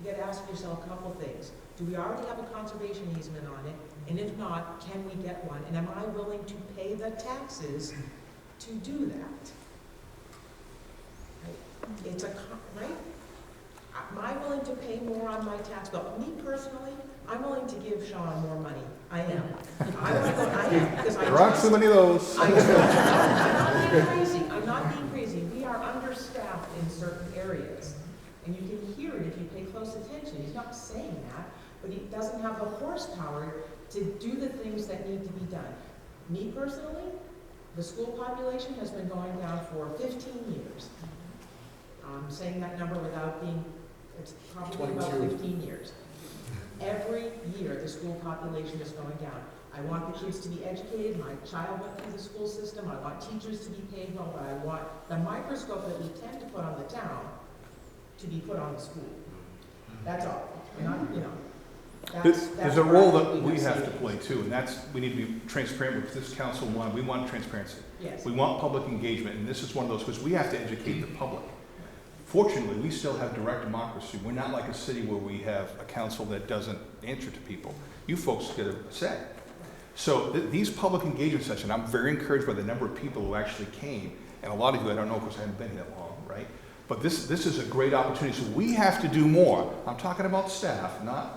you gotta ask yourself a couple things. Do we already have a conservation easement on it? And if not, can we get one? And am I willing to pay the taxes to do that? Right? It's right? Am I willing to pay more on my tax bill? Me personally, I'm willing to give Sean more money. I am. I am, because I There aren't trust- too many of those. I'm not being crazy. I'm not being crazy. We are understaffed in certain areas. And you can hear it if you pay close attention. He's not saying that, but he doesn't have the horsepower to do the things that need to be done. Me personally, the school population has been going down for 15 years. I'm saying that number without being, it's probably about 15 years. Every year, the school population is going down. I want the kids to be educated. My child went through the school system. I want teachers to be paid well, but I want the microscope that we tend to put on the town to be put on the school. That's all. We're not, you know. There's a role that we have to play too, and that's, we need to be transparent with this council. We want transparency. Yes. We want public engagement, and this is one of those, because we have to educate the public. Fortunately, we still have direct democracy. We're not like a city where we have a council that doesn't answer to people. You folks get a say. So these public engagement sessions, I'm very encouraged by the number of people who actually came, and a lot of you, I don't know because I haven't been here that long, right? But this is a great opportunity. So we have to do more. I'm talking about staff, not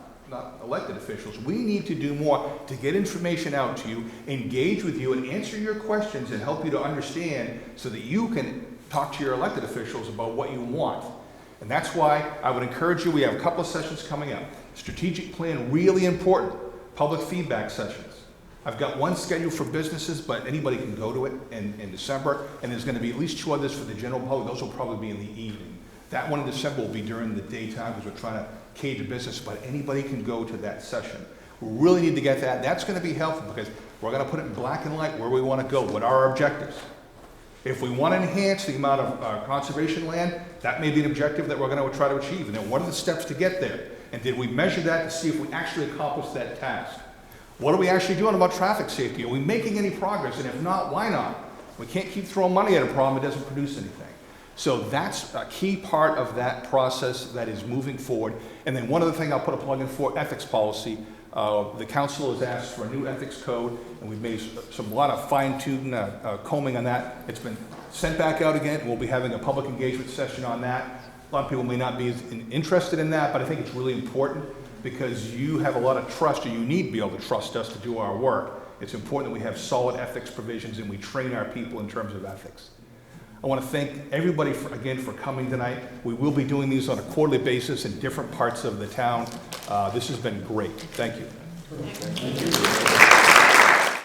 elected officials. We need to do more to get information out to you, engage with you, and answer your questions and help you to understand so that you can talk to your elected officials about what you want. And that's why I would encourage you, we have a couple of sessions coming up. Strategic plan, really important. Public feedback sessions. I've got one scheduled for businesses, but anybody can go to it in December, and there's going to be at least 2 others for the general public. Those will probably be in the evening. That one in December will be during the daytime because we're trying to cage a business, but anybody can go to that session. We really need to get that. That's going to be helpful because we're going to put it in black and white where we want to go, what are our objectives. If we want to enhance the amount of conservation land, that may be an objective that we're going to try to achieve. And then what are the steps to get there? And did we measure that to see if we actually accomplished that task? What are we actually doing about traffic safety? Are we making any progress? And if not, why not? We can't keep throwing money at a problem that doesn't produce anything. So that's a key part of that process that is moving forward. And then one other thing I'll put a plug in for, ethics policy. The council has asked for a new ethics code, and we've made a lot of fine-tuned combing on that. It's been sent back out again. We'll be having a public engagement session on that. A lot of people may not be as interested in that, but I think it's really important because you have a lot of trust, or you need to be able to trust us to do our work. It's important that we have solid ethics provisions and we train our people in terms of ethics. I want to thank everybody again for coming tonight. We will be doing these on a quarterly basis in different parts of the town. This has been great. Thank you. Thank you.